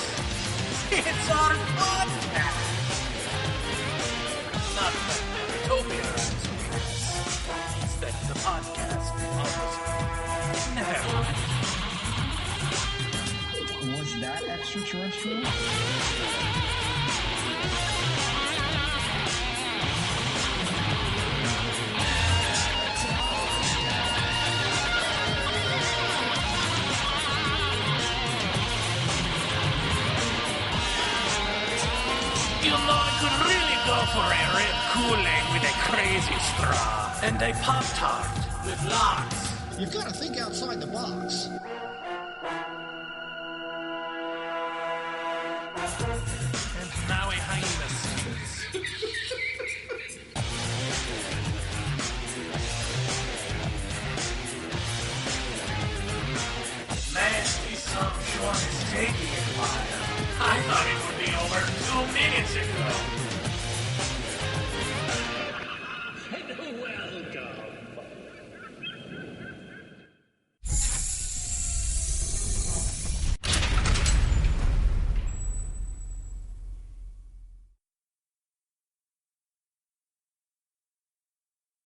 It's our podcast! Not that Paratopia it's that the podcast almost never. Was that extraterrestrial? Kool-Aid with a crazy straw. And a Pop-Tart with locks. You've got to think outside the box. And now a highness. Nasty sumptuous is taking a while. I thought it would be over 2 minutes ago.